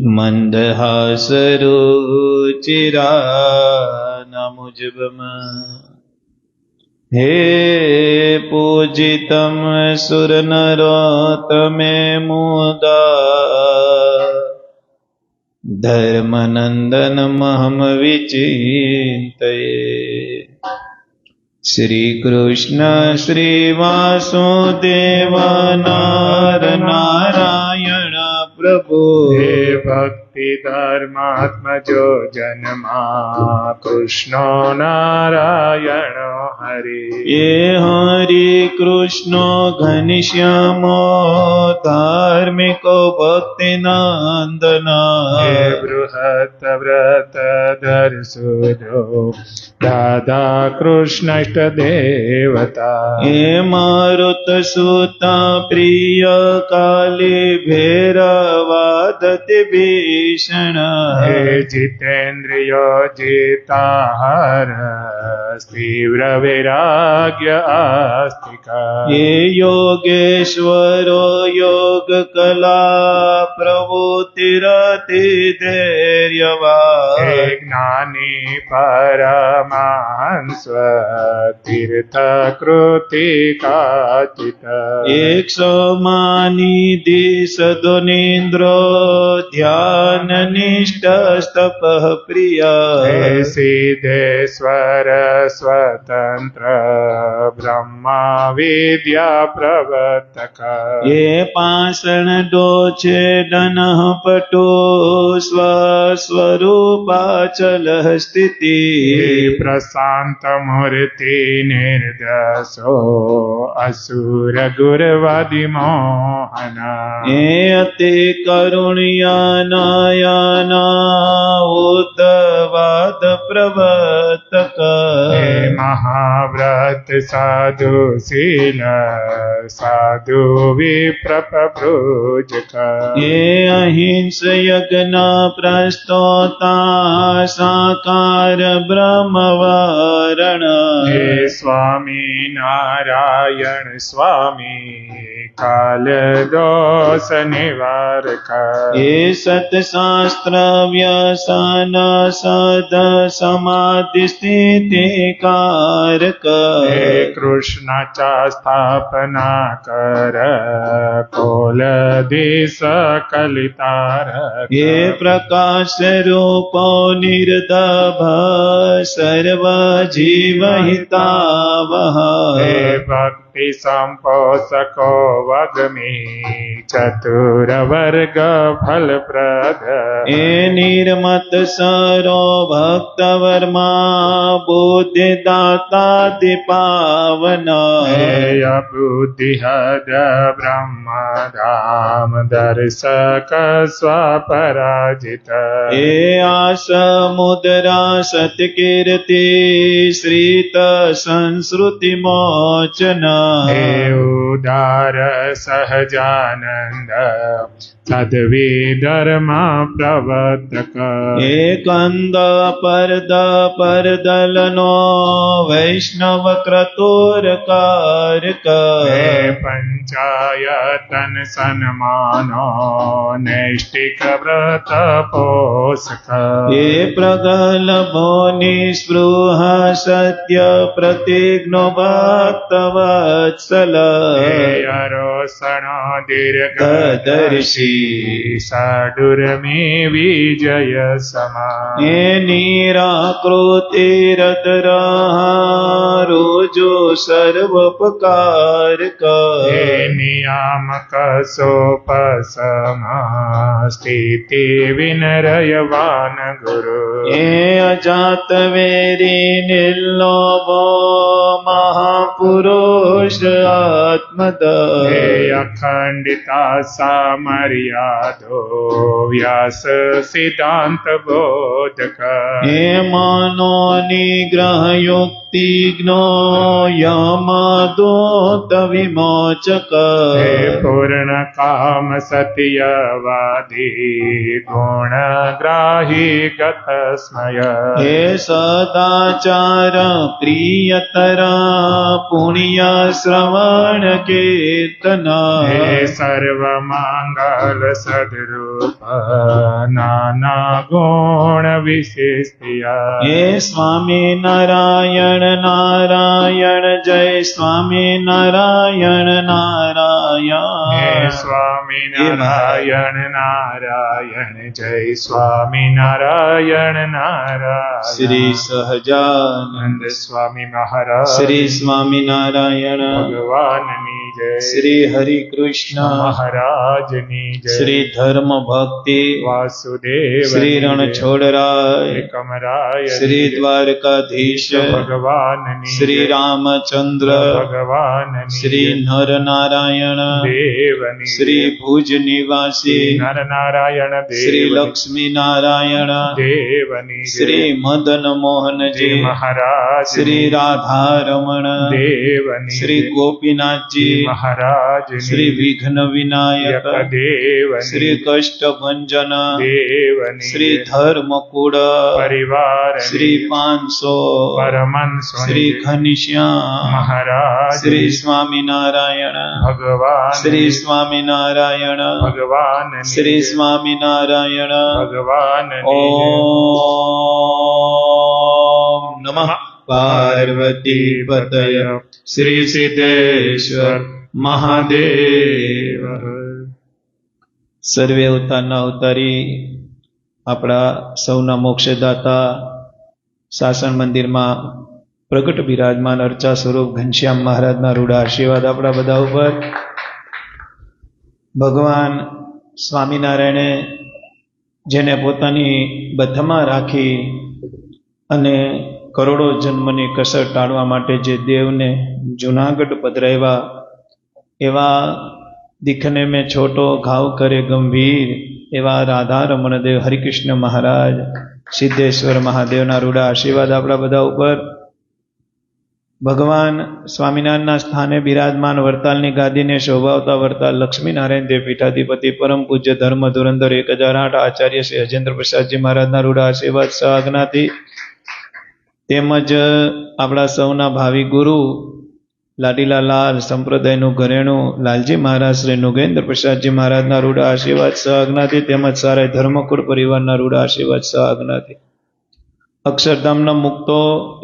मंदहासरुचिरा नमुजबम हे पूजितम सुरनरोत्तमे मुदा धर्मनंदनमहम विचिन्तये। श्री कृष्ण श्रीवासुदेव नार नारायण प्रभु हे भक्ति धर्मात्मजो जन्मा कृष्णो नारायण हरि। ये हरि कृष्णो घनश्यामो धार्मिको भक्ति नंदना। हे बृहत व्रत धरसुदो दादा कृष्णष्ट देवता। हे मारुत सुता प्रिय काली भैरवादति भीषण। हे जितेन्द्रिय जिताहार तीव्र वैराग्य आस्तिका। हे योगेश्वरो योग कला प्रभुतिरति धैर्यवान्। हे ज्ञानी परमांस तीर्थ कृति काचित। एक समानिधि सदुनिन्द्रो ध्यान निष्ठ तपः प्रिया। हे सिद्धेश्वर स्वतंत्र ब्रह्मा विद्या प्रवर्तक। ये पाषण डोचे डनः पटो स्वस्वरूपाचल स्थिति। हे प्रशांत मूर्ति निर्दशो असुर गुरवादि मोहन। हे अति करुणयानायाना उद्धवाद प्रवर्तक। हे महाव्रत साधुशील साधु विप्रभुजक। हे अहिंस यज्ञ प्रस्तोता साकार ब्रह्मवारण। हे स्वामी नारायण स्वामी काल दोष निवारक। हे सतशास्त्र व्यसन सद समाधि स्थिति कारक। हे कृष्णाचा स्थापना कर कोल दिस कलितारक। हे प्रकाश रूप निर्दभ सर्व जीव हितावह। हे भक्ति संपोषको वग्मी चतुर वर्ग फल प्रद। हे निर्मत सरो भक्त वर्मा बुद्धि दाता पावना। हे अबुद्धि हद ब्रह्म धाम दर्शक स्वपराजित। हे आस मुद्रा सत्कीर्ति श्रीत संस्कृति मोचन। हे उदार सहजानंद सद्वी धर्म प्रवर्तक। हे कंद परद परदलनो वैष्णव क्रतुर कारक। हे पंचायतन सन्मानो नैष्टिक व्रत पोषक। हे प्रगल्भो निस्पृह सत्य प्रतिज्ञो भक्तवत्सल। हे अरोसण दीर्घदर्शी साडुर्मी विजय समा। हे निराकृतिरतरारोजो सर्वोपकारक। हे नियामक सोपसमा स्थिति विनरयवान गुरु। हे अजात वेरी निर्लोभो महापुरुष आत्मद। हे अखंडिता सामर्यादो व्यास सिद्धांत बोधक। हे मानो निग्रह युक्त પ્રતિજ્ઞો યમદૂત વિમોચક હે પૂર્ણ કામ સત્યવાદી ગુણગ્રાહી ગત સ્મય હે સદાચાર પ્રિયતર પુણ્ય શ્રવણ કીર્તન હે સર્વ મંગલ સદરૂપ નાના ગુણ વિશિષ્ટિયા હે સ્વામી નારાયણ નારાયણ જય સ્વામી નારાયણ હે નારાયણ સ્વામી નારાયણ નારાયણ જય સ્વામી નારાયણ નારાયણ શ્રી સહજાનંદ નંદ સ્વામી મહારાજ શ્રી સ્વામી નારાયણ ભગવાનની જય શ્રી હરિ કૃષ્ણ મહારાજની જય શ્રી ધર્મ ભક્તિ વાસુદેવ શ્રી રણછોડરાય કમરાય શ્રી દ્વારકાધીશ ભગવાનની શ્રી રામચંદ્ર ભગવાનની શ્રી નર નારાયણ દેવની શ્રી ભુજ નિવાસી નર નારાયણ શ્રી દેવ લક્ષ્મી નારાયણ દેવની શ્રી મદન મોહનજી મહારાજ શ્રી રાધારમણ દેવની શ્રી ગોપીનાથજી મહારાજ શ્રી વિઘ્ન વિનાયક દેવની શ્રી કષ્ટભંજન દેવની શ્રી ધર્મકુળ પરિવાર શ્રી 500 પરમન શ્રી ઘનશ્યામ મહારાજ શ્રી સ્વામિનારાયણ ભગવાન શ્રી સ્વામિનારાયણ ભગવાન શ્રી સ્વામિનારાયણ ભગવાન ઓમ નમઃ પાર્વતી પતય શ્રી સિદ્ધેશ્વર મહાદેવ સર્વે અવતારના અવતારી આપણા સૌના મોક્ષદાતા શાસન મંદિરમાં પ્રગટ બિરાજમાન અર્ચા સ્વરૂપ ઘનશ્યામ મહારાજના રૂડા આશીર્વાદ આપણા બધા ઉપર. ભગવાન સ્વામિનારાયણે જેને પોતાની બદ્ધમાં રાખી અને કરોડો જન્મની કસર ટાળવા માટે જે દેવને જુનાગઢ પધરાવ્યા, એવા દીખને મેં છોટો ઘાવ કરે ગંભીર એવા રાધા રમણ દેવ હરિકૃષ્ણ મહારાજ સિદ્ધેશ્વર મહાદેવના રૂડા આશીર્વાદ આપણા બધા ઉપર. ભગવાન સ્વામિનારાયણના સ્થાને બિરાજમાન વરતાલની ગાદીને શોભાવતા વરતાલ લક્ષ્મીનારાયણ દેવ પીઠાધિપતિ પરમ પૂજ્ય ધર્મ ધુરંધર 1008 આચાર્ય શ્રી અજેન્દ્ર પ્રસાદજી મહારાજના રૂડા આશીર્વાદ સહાજ્ઞાથી, તેમજ આપણા સૌના ભાવિ ગુરુ લાડીલા લાલ સંપ્રદાયનું ઘરેણું લાલજી મહારાજ શ્રી નુગેન્દ્ર પ્રસાદજી મહારાજના રૂડા આશીર્વાદ સહાજ્ઞાથી, તેમજ સારા ધર્મકુળ પરિવારના રૂડા આશીર્વાદ સહાજ્ઞાથી, અક્ષરધામના મુક્તો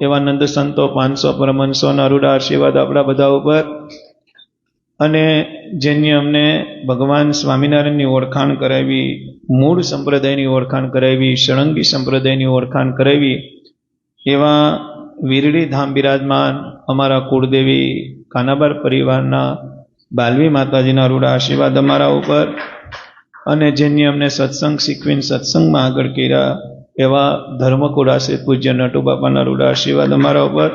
એવા નંદ સંતો 500 પરમહંસોના રૂડા આશીર્વાદ આપણા બધા ઉપર. અને જેની અમને ભગવાન સ્વામિનારાયણની ઓળખાણ કરાવી, મૂળ સંપ્રદાયની ઓળખાણ કરાવી, ષડંગી સંપ્રદાયની ઓળખાણ કરાવી, એવા વીરડી ધામ બિરાજમાન અમારા કુળદેવી કાનાબાર પરિવારના બાલવી માતાજીના રૂડા આશીર્વાદ અમારા ઉપર. અને જેની અમને સત્સંગ શીખવીને સત્સંગમાં આગળ કર્યા એવા ધર્મકુળાશ્રિત પૂજ્ય નટુ બાપાના રૂડા આશીર્વાદ અમારા ઉપર.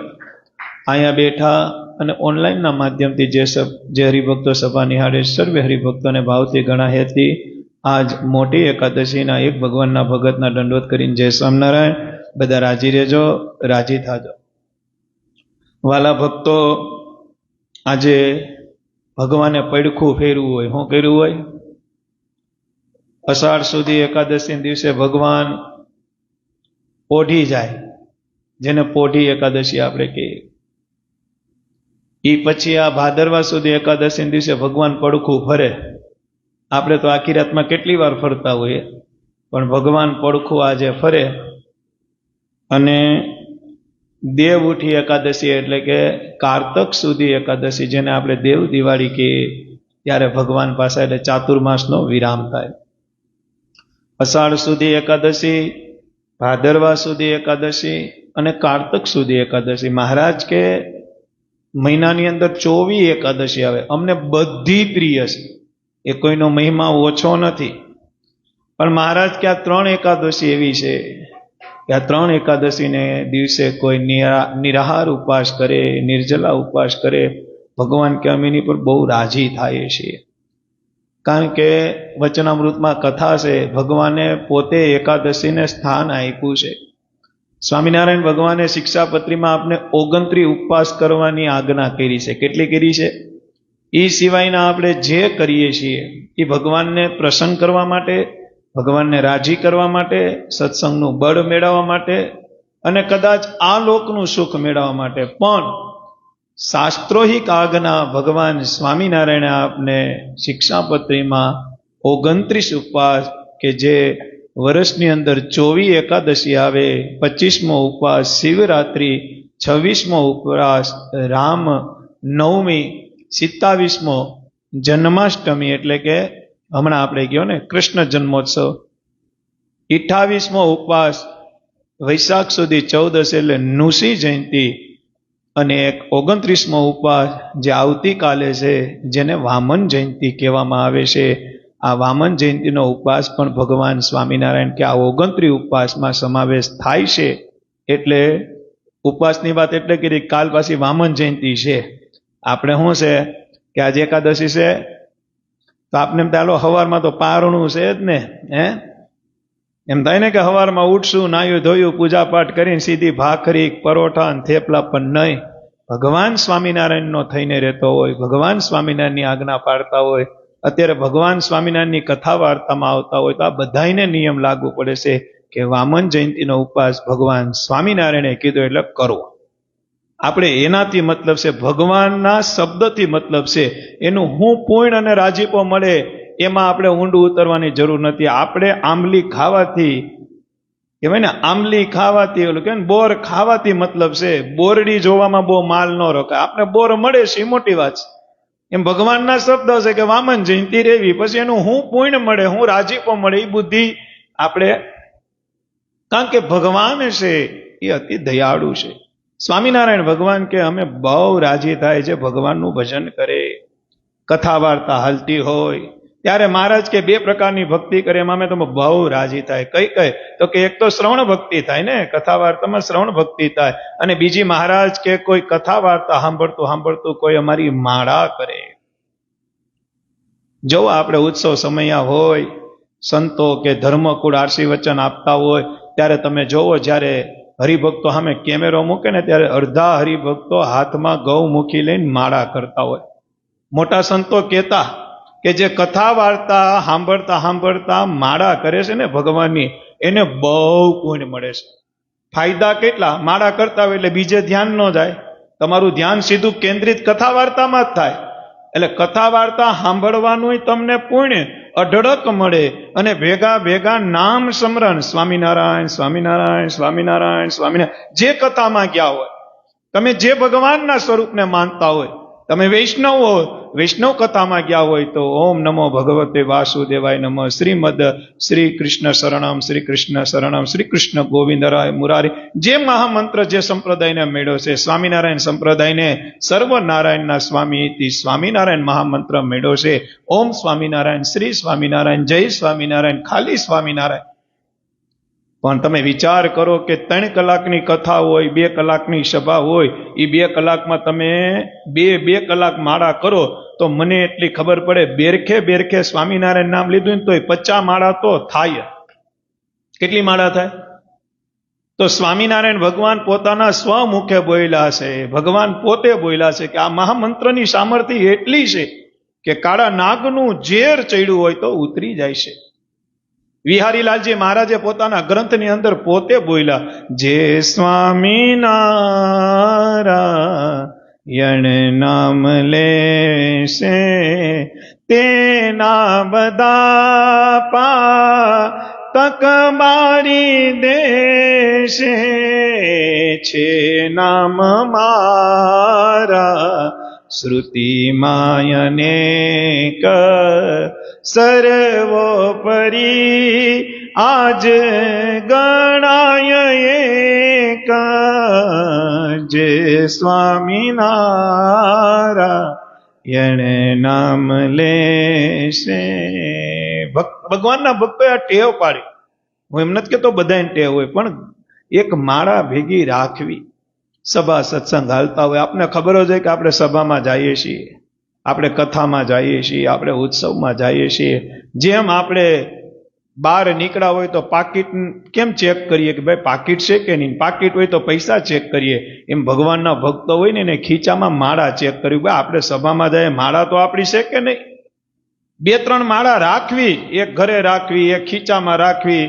અહીંયા બેઠા અને ઓનલાઈનના માધ્યમથી જે હરિભક્તો સભા નિહાળે, સર્વે હરિભક્તોને ભાવથી ઘણા હેતથી આજ મોટી એકાદશીના એક ભગવાનના ભગતના દંડવત કરીને જય સ્વામિનારાયણ. બધા રાજી રહેજો, રાજી થાજો. વાલા ભક્તો, આજે ભગવાને પડખું ફેરવું હોય, શું કર્યું હોય? અષાઢ સુધી એકાદશી દિવસે ભગવાન પોઢી જાય, જેને પોઢી એકાદશી આપણે કહીએ. એ પછી આ ભાદરવા સુધી એકાદશી દિવસે ભગવાન પડખું ફરે. આપણે તો આખી રાતમાં કેટલી વાર ફરતા હોઈએ, પણ ભગવાન પડખું આજે ફરે. અને દેવ ઉઠી એકાદશી એટલે કે કારતક સુધી એકાદશી, જેને આપણે દેવ દિવાળી કહીએ, ત્યારે ભગવાન પાસે એટલે ચાતુર્માસનો વિરામ થાય. અષાઢ સુધી એકાદશી, ભાદરવા સુધી એકાદશી અને કારતક સુધી એકાદશી. મહારાજ કે મહિનાની અંદર 24 એકાદશી આવે, અમને બધી પ્રિય છે, એ કોઈનો મહિમા ઓછો નથી. પણ મહારાજ કે આ 3 એકાદશી એવી છે કે આ 3 એકાદશીને દિવસે કોઈ નિરાહાર ઉપવાસ કરે, નિર્જલા ઉપવાસ કરે, ભગવાન કે અમે એની પર બહુ રાજી થાય છીએ. કારણ કે વચનામૃતમાં કથા છે, ભગવાને પોતે એકાદશીને સ્થાન આપ્યું છે. સ્વામિનારાયણ ભગવાને શિક્ષાપત્રીમાં આપણે 29 ઉપવાસ કરવાની આજ્ઞા કરી છે. કેટલી કરી છે? એ સિવાયના આપણે જે કરીએ છીએ એ ભગવાનને પ્રસન્ન કરવા માટે, ભગવાનને રાજી કરવા માટે, સત્સંગનું બળ મેળવવા માટે અને કદાચ આ લોકનું સુખ મેળવવા માટે. પણ શાસ્ત્રોહિક આજ્ઞા ભગવાન સ્વામિનારાયણે આપને શિક્ષાપત્રીમાં 29 ઉપવાસ કે જે વર્ષની અંદર 24 એકાદશી આવે, 25મો ઉપવાસ શિવરાત્રિ, 26મો ઉપવાસ રામ નવમી, 27મો જન્માષ્ટમી એટલે કે હમણાં આપણે કહ્યું ને કૃષ્ણ જન્મોત્સવ, 28મો ઉપવાસ વૈશાખ સુધી 14 એટલે નુસી જયંતિ, અને એક 29મો ઉપવાસ જે આવતીકાલે છે જેને વામન જયંતિ કહેવામાં આવે છે. આ વામન જયંતિનો ઉપવાસ પણ ભગવાન સ્વામિનારાયણ કે આ 29 ઉપવાસમાં સમાવેશ થાય છે. એટલે ઉપવાસની વાત એટલે કરી, કાલ પાછી વામન જયંતિ છે. આપણે શું છે કે આજે એકાદશી છે તો આપણે એમ ચાલો સવારમાં તો પારણું છે જ ને, એમ થાય ને કે સવારમાં ઉઠશું, નાયું ધોયું, પૂજા પાઠ કરીને સીધી ભાખરી, પરોઠા અને થેપલા, પણ નહીં. ભગવાન સ્વામિનારાયણનો થઈને રહેતો હોય, ભગવાન સ્વામિનારાયણની આજ્ઞા પાડતા હોય, અત્યારે ભગવાન સ્વામિનારાયણની કથા વાર્તામાં આવતા હોય તો આ બધાને નિયમ લાગુ પડે છે કે વામન જયંતિનો ઉપવાસ ભગવાન સ્વામિનારાયણે કીધો એટલે કરવો. આપણે એનાથી મતલબ છે, ભગવાનના શબ્દથી મતલબ છે. એનું હું પૂર્ણ અને રાજીપો મળે એમાં આપણે ઊંડું ઉતરવાની જરૂર નથી. આપણે આંબલી ખાવાથી કહેવાય ને, આંબલી ખાવાથી ઓલું કે બોર ખાવાથી મતલબ છે. બોરડી જોવામાં બહુ માલ ન રોકાય. આપણે બોર મળે છે એ મોટી વાત છે. એમ ભગવાનના શબ્દ છે કે વામન જયંતિ રેવી, પછી એનું હું પૂર્ણ મળે, હું રાજીપો મળે એ બુદ્ધિ આપણે, કારણ કે ભગવાન છે એ અતિ દયાળુ છે. સ્વામિનારાયણ ભગવાન કે અમે બહુ રાજી થાય છે ભગવાનનું ભજન કરે, કથા વાર્તા હાલતી હોય ત્યારે મહારાજ કે 2 પ્રકારની ભક્તિ કરે એમાં અમે તમે બહુ રાજી થાય. કઈ કઈ? તો કે એક તો શ્રવણ ભક્તિ થાય ને, કથા વાર્તામાં શ્રવણ ભક્તિ થાય, અને બીજી મહારાજ કે કોઈ કથા વાર્તા સાંભળતું કોઈ અમારી માળા કરે. જો આપણે ઉત્સવ સમયા હોય, સંતો કે ધર્મકુળ આશીર્વચન આપતા હોય ત્યારે તમે જોવો, જ્યારે હરિભક્તો સામે કેમેરો મૂકે ને ત્યારે અડધા હરિભક્તો હાથમાં ગૌમુખી લઈને માળા કરતા હોય. મોટા સંતો કહેતા કે જે કથા વાર્તા સાંભળતા માળા કરે છે ને ભગવાનની, એને બહુ પુણ્ય મળે છે. ફાયદા કેટલા? માળા કરતા હોય એટલે બીજે ધ્યાન ન જાય, તમારું ધ્યાન સીધું કેન્દ્રિત કથા વાર્તામાં જ થાય. એટલે કથા વાર્તા સાંભળવાનું તમને પુણ્ય અઢળક મળે, અને ભેગા નામ સ્મરણ, સ્વામિનારાયણ સ્વામિનારાયણ સ્વામિનારાયણ સ્વામિનારાયણ. જે કથામાં ગયા હોય, તમે જે ભગવાનના સ્વરૂપને માનતા હોય, તમે વૈષ્ણવ હો, વૈષ્ણવ કથામાં ગયા હોય તો ઓમ નમો ભગવતે વાસુદેવાય નમઃ, શ્રીમદ શ્રી કૃષ્ણ શરણમ, શ્રી કૃષ્ણ શરણમ, શ્રી કૃષ્ણ ગોવિંદરાય મુરારી, જે મહામંત્ર જે સંપ્રદાયને મેળ્યો છે, સ્વામિનારાયણ સંપ્રદાયને સર્વનારાયણના સ્વામી સ્વામિનારાયણ મહામંત્ર મેળ્યો છે. ઓમ સ્વામિનારાયણ, શ્રી સ્વામિનારાયણ, જય સ્વામિનારાયણ, ખાલી સ્વામિનારાયણ. પણ તમે વિચાર કરો કે 3 કલાકની કથા હોય, 2 કલાકની સભા હોય, એ 2 કલાકમાં તમે 2 કલાક માળા કરો તો મને એટલી ખબર પડે, બેરખે સ્વામિનારાયણ નામ લીધું ને તોય 50 માળા તો થાય. કેટલી માળા થાય? તો સ્વામિનારાયણ ભગવાન પોતાના સ્વમુખે બોલ્યા છે, ભગવાન પોતે બોલ્યા છે કે આ મહામંત્રની સામર્થ્ય એટલી છે કે કાળા નાગનું ઝેર ચડ્યું હોય તો ઉતરી જાય છે. વિહારીલાલજી મહારાજે પોતાના ગ્રંથની અંદર પોતે બોલ્યા, જે સ્વામિનારાયણ નામ લેશે તેના બધા પાતક બારી દેશે, છે નામ મારા શ્રુતિમાં અનેક સર્વોપરી આજ ગણાય એક, જે સ્વામિનારાયણ નામ લેશે. ભગવાનના ભક્તોએ આ ટેવ પાડી. હું એમ નથી કહેતો બધાને ટેવ હોય, પણ એક માળા ભેગી રાખવી. સભા સત્સંગ હાલતા હોય, આપને ખબર જ હોય કે આપણે સભામાં જઈએ છીએ, આપણે કથામાં જઈએ છીએ, આપણે ઉત્સવમાં જઈએ છીએ. જેમ આપણે બહાર નીકળ્યા હોય તો પાકીટ કેમ ચેક કરીએ કે ભાઈ પાકીટ છે કે નહીં, પાકીટ હોય તો પૈસા ચેક કરીએ. એમ ભગવાનના ભક્તો હોય ને એને ખીચામાં માળા ચેક કર્યું. ભાઈ આપણે સભામાં જાય માળા તો આપણી છે કે નહીં? 2-3 માળા રાખવી, એક ઘરે રાખવી, એક ખીચામાં રાખવી,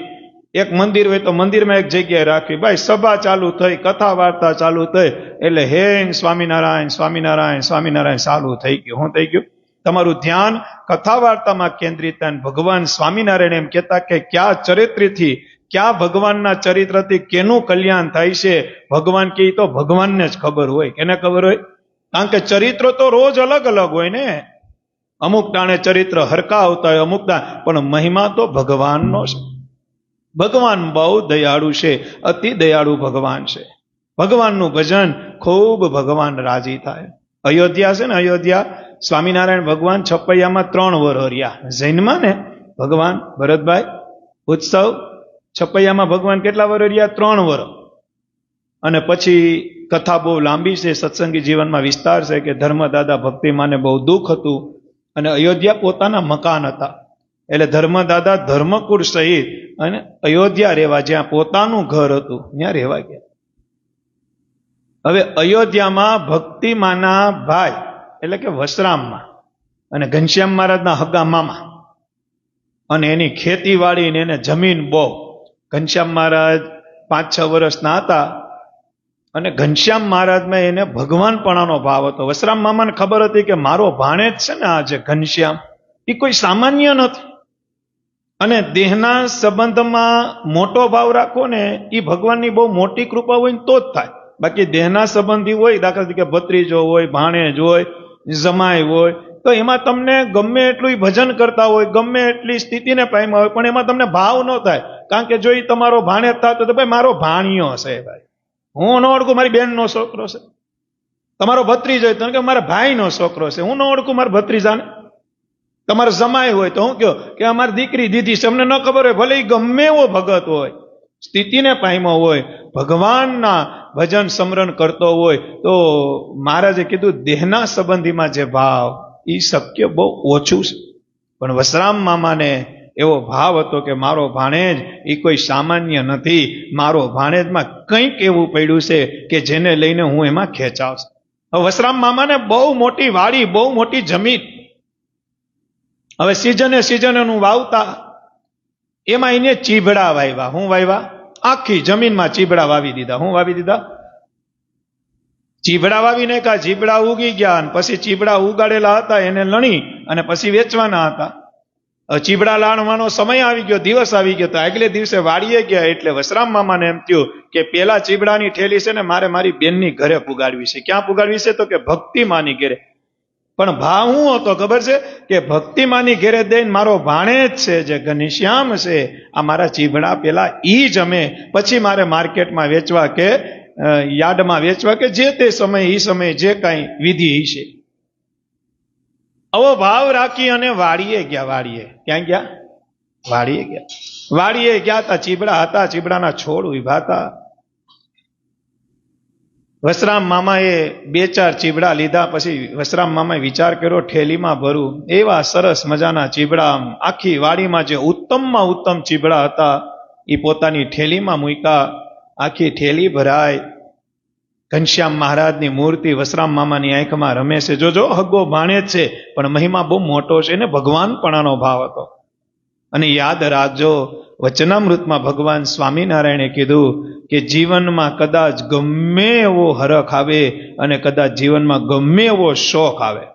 એક મંદિર હોય તો મંદિરમાં એક જગ્યાએ રાખવી. ભાઈ સભા ચાલુ થઈ, કથા વાર્તા ચાલુ થઈ એટલે હે સ્વામિનારાયણ સ્વામિનારાયણ સ્વામિનારાયણ ચાલુ થઈ ગયું. શું થઈ ગયું? તમારું ધ્યાન કથા વાર્તામાં કેન્દ્રિત થાય. ભગવાન સ્વામિનારાયણ એમ કહેતા કે ક્યાં ચરિત્રથી, ક્યાં ભગવાનના ચરિત્રથી કેનું કલ્યાણ થાય છે ભગવાન કે તો ભગવાનને જ ખબર હોય. કેને ખબર હોય? કારણ કે ચરિત્ર તો રોજ અલગ અલગ હોય ને. અમુક ટાણે ચરિત્ર હરકા આવતા હોય, અમુક પણ મહિમા તો ભગવાનનો છે. ભગવાન બહુ દયાળુ છે, અતિ દયાળુ ભગવાન છે. ભગવાનનું ભજન ખૂબ ભગવાન રાજી થાય. અયોધ્યા છે ને, અયોધ્યા સ્વામિનારાયણ ભગવાન છપૈયામાં 3 વર્ષ રહ્યા. જૈનમાં ને ભગવાન ભરતભાઈ ઉત્સવ છપૈયામાં ભગવાન કેટલા વર્ષ રહ્યા? 3 વર્ષ. અને પછી કથા બહુ લાંબી છે, સત્સંગી જીવનમાં વિસ્તાર છે કે ધર્મદાદા ભક્તિમાને બહુ દુઃખ હતું અને અયોધ્યા પોતાના મકાન હતા. એટલે ધર્મદાદા ધર્મકુળ સહિત અને અયોધ્યા રહેવા, જ્યાં પોતાનું ઘર હતું ત્યાં રહેવા ગયા. હવે અયોધ્યામાં ભક્તિમાના ભાઈ એટલે કે વસરામમાં અને ઘનશ્યામ મહારાજના હગા મામા અને એની ખેતીવાડી ને એને જમીન બહુ. ઘનશ્યામ મહારાજ 5-6 વર્ષના હતા અને ઘનશ્યામ મહારાજમાં એને ભગવાનપણાનો ભાવ હતો. વસરામ મામાને ખબર હતી કે મારો ભાણેજ છે ને આ જે ઘનશ્યામ એ કોઈ સામાન્ય નથી અને દેહના સંબંધમાં મોટો ભાવ રાખો ને એ ભગવાનની બહુ મોટી કૃપા હોય ને તો જ થાય. બાકી દેહના સંબંધી હોય, દાખલા તરીકે ભત્રીજો હોય, ભાણેજ હોય, જમાઈ હોય, તો એમાં તમને ગમે એટલું ભજન કરતા હોય, ગમે એટલી સ્થિતિને પામ્યા હોય, પણ એમાં તમને ભાવ ન થાય. કારણ કે જો એ તમારો ભાણેજ થતો તો ભાઈ મારો ભાણિયો છે, ભાઈ હું ન ઓળખું મારી બેનનો છોકરો છે. તમારો ભત્રીજો હોય તો કે મારા ભાઈનો છોકરો છે, હું ન ઓળખું મારા ભત્રીજાને. તમારે જમાઈ હોય તો હું કહો કે અમારી દીકરી દીધી છે, અમને ન ખબર હોય. ભલે ગમે એવો ભગત હોય, સ્થિતિને પામ્યો હોય, ભગવાનના ભજન સ્મરણ કરતો હોય, તો મહારાજે કીધું દેહના સંબંધીમાં જે ભાવ એ શક્ય બહુ ઓછું છે. પણ વસરામ મામાને એવો ભાવ હતો કે મારો ભાણેજ એ કોઈ સામાન્ય નથી, મારો ભાણેજમાં કંઈક એવું પડ્યું છે કે જેને લઈને હું એમાં ખેંચાવશ. હવે વસરામ મામાને બહુ મોટી વાડી, બહુ મોટી જમીન. હવે સિઝને વાવતા એમાં એને ચીભડા વાવ્યા. હું વાવ્યા? આખી જમીનમાં ચીભડા વાવી દીધા. હું વાવી દીધા? ચીભડા વાવીને કા ચીભડા ઉગી ગયા અને પછી ચીભડા ઉગાડેલા હતા એને લણી અને પછી વેચવાના હતા. ચીભડા લાણવાનો સમય આવી ગયો, દિવસ આવી ગયો, તો આગલે દિવસે વાડીએ ગયા. એટલે વસરામ મામાને એમ થયું કે પેલા ચીભડાની ઠેલી છે ને મારે મારી બેનની ઘરે પુગાડવી છે. ક્યાં પુગાડવી છે? તો કે ભક્તિમાની ઘરે. પણ ભાવ શું હતો ખબર છે? કે ભક્તિમાની ઘેરે દઈને મારો ભાણેજ છે જે ઘનશ્યામ છે, આ મારા ચીભડા પેલા ઈ જમે, પછી મારે માર્કેટમાં વેચવા કે યાર્ડમાં વેચવા કે જે તે સમય ઈ સમય જે કાંઈ વિધિ છે. આવો ભાવ રાખી અને વાડીએ ગયા. વાડીએ ક્યાં ગયા? વાડીએ ગયા. વાડીએ ગયા હતા, ચીભડા હતા, ચીભડાના છોડ ઉભા હતા. વસરામ મામાએ 2-4 ચીભડા લીધા. પછી વસરામ મામાએ વિચાર કર્યો ઠેલીમાં ભરું. એવા સરસ મજાના ચીભડા, આખી વાડીમાં જે ઉત્તમમાં ઉત્તમ ચીભડા હતા એ પોતાની ઠેલીમાં મૂક્યા. આખી ઠેલી ભરાય. ઘનશ્યામ મહારાજની મૂર્તિ વસરામ મામાની આંખમાં રમે છે. જોજો હગ્ગો ભાણેજ છે પણ મહિમા બહુ મોટો છે ને ભગવાનપણાનો ભાવ હતો. અને યાદ રાખજો, વચનામૃતમાં ભગવાન સ્વામિનારાયણે કીધું કે જીવનમાં કદાચ ગમે એવો હરખ આવે અને કદાચ જીવનમાં ગમે એવો શોખ આવે,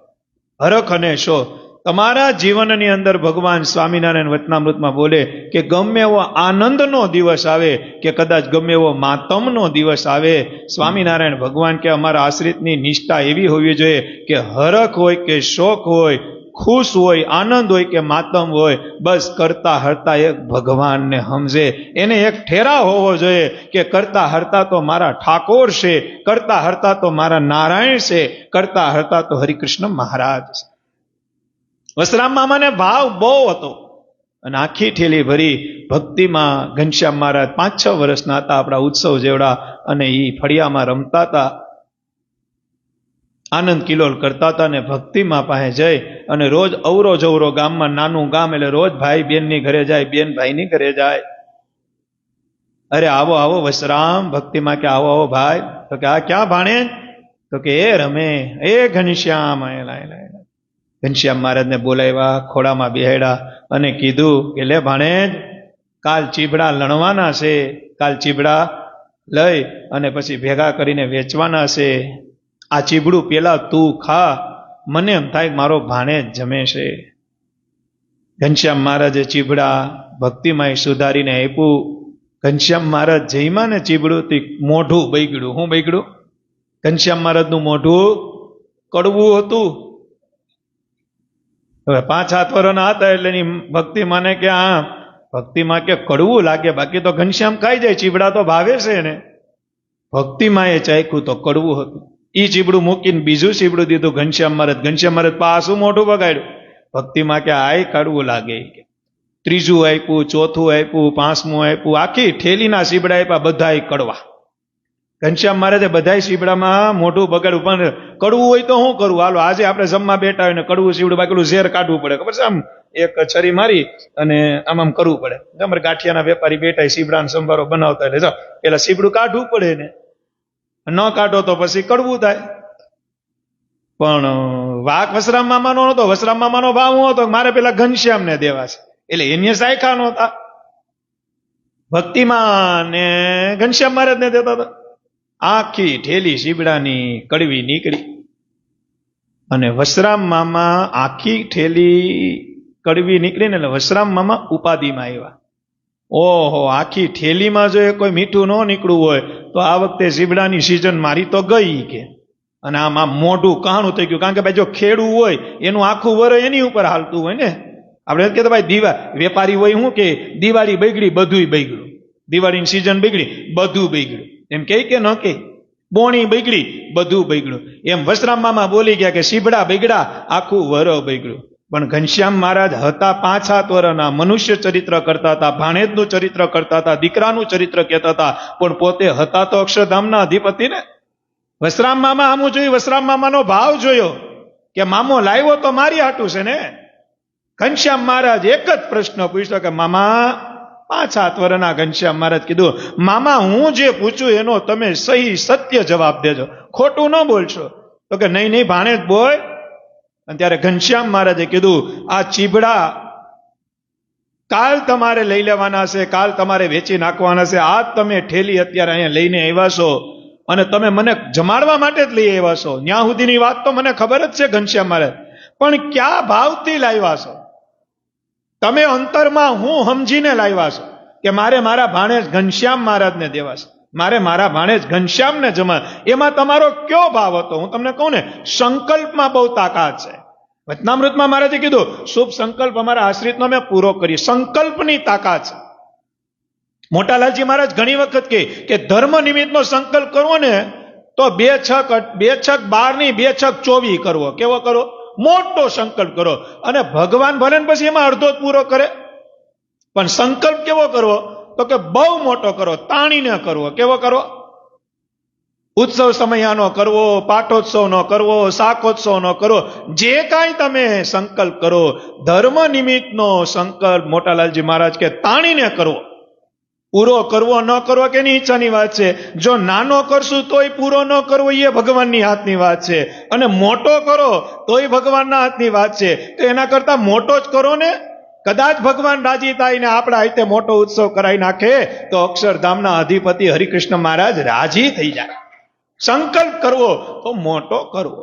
હરખ અને શોખ તમારા જીવનની અંદર ભગવાન સ્વામિનારાયણ વચનામૃતમાં બોલે કે ગમે એવો આનંદનો દિવસ આવે કે કદાચ ગમે એવો માતમનો દિવસ આવે, સ્વામિનારાયણ ભગવાન કે અમારા આશ્રિતની નિષ્ઠા એવી હોવી જોઈએ કે હરખ હોય કે શોખ હોય, ખુશ હોય, આનંદ હોય કે માતમ હોય, બસ કરતા હરતા એક ભગવાનને સમજે. એને એક ઠેરા હોવો જોઈએ કે કરતા હરતા તો મારા ઠાકોર છે, કરતા હરતા તો મારા નારાયણ છે, કરતા હરતા તો હરિકૃષ્ણ મહારાજ છે. વસરામ મામાને ભાવ બહુ હતો અને આખી ઠેલી ભરી ભક્તિમાં ઘનશ્યામ મહારાજ 5-6 વર્ષના હતા, આપણા ઉત્સવ જેવડા, અને એ ફળિયામાં રમતા હતા. આનંદ કિલોલ કરતા હતા ને ભક્તિમાં પાસે જઈ અને રોજ અવરો જવરો ગામમાં નાનું ગામ એટલે રોજ ભાઈ બેનની ઘરે જાય, બેન ભાઈની ઘરે જાય. અરે આવો આવો વસરામ, ભક્તિમાં કે આવો આવો ભાઈ. તો કે આ ક્યાં ભાણે? તો કે એ રમે, એ ઘનશ્યામ. ઘનશ્યામ મહારાજને બોલાવ્યા, ખોડામાં બેહાડ્યા અને કીધું કે લે ભાણેજ, કાલ ચીબડા લણવાના છે, કાલ ચીબડા લઈ અને પછી ભેગા કરીને વેચવાના છે. આ ચીબડું પેલા તું ખા, મને એમ થાય મારો ભાણેજ જમે છે. ઘનશ્યામ મહારાજે ચીબડા ભક્તિમાં સુધારીને આપ્યું. ઘનશ્યામ મહારાજ જઈમાં ને ચીબડું થી મોઢું બગડ્યું. શું બગડ્યું? ઘનશ્યામ મહારાજનું મોઢું કડવું હતું. હવે 5-7 વર્ષના હતા એટલે એની ભક્તિ માને કે આ ભક્તિમાં કે કડવું લાગે, બાકી તો ઘનશ્યામ ખાઈ જાય, ચીબડા તો ભાવે છે ને. ભક્તિમાં એ ચાખ્યું તો કડવું હતું. ઈ ચીબડું મૂકીને બીજું ચીબડું દીધું ઘનશ્યામ મહારાજ. ઘનશ્યામ મહારાજ પાછું મોઢું બગાડ્યું. ભક્તિમાં કે આય કડવું લાગે. ત્રીજું આપ્યું, ચોથું આપ્યું, 5મું આપ્યું, આખી ઠેલીના ચીબડા આપ્યા, બધાય કડવા. ઘનશ્યામ મહારાજે બધા ચીબડામાં મોઢું બગાડ્યું. પણ કડવું હોય તો શું કરવું? હાલો આજે આપણે જમવા બેઠા હોય ને કડવું ચીબડું બાકડું ઝેર કાઢવું પડે, ખબર છે? આમ એક છરી મારી અને આમ આમ કરવું પડે. અમારે ગાંઠિયાના વેપારી બેઠા સીબડાનો સંભારો બનાવતા એટલે પેલા સીબડું કાઢવું પડે ને, ન કાઢો તો પછી કડવું થાય. પણ વાક વસરામ મામાનો નતો. વસરામ મામાનો ભાવ હું હતો મારે પેલા ઘનશ્યામને દેવા છે, એટલે એને સાયખા નહોતા. ભક્તિમાં ને ઘનશ્યામ મહારાજને દેતા હતા. આખી ઠેલી સીબડાની કડવી નીકળી અને વસરામ મામા આખી ઠેલી કડવી નીકળીને એટલે વસરામ મામા ઉપાધિમાં આવ્યા. ઓહો, આખી ઠેલીમાં જો કોઈ મીઠું ન નીકળવું હોય તો આ વખતે સીબડાની સિઝન મારી તો ગઈ કે. અને આમ આમ મોઢું કાણું થઈ ગયું. કારણ કે ભાઈ જો ખેડૂ હોય એનું આખું વરસ એની ઉપર હાલતું હોય ને. આપણે કહેતા ભાઈ વેપારી હોય શું કે દિવાળી બગડી બધું બગડ્યું, દિવાળીની સિઝન બગડી બધું બગડ્યું, એમ કે ન કે બોણી બગડી બધું બગડ્યું. એમ વસરામ મામા બોલી ગયા કે સીબડા બગડા આખું વર બગડ્યું. પણ ઘનશ્યામ મહારાજ હતા 5-7 વર્ષના, મનુષ્ય ચરિત્ર કરતા હતા, ભાણેજનું ચરિત્ર કરતા હતા, દીકરાનું ચરિત્ર કહેતા હતા, પણ પોતે હતા તો અક્ષરધામના અધિપતિ ને. વસરામ મામા આમું જોયું, વસરામ મામાનો ભાવ જોયો કે મામો લાવ્યો તો મારી હાટું છે ને. ઘનશ્યામ મહારાજ એક જ પ્રશ્ન પૂછ્યો કે મામા, 5-7 વર્ષના ઘનશ્યામ મહારાજ કીધું, મામા હું જે પૂછું એનો તમે સહી સત્ય જવાબ દેજો, ખોટું ન બોલશો. તો કે નહીં નહીં ભાણેજ બોલ. અને ત્યારે ઘનશ્યામ મહારાજે કીધું, આ ચીબડા કાલ તમારે લઈ લેવાના છે, કાલ તમારે વેચી નાખવાના છે. આજ તમે ઠેલી અત્યારે અહીંયા લઈને આવ્યા છો અને તમે મને જમાડવા માટે જ લઈ આવ્યા છો. ત્યાં સુધીની વાત તો મને ખબર જ છે ઘનશ્યામ મહારાજ, પણ ક્યાં ભાવથી લાવ્યા છો તમે? અંતરમાં હું સમજીને લાવ્યા છો કે મારે મારા ભાણેજ ઘનશ્યામ મહારાજને દેવા છે, મારે મારા ભાણેજ ઘનશ્યામને જમા. એમાં તમારો કયો ભાવ હતો? હું તમને કહું ને, સંકલ્પમાં બહુ તાકાત છે. વચનામૃતમાં મહારાજે કીધું, શુભ સંકલ્પ અમારા આશ્રિતનો મેં પૂરો કરી. સંકલ્પની તાકાત છે. મોટાલાલજી મહારાજ ઘણી વખત કે ધર્મ નિમિત્તનો સંકલ્પ કરવો ને તો 2-6-12 ની 2-6-24 કરવો. કેવો કરવો? મોટો સંકલ્પ કરો. અને ભગવાન ભલે ને પછી એમાં અડધો જ પૂરો કરે, પણ સંકલ્પ કેવો કરવો? તો કે બહુ મોટો કરો, તાણીને કરવો. કેવો કરવો? ઉત્સવ સમયાનો કરવો, પાઠોત્સવ નો કરવો, શાકોત્સવ નો કરવો. જે કાંઈ તમે સંકલ્પ કરો, ધર્મ નિમિત્તનો સંકલ્પ મોટાલાલજી મહારાજ કે તાણીને કરવો. પૂરો કરવો ન કરવો કે એની ઈચ્છાની વાત છે. જો નાનો કરશું તોય પૂરો ન કરવો એ ભગવાનની હાથની વાત છે, અને મોટો કરો તોય ભગવાનના હાથની વાત છે. તો એના કરતા મોટો જ કરો ને. કદાચ ભગવાન રાજી થાય ને આપણા હાથે મોટો ઉત્સવ કરાવી નાખે તો અક્ષરધામના અધિપતિ હરિકૃષ્ણ મહારાજ રાજી થઈ જાય. સંકલ્પ કરવો તો મોટો કરવો.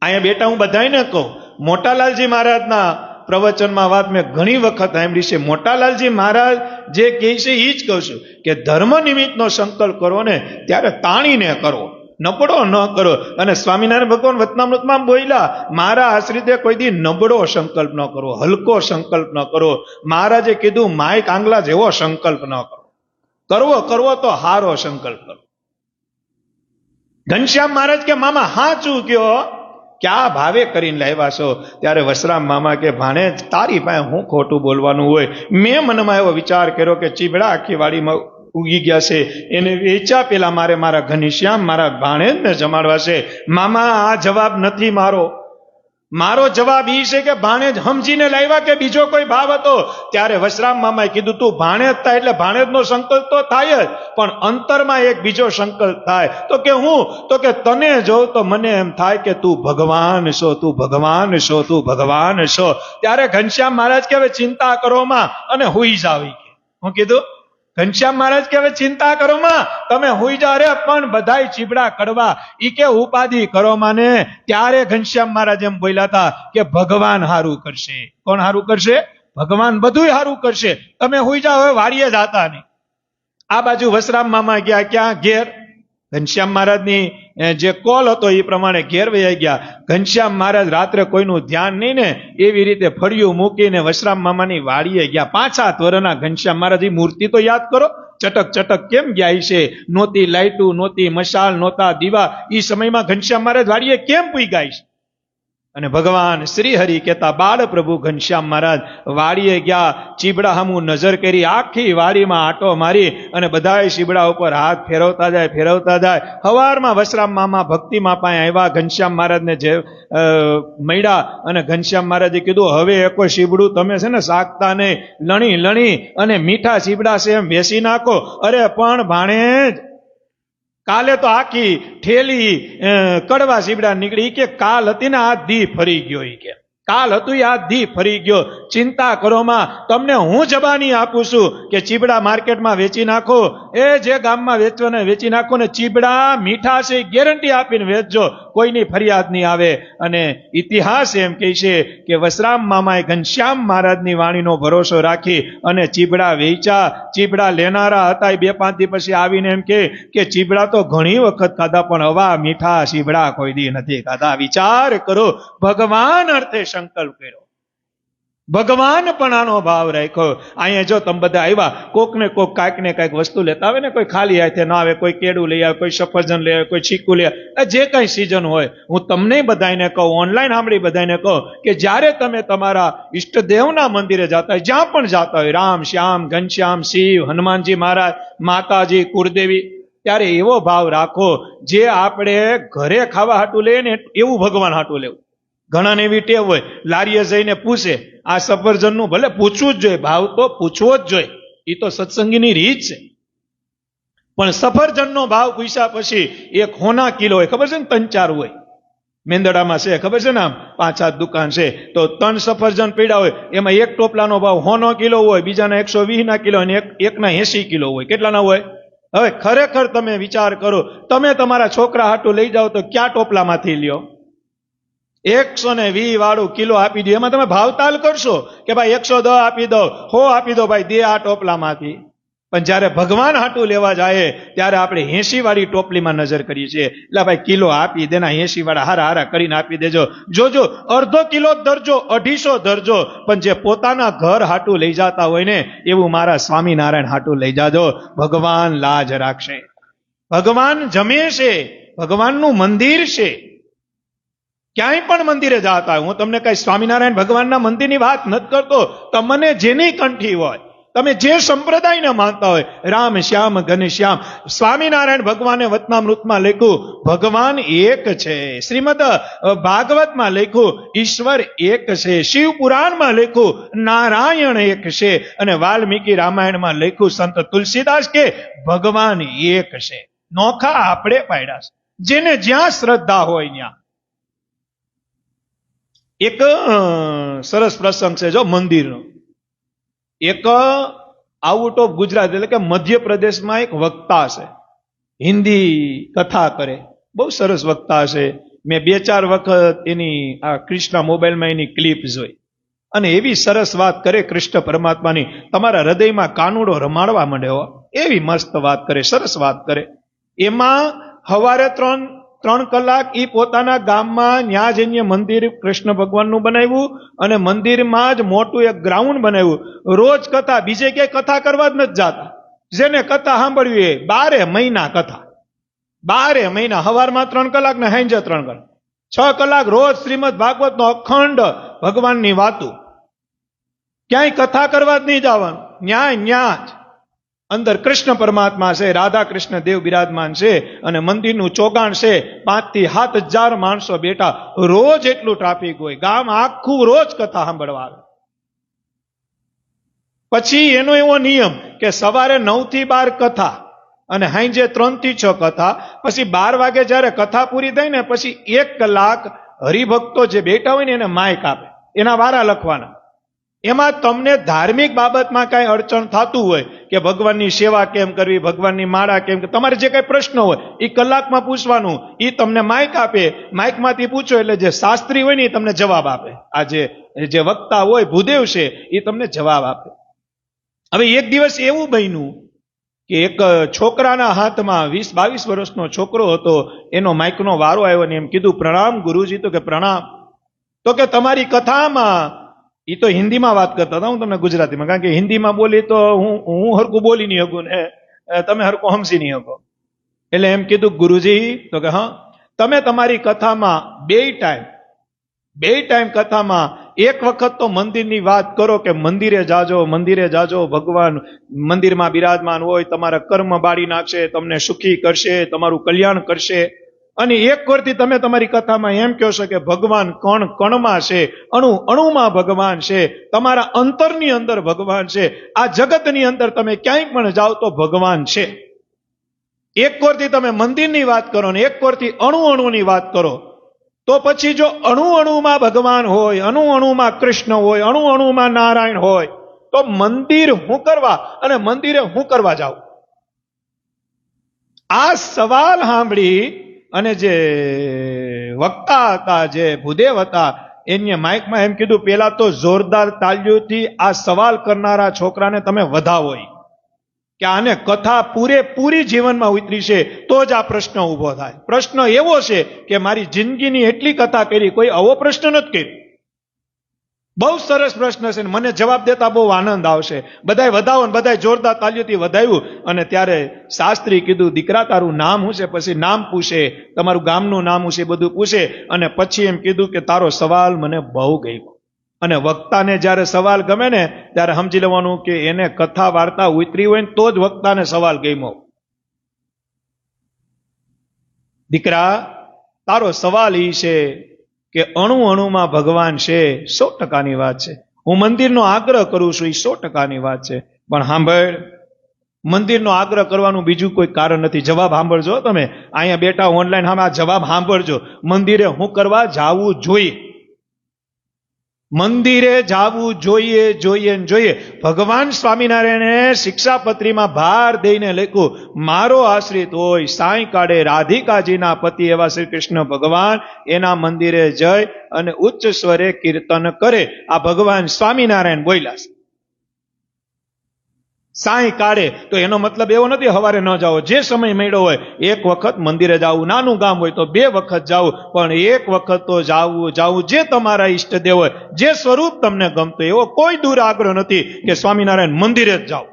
અહીંયા બેટા હું બધાને કહું, મોટાલાલજી મહારાજના પ્રવચનમાં વાત મેં ઘણી વખત સાંભળી છે. મોટાલાલજી મહારાજ જે કહે છે એ જ કહું છું કે ધર્મ નિમિત્તનો સંકલ્પ કરો ને ત્યારે તાણીને કરો, નબળો ન કરો. અને સ્વામિનારાયણ ભગવાન વચનામૃતમાં બોલ્યા, મારા આશ્રિતે કોઈ દી નબળો સંકલ્પ ન કરો, હલકો સંકલ્પ ન કરો. મહારાજે કીધું, માય કાંગલા જેવો સંકલ્પ ન કરો, કરવો તો હારો સંકલ્પ કરો. ઘનશ્યામ મહારાજ કે મામા હાચું કયો, ક્યાં ભાવે કરીને લાવ્યા છો? ત્યારે વસરામ મામા કે ભાણેજ તારી પાસે હું ખોટું બોલવાનું હોય? મેં મનમાં એવો વિચાર કર્યો કે ચીબડા આખી વાડીમાં ઉગી ગયા છે એને વેચા પેલા મારે મારા ઘનશ્યામ મારા ભાણેજને જમાડવા છે. મામા આ જવાબ નથી મારો જવાબ ઈ છે કે ભાણેજ સમજીને લાવ્યા કે બીજો કોઈ ભાવ હતો? ત્યારે વશરામ મામાએ કીધું તું ભાણેજ થાય એટલે ભાણેજનો સંકલ્પ તો થાય જ, પણ અંતરમાં એક બીજો સંકલ્પ થાય. તો કે હું? તો કે તને જોઉં તો મને એમ થાય કે તું ભગવાન છો, તું ભગવાન છો, તું ભગવાન છો. ત્યારે ઘનશ્યામ મહારાજ કે હવે ચિંતા કરો માં અને હુઈ જાવ. હું કીધું? ઘનશ્યામ મહારાજ કે હવે ચિંતા કરો માં, તમે હુઈ જાઓ. રે પણ બધાય ચીબડા કડવા, ઈ કે ઉપાધિ કરો માને. ત્યારે ઘનશ્યામ મહારાજ એમ બોલ્યા હતા કે ભગવાન હારું કરશે. કોણ હારું કરશે? ભગવાન બધુંય હારું કરશે. તમે હુઈ જાઓ, હવે વાડીએ જાતા નહીં. આ બાજુ વશરામ મામા ગયા ક્યાં? ઘેર. ઘનશ્યામ મહારાજની જે કોલ હતો એ પ્રમાણે ઘેર વહી ગયા. ઘનશ્યામ મહારાજ રાત્રે કોઈનું ધ્યાન નહીં ને એવી રીતે ફળિયું મૂકીને વશરામ મામાની વાડીએ ગયા. 5-7 વર્ષના ઘનશ્યામ મહારાજ. મૂર્તિ તો યાદ કરો, ચટક ચટક કેમ ગયા છે? નહોતી લાઈટું, નહોતી મશાલ, નહોતા દીવા. એ સમયમાં ઘનશ્યામ મહારાજ વાડીએ કેમ પૂગ્યા છે? અને ભગવાન શ્રી હરિ કહેતા બાળ પ્રભુ ઘનશ્યામ મહારાજ વાડીએ ગયા. ચીબડા હમું નજર કરી, આખી વાડીમાં આટો મારી અને બધાય ચીબડા ઉપર હાથ ફેરવતા જાય. હવારમાં વશરામ મામા ભક્તિમાં પાસે આવ્યા. ઘનશ્યામ મહારાજને જે મળ્યા અને ઘનશ્યામ મહારાજે કીધું હવે કોઈ ચીબડું તમે છે ને શાકતા નહીં, લણી અને મીઠા ચીબડા છે એમ વેસી નાખો. અરે પણ ભાણેજ, કાલે તો આખી ઠેલી કડવા ચીબડા નીકળી. કે કાલ હતી ને આ દી ફરી ગયો. કે કાલ હતું આ દી ફરી ગયો. ચિંતા કરો માં, તમને હું જબાની આપું છું કે ચીબડા માર્કેટમાં વેચી નાખો. એ જે ગામમાં વેચવાને વેચી નાખો ને. ચીબડા મીઠા છે ગેરંટી આપીને વેચજો, કોઈની ફરિયાદ નહીં આવે. અને ઇતિહાસ એમ કહે છે કે વશરામ મામાએ ઘનશ્યામ મહારાજની વાણીનો ભરોસો રાખી અને ચીબડા વેચ્યા. ચીબડા લેનારા હતા 2-5 દી પછી આવીને એમ કે ચીબડા તો ઘણી વખત ખાધા પણ હવા મીઠા ચીબડા કોઈ દી નથી ખાધા. વિચાર કરો, ભગવાન અર્થે સંકલ્પ કર્યો, ભગવાન પણ આનો ભાવ રાખ્યો. અહીંયા જો તમે બધા આવ્યા, કોક ને કોક કાંઈક ને કાંઈક વસ્તુ લેતા આવે ને. કોઈ ખાલી હાથે ના આવે, કોઈ કેડું લઈ આવે, કોઈ સફરજન લઈ આવે, કોઈ ચીકુ લઈ આવે. જે કઈ સિઝન હોય, હું તમને બધાને કહું, ઓનલાઈન સાંભળી બધાને કહું કે જ્યારે તમે તમારા ઈષ્ટદેવના મંદિરે જતા હોય, જ્યાં પણ જતા હોય, રામ શ્યામ ઘનશ્યામ શિવ હનુમાનજી મહારાજ માતાજી કુળદેવી, ત્યારે એવો ભાવ રાખો જે આપણે ઘરે ખાવા હાટું લઈએ ને એવું ભગવાન હાટું લેવું. ઘણાને એવી ટેવ હોય, લારીએ જઈને પૂછે આ સફરજનનું, ભલે પૂછવું જ જોઈએ, ભાવ તો પૂછવો જ જોઈએ, એ તો સત્સંગીની રીત છે. પણ સફરજનનો ભાવ પૂછ્યા પછી એક હોના કિલો હોય, ખબર છે ને? 3-4 હોય મેંદડામાં છે, ખબર છે ને? આમ 5-7 દુકાન છે તો 3 સફરજન પીડા હોય, એમાં એક ટોપલાનો ભાવ હોનો કિલો હોય, બીજાના 120 કિલો અને એકના 80 કિલો હોય. કેટલાના હોય? હવે ખરેખર તમે વિચાર કરો, તમે તમારા છોકરા હાટું લઈ જાઓ તો ક્યાં ટોપલામાંથી લ્યો? 120 વાળું કિલો આપી દો. એમાં તમે ભાવતાલ કરશો કે ભાઈ 110 આપી દો, 100 આપી દો, ભાઈ દે આ ટોપલામાંથી. પણ જયારે ભગવાન હાટું લેવા જાય ત્યારે આપણે 80 વાળી ટોપલીમાં નજર કરીએ છીએ. એટલે ભાઈ કિલો આપી દેના, 80 વાળા હારા કરીને આપી દેજો. જોજો અડધો કિલો ધરજો, 250 ધરજો, પણ જે પોતાના ઘર હાટું લઈ જતા હોય ને એવું મારા સ્વામિનારાયણ હાટું લઈ જાજો. ભગવાન લાજ રાખશે, ભગવાન જમે છે, ભગવાનનું મંદિર છે. ક્યાંય પણ મંદિરે જતા હોય, હું તમને કઈ સ્વામિનારાયણ ભગવાનના મંદિરની વાત નથી કરતો, તમને જેની કંઠી હોય, તમે જે સંપ્રદાયને માનતા હોય, રામ શ્યામ ઘનશ્યામ, સ્વામિનારાયણ ભગવાને વચનામૃતમાં લખ્યું ભગવાન એક છે, શ્રીમદ ભાગવતમાં લખ્યું ઈશ્વર એક છે, શિવ પુરાણમાં લખ્યું નારાયણ એક છે, અને વાલ્મીકી રામાયણમાં લખ્યું સંત તુલસીદાસ કે ભગવાન એક છે. નોખા આપણે પાડ્યા છે, જેને જ્યાં શ્રદ્ધા હોય ત્યાં. એક સરસ પ્રસંગ છે જો મંદિરનો. એક આઉટ ઓફ ગુજરાત એટલે કે મધ્યપ્રદેશમાં એક વક્તા છે, હિન્દી કથા કરે, બહુ સરસ વક્તા છે. મેં 2-4 વખત એની આ કૃષ્ણ મોબાઈલમાં એની ક્લિપ જોઈ, અને એવી સરસ વાત કરે કૃષ્ણ પરમાત્માની, તમારા હૃદયમાં કાનુડો રમાડવા માંડે હો, એવી મસ્ત વાત કરે, સરસ વાત કરે. એમાં સવારે 3 કલાક ઈ પોતાના ગામમાં ન્યા જઈને મંદિર કૃષ્ણ ભગવાનનું બનાવ્યું, અને મંદિરમાં જ મોટું એક ગ્રાઉન્ડ બનાવ્યું. રોજ કથા, બીજે ક્યાંય કથા કરવા જ નથી જાતા. જેને કથા સાંભળવી એ 12 મહિના કથા, 12 મહિના, સવારમાં 3 કલાક ને સાંજે 3 કલાક, 6 કલાક રોજ શ્રીમદ ભાગવત નો અખંડ ભગવાનની વાતું. ક્યાંય કથા કરવા જ નહીં જવાનું, ન્યા જ. અંદર કૃષ્ણ પરમાત્મા છે, રાધા કૃષ્ણ દેવ બિરાજમાન છે, અને મંદિરનું ચોગાણ છે. 5 થી 7,000 માણસો બેઠા, રોજ એટલું ટ્રાફિક હોય, ગામ આખું રોજ કથા સાંભળવા આવે. પછી એનો એવો નિયમ કે સવારે 9 થી 12 કથા અને સાંજે 3 થી 6 કથા. પછી 12 વાગે જયારે કથા પૂરી થાય ને પછી 1 કલાક હરિભક્તો જે બેઠા હોય ને એને માઇક આપે, એના વારા લખવાના. એમાં તમને ધાર્મિક બાબતમાં કઈ અડચણ થતું હોય કે ભગવાનની સેવા કેમ કરવી, ભગવાનની માળા કેમ, તમારે જે કઈ પ્રશ્ન હોય એ કલાકમાં પૂછવાનું. એ તમને માઇક આપે, માઇકમાંથી પૂછો એટલે જે શાસ્ત્રી હોય ને એ તમને જવાબ આપે. આ જે વક્તા હોય ભૂદેવ છે એ તમને જવાબ આપે. હવે એક દિવસ એવું બન્યું કે એક છોકરાના હાથમાં 20-22 વર્ષનો છોકરો હતો, એનો માઇકનો વારો આવ્યો ને એમ કીધું, પ્રણામ ગુરુજી. તો કે પ્રણામ. તો કે તમારી કથામાં, એ તો હિન્દીમાં વાત કરતા હતા, હું તમને ગુજરાતીમાં, કારણ કે હિન્દીમાં બોલી તો હું હરકું બોલી નહીં શકું ને તમે હરકું સમજી નહીં શકો. એટલે એમ કીધું, ગુરુજી. તો કે હા, તમે તમારી કથામાં બે ટાઈમ કથામાં એક વખત તો મંદિરની વાત કરો કે મંદિરે જાજો, ભગવાન મંદિરમાં બિરાજમાન હોય, તમારા કર્મ બાળી નાખશે, તમને સુખી કરશે, તમારું કલ્યાણ કરશે. અને એક વખતથી તમે તમારી કથામાં એમ કહો છો કે ભગવાન કણ કણમાં છે, અણુ અણુમાં ભગવાન છે, તમારા અંતરની અંદર ભગવાન છે, આ જગતની અંદર તમે ક્યાંય પણ જાઓ તો ભગવાન છે. એક વખતથી તમે મંદિરની વાત કરો ને એક વખતથી અણુની વાત કરો, તો પછી જો અણુમાં ભગવાન હોય, અણુમાં કૃષ્ણ હોય, અણુમાં નારાયણ હોય, તો મંદિર હું કરવા અને મંદિરે હું કરવા જાઉં? આ સવાલ સાંભળી અને જે વક્તા હતા, જે ભૂદેવ હતા, એને માઇકમાં એમ કીધું, પેલા તો જોરદાર તાલીઓથી આ સવાલ કરનારા છોકરાને તમે વધાવો કે આને કથા પૂરેપૂરી જીવનમાં ઉતરી છે તો જ આ પ્રશ્ન ઉભો થાય. પ્રશ્ન એવો છે કે મારી જિંદગીની એટલી કથા કરી, કોઈ આવો પ્રશ્ન નથી કર્યો. બહુ સરસ પ્રશ્ન છે, મને જવાબ દેતા બહુ આનંદ આવશે. બધાય વધાવો ને બધાય જોરદાર તાલીઓથી વધાવ્યું. અને ત્યારે શાસ્ત્રી કીધું, દીકરા તારું નામ શું છે? પછી નામ પૂછે, તમારું ગામનું નામ શું છે, બધું પૂછે. અને પછી એમ કીધું કે તારો સવાલ મને બહુ ગમ્યો. અને વક્તાને જ્યારે સવાલ ગમે ને ત્યારે સમજી લેવાનું કે એને કથા વાર્તા ઉતરી હોય ને તો જ વક્તાને સવાલ ગમ્યો. દીકરા, તારો સવાલ એ છે કે અણુમાં ભગવાન છે, 100%ની વાત છે. હું મંદિરનો આગ્રહ કરું છું, એ 100%ની વાત છે. પણ સાંભળ, મંદિરનો આગ્રહ કરવાનું બીજું કોઈ કારણ નથી. જવાબ સાંભળજો. તમે અહીંયા બેઠા ઓનલાઈન સામે આ જવાબ સાંભળજો. મંદિરે હું કરવા જાવું જોઈએ? મંદિરે જાવું જોઈએ. ભગવાન સ્વામિનારાયણે શિક્ષાપત્રીમાં ભાર દઈને લખ્યું, મારો આશ્રિત હોય, સાંઈ કાળે રાધિકાજીના પતિ એવા શ્રી કૃષ્ણ ભગવાન, એના મંદિરે જઈ અને ઉચ્ચ સ્વરે કીર્તન કરે. આ ભગવાન સ્વામિનારાયણ બોલ્યા છે. સાંઈ કાળે તો એનો મતલબ એવો નથી સવારે ન જાઓ, જે સમય મળ્યો હોય એક વખત મંદિરે જાવું. નાનું ગામ હોય તો 2 વખત જાવું, પણ એક વખત તો જાવું. જે તમારા ઈષ્ટદેવ હોય, જે સ્વરૂપ તમને ગમતું, એવો કોઈ દૂર આગ્રહ નથી કે સ્વામિનારાયણ મંદિરે જ જાઓ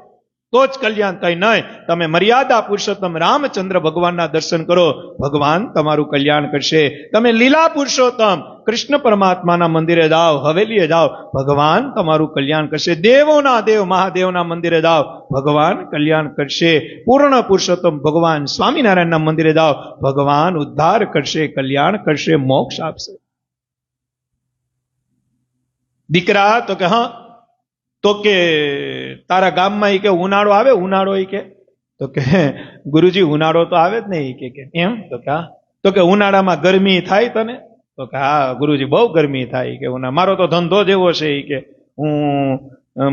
તો જ કલ્યાણ થાય. નહીં, તમે મર્યાદા પુરુષોત્તમ રામચંદ્ર ભગવાનના દર્શન કરો, ભગવાન તમારું કલ્યાણ કરશે. તમે લીલા પુરુષોત્તમ કૃષ્ણ પરમાત્માના મંદિરે જાઓ, હવેલીએ જાઓ, ભગવાન તમારું કલ્યાણ કરશે. દેવોના દેવ મહાદેવના મંદિરે જાઓ, ભગવાન કલ્યાણ કરશે. પૂર્ણ પુરુષોત્તમ ભગવાન સ્વામિનારાયણના મંદિરે જાઓ, ભગવાન ઉદ્ધાર કરશે, કલ્યાણ કરશે, મોક્ષ આપશે. દીકરા, તો કે હા, તો કે તારા ગામમાં ઈ કે ઉનાળો આવે? ઉનાળો ઈ કે? તો કે ગુરુજી ઉનાળો તો આવે જ ને. ઈ કે એમ? તો કે હા. તો કે ઉનાળામાં ગરમી થાય તને? તો કે હા ગુરુજી, બહુ ગરમી થાય. કે મારો તો ધંધો જ એવો છે. ઈ કે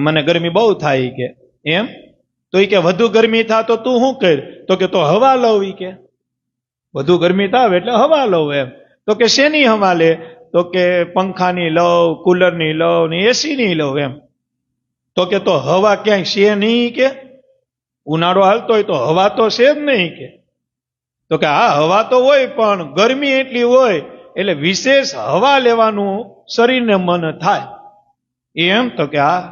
મને ગરમી બહુ થાય. કે એમ? તો ઈ કે વધુ ગરમી થાય તો તું શું કર? તો કે તો હવા લઉં. ઈ કે વધુ ગરમી થાય એટલે હવા લઉં. એમ? તો કે શેની હવા લે? તો કે પંખાની લઉં, કુલરની લઉં ને એસીની લઉં. એમ? તો કે તો હવા ક્યાંય છે નહીં? કે ઉનાળો હાલતો હોય તો હવા તો છે જ નહીં. કે તો કે હા હવા તો હોય, પણ ગરમી એટલી હોય એટલે વિશેષ હવા લેવાનું શરીરને મન થાય. એમ? તો કે હા.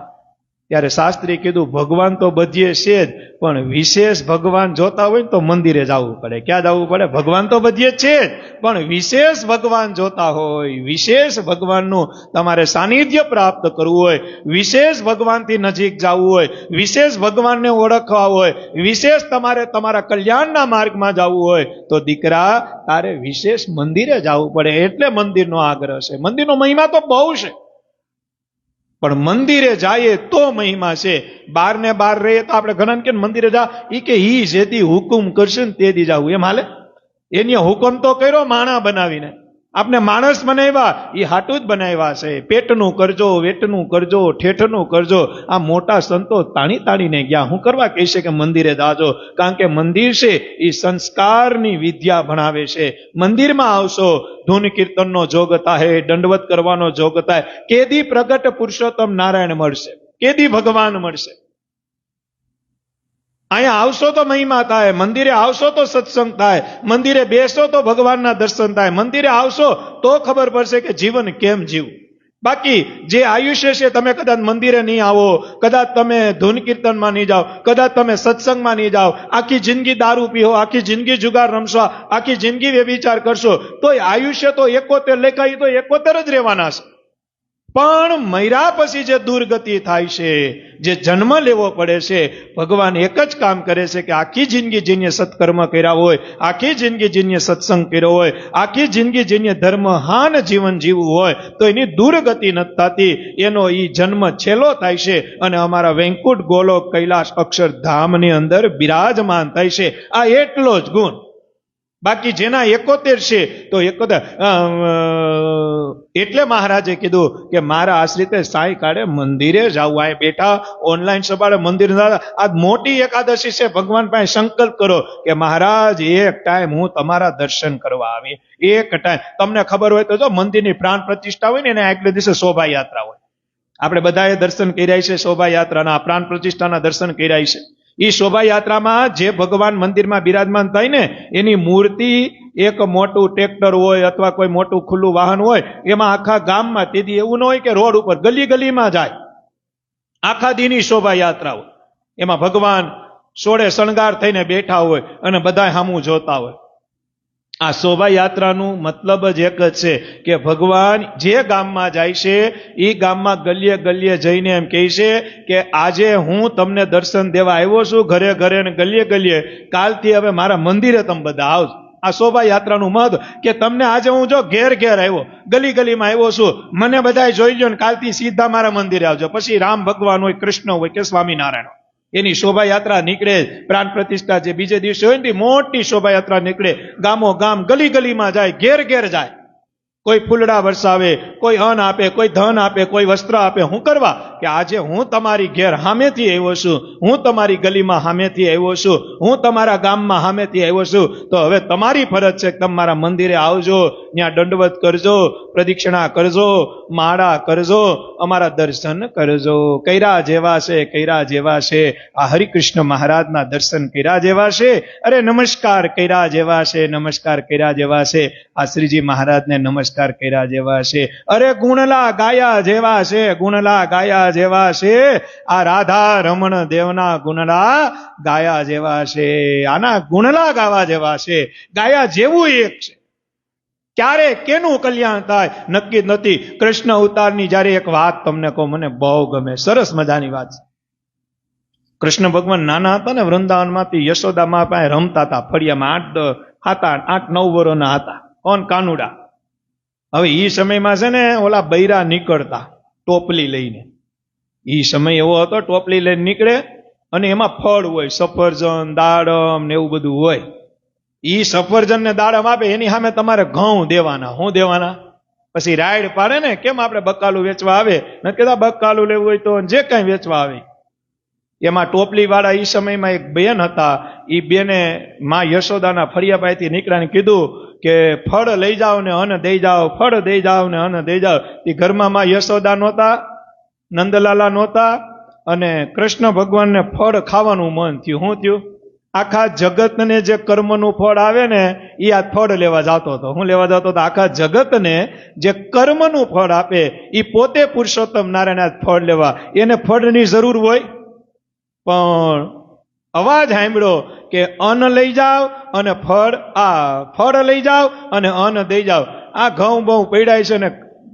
ત્યારે શાસ્ત્રી કીધું ભગવાન તો બધીએ છે જ, પણ વિશેષ ભગવાન જોતા હોય ને તો મંદિરે જવું પડે. ક્યાં જવું પડે? ભગવાન તો બધીએ છે જ, પણ વિશેષ ભગવાન જોતા હોય, વિશેષ ભગવાનનું તમારે સાનિધ્ય પ્રાપ્ત કરવું હોય, વિશેષ ભગવાનથી નજીક જવું હોય, વિશેષ ભગવાનને ઓળખવા હોય, વિશેષ તમારે તમારા કલ્યાણના માર્ગમાં જવું હોય તો દીકરા તારે વિશેષ મંદિરે જવું પડે. એટલે મંદિરનો આગ્રહ છે. મંદિરનો મહિમા તો બહુ છે, પણ મંદિરે જાય તો મહિમા છે. બાર ને બાર રહીએ તો આપણે ઘણા કે મંદિરે જા, ઈ કે ઈ જેથી હુકુમ કરશે ને તે દી જાવું, એમ હાલે? એની હુકમ તો કર્યો માણા બનાવીને, આપણે માણસ બનાવ્યા, એ હાટું જ બનાવ્યા છે. પેટનું કરજો, વેટનું કરજો, ઠેઠનું કરજો. આ મોટા સંતો તાણી તાણીને ગયા. હું કરવા કહેશે કે મંદિરે જાજો? કારણ કે મંદિર છે એ સંસ્કારની વિદ્યા ભણાવે છે. મંદિરમાં આવશો, ધૂન કીર્તનનો જોગ થાય, દંડવત કરવાનો જોગ થાય. કેદી પ્રગટ પુરુષોત્તમ નારાયણ મળશે, કેદી ભગવાન મળશે. અહીંયા આવશો તો મહિમા થાય, મંદિરે આવશો તો સત્સંગ થાય, મંદિરે બેસો તો ભગવાનના દર્શન થાય, મંદિરે આવશો તો ખબર પડશે કે જીવન કેમ જીવવું. બાકી જે આયુષ્ય છે, તમે કદાચ મંદિરે નહીં આવો, કદાચ તમે ધૂન કીર્તનમાં નહીં જાઓ, કદાચ તમે સત્સંગમાં નહીં જાઓ, આખી જિંદગી દારૂ પીવો, આખી જિંદગી જુગાર રમશો, આખી જિંદગી વ્યભિચાર કરશો, તો આયુષ્ય તો 71 લેખાય તો 71 જ રહેવાના છે. પણ મર્યા પછી જે દુર્ગતિ થાય છે, જે જન્મ લેવો પડે છે, ભગવાન એક જ કામ કરે છે કે આખી જિંદગી જેને સત્કર્મ કર્યા હોય, આખી જિંદગી જેને સત્સંગ કર્યો હોય, આખી જિંદગી જેને ધર્મહાન જીવન જીવવું હોય, તો એની દુર્ગતિ નથી થતી. એનો ઈ જન્મ છેલ્લો થાય છે અને અમારા વૈકુંઠ ગોલોક કૈલાસ અક્ષરધામની અંદર બિરાજમાન થાય છે. આ એટલો જ ગુણ. બાકી જેના 71 છે તો 71 એટલે મહારાજે કીધું કે મારા આશ્રિતે સાંઈ કાળે મંદિરે જવું. આ બેઠા ઓનલાઈન સવારે મંદિર, આ મોટી એકાદશી છે. ભગવાન પાસે સંકલ્પ કરો કે મહારાજ એક ટાઈમ હું તમારા દર્શન કરવા આવી, એક ટાઈમ. તમને ખબર હોય તો જો મંદિરની પ્રાણ પ્રતિષ્ઠા હોય ને એને આગલે દિવસે શોભાયાત્રા હોય. આપણે બધાએ દર્શન કર્યા છે શોભાયાત્રાના, પ્રાણ પ્રતિષ્ઠાના દર્શન કર્યા છે. એ શોભાયાત્રામાં જે ભગવાન મંદિરમાં બિરાજમાન થાય ને, એની મૂર્તિ એક મોટું ટ્રેક્ટર હોય અથવા કોઈ મોટું ખુલ્લું વાહન હોય, એમાં આખા ગામમાં, તેથી એવું ન હોય કે રોડ ઉપર, ગલી ગલીમાં જાય. આખા દીની શોભાયાત્રા હોય, એમાં ભગવાન સોળે શણગાર થઈને બેઠા હોય અને બધા સામું જોતા હોય. આ શોભાયાત્રાનું મતલબ જ એક જ છે કે ભગવાન જે ગામમાં જાય છે એ ગામમાં ગલીએ ગલીએ જઈને એમ કહે છે કે આજે હું તમને દર્શન દેવા આવ્યો છું, ઘરે ઘરે ને ગલીએ ગલીએ. કાલથી હવે મારા મંદિરે તમે બધા આવજો. આ શોભાયાત્રાનું મહત્વ કે તમને આજે હું જો ઘેર ઘેર આવ્યો, ગલી ગલીમાં આવ્યો છું, મને બધા જોઈ લો ને કાલથી સીધા મારા મંદિરે આવજો. પછી રામ ભગવાન હોય, કૃષ્ણ હોય કે સ્વામિનારાયણ, એની શોભાયાત્રા નીકળે. પ્રાણ પ્રતિષ્ઠા જે બીજે દિવસે હોય ને મોટી શોભાયાત્રા નીકળે, ગામો ગામ, ગલી ગલીમાં જાય, ઘેર ઘેર જાય. કોઈ ફૂલડા વરસાવે, કોઈ અન્ન આપે, કોઈ ધન આપે, કોઈ વસ્ત્ર આપે. હું કરવા કે આજે હું તમારી ઘેર સામેથી આવ્યો છું, હું તમારી ગલીમાં સામેથી આવ્યો છું, હું તમારા ગામમાં સામેથી આવ્યો છું. તો હવે તમારી ફરજ છે કે તમે મારા મંદિરે આવજો, ત્યાં દંડવત કરજો, પ્રદક્ષિણા કરજો, માળા કરજો, અમારા દર્શન કરજો. કર્યા જેવા છે, કર્યા જેવા છે. આ હરિકૃષ્ણ મહારાજના દર્શન કર્યા જેવા છે. અરે નમસ્કાર કર્યા જેવા છે, નમસ્કાર કર્યા જેવા છે. આ શ્રીજી મહારાજને નમસ્કાર કર્યા જેવા છે. અરે ગુણલા ગાયા જેવા છે, ગુણલા ગાયા જેવા છે. આ રાધા રમણ દેવના ગુણલા ગાયા જેવા છે. આના ગુણલા ગાવા જેવા છે. ગાયા જેવું એક છે. ક્યારે કેનું કલ્યાણ થાય નક્કી જ નથી. કૃષ્ણ અવતારની જયારે એક વાત તમને કહું, મને બહુ ગમે, સરસ મજાની વાત છે. કૃષ્ણ ભગવાન નાના હતા ને, વૃંદાવનમાંથી યશોદા મા પાસે રમતા હતા ફળિયામાં. 8-9 વર્ષના હતા. કોણ? કાનુડા. હવે ઈ સમયમાં છે ને ઓલા બૈરા નીકળતા ટોપલી લઈને. ઈ સમય એવો હતો, ટોપલી લઈને નીકળે અને એમાં ફળ હોય, સફરજન, દાડમ ને એવું બધું હોય. ઈ સફરજન ને દાડમ આપે, એની સામે તમારે ઘઉં દેવાના. શું દેવાના? પછી રાઈડ પાડે ને, કેમ આપણે બકાલું વેચવા આવે, નથી કહેતા બકાલું લેવું હોય તો જે કઈ વેચવા આવે. એમાં ટોપલી વાળા ઈ સમયમાં એક બેન હતા. ઈ બેને માં યશોદાના ફળિયાભાઈથી નીકળાને કીધું કે ફળ લઈ જાઓ ને અન્ન દઈ જાઓ, ફળ દઈ જાઓ ને અન્ન દઈ જાઓ. એ ઘરમાં માં યશોદા નહોતા, નંદલાલા નહોતા, અને કૃષ્ણ ભગવાનને ફળ ખાવાનું મન થયું. શું થયું? આખા જગતને જે કર્મનું ફળ આવે ને એ આ ફળ લેવા જતો હતો. હું લેવા જતો હતો? આખા જગતને જે કર્મનું ફળ આપે એ પોતે પુરુષોત્તમ નારાયણ આ ફળ લેવા. એને ફળની જરૂર હોય, પણ અવાજ સાંભળ્યો કે અન્ન લઈ જાઓ અને ફળ લઈ જાઓ અને અન્ન દઈ જાઓ. આ ઘઉં બહુ પડ્યા છે ને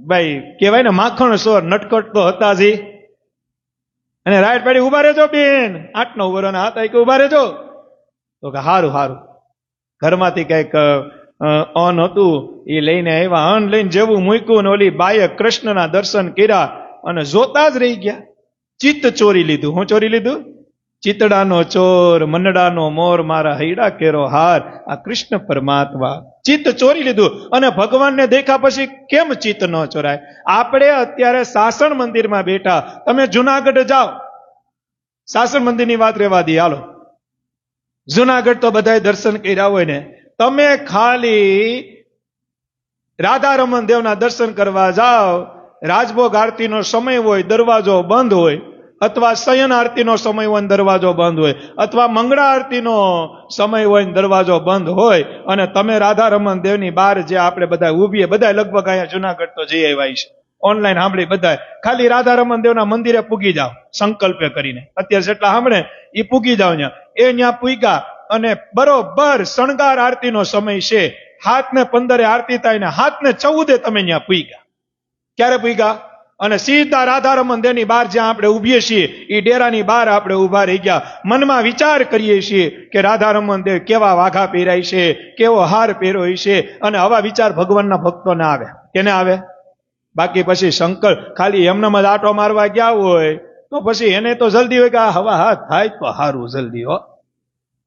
ભાઈ કહેવાય ને માખણ સોર નટકટ તો હતા જી. અને રાઈટ પાડી ઉભા રહેજો બેન, 8-9 વર્ષના હતા કે ઉભા રહેજો. તો કે હારું હારું. ઘરમાંથી કઈક અન્ન હતું એ લઈને આવ્યા. અન્ન લઈને જેવું મૂક્યું ને ઓલી બાએ કૃષ્ણના દર્શન કર્યા અને જોતા જ રહી ગયા. ચિત્ત ચોરી લીધું. હું ચોરી લીધું? ચિતડાનો ચોર મનડાનો મોર મારા હૈડા કેરો હાર. આ કૃષ્ણ પરમાત્મા ચિત્ત ચોરી લીધું. અને ભગવાનને દેખ્યા પછી કેમ ચિત્ત ન ચોરાય? આપણે અત્યારે સાસણ મંદિરમાં બેઠા, તમે જુનાગઢ જાઓ, સાસણ મંદિરની વાત રહેવા દી, હાલો. જુનાગઢ તો બધાય દર્શન કર્યા હોય ને, તમે ખાલી રાધા રમણ દેવના દર્શન કરવા જાઓ, રાજભોગ આરતીનો સમય હોય, દરવાજો બંધ હોય, અથવા શયન આરતીનો સમય હોય દરવાજો બંધ હોય, અથવા મંગળા આરતીનો સમય હોય દરવાજો બંધ હોય, અને તમે રાધા રમણ દેવની બહાર જે આપણે બધા ઉભીએ, બધા લગભગ અહીંયા જુનાગઢ તો જઈ આવ્યા છે, ઓનલાઈન સાંભળી બધા, ખાલી રાધા રમણ દેવના મંદિરે પૂગી જાઓ સંકલ્પે કરીને. અત્યારે જેટલા સાંભળે એ પૂગી જાઓ. ત્યાં પૂગ્યા અને બરોબર શણગાર આરતીનો સમય છે, 7:15 આરતી થાય ને 7:14 તમે ત્યાં પૂગ્યા. ક્યારે પૂગ્યા? અને સીધા રાધા રમણ દેવની બહાર જ્યાં આપણે ઉભીએ છીએ એ ડેરાની બહાર આપણે ઉભા રહી ગયા. મનમાં વિચાર કરીએ છીએ કે રાધા રમણ દેવ કેવા વાઘા પહેરાય છે, કેવો હાર પહેર્યો છે. અને આવા વિચાર ભગવાનના ભક્તોને આવે. કેને આવે? બાકી પછી શંકર ખાલી એમનામ જ આટો મારવા ગયા હોય તો પછી એને તો જલ્દી હોય કે હવા હાથ થાય તો હારું જલ્દી હો.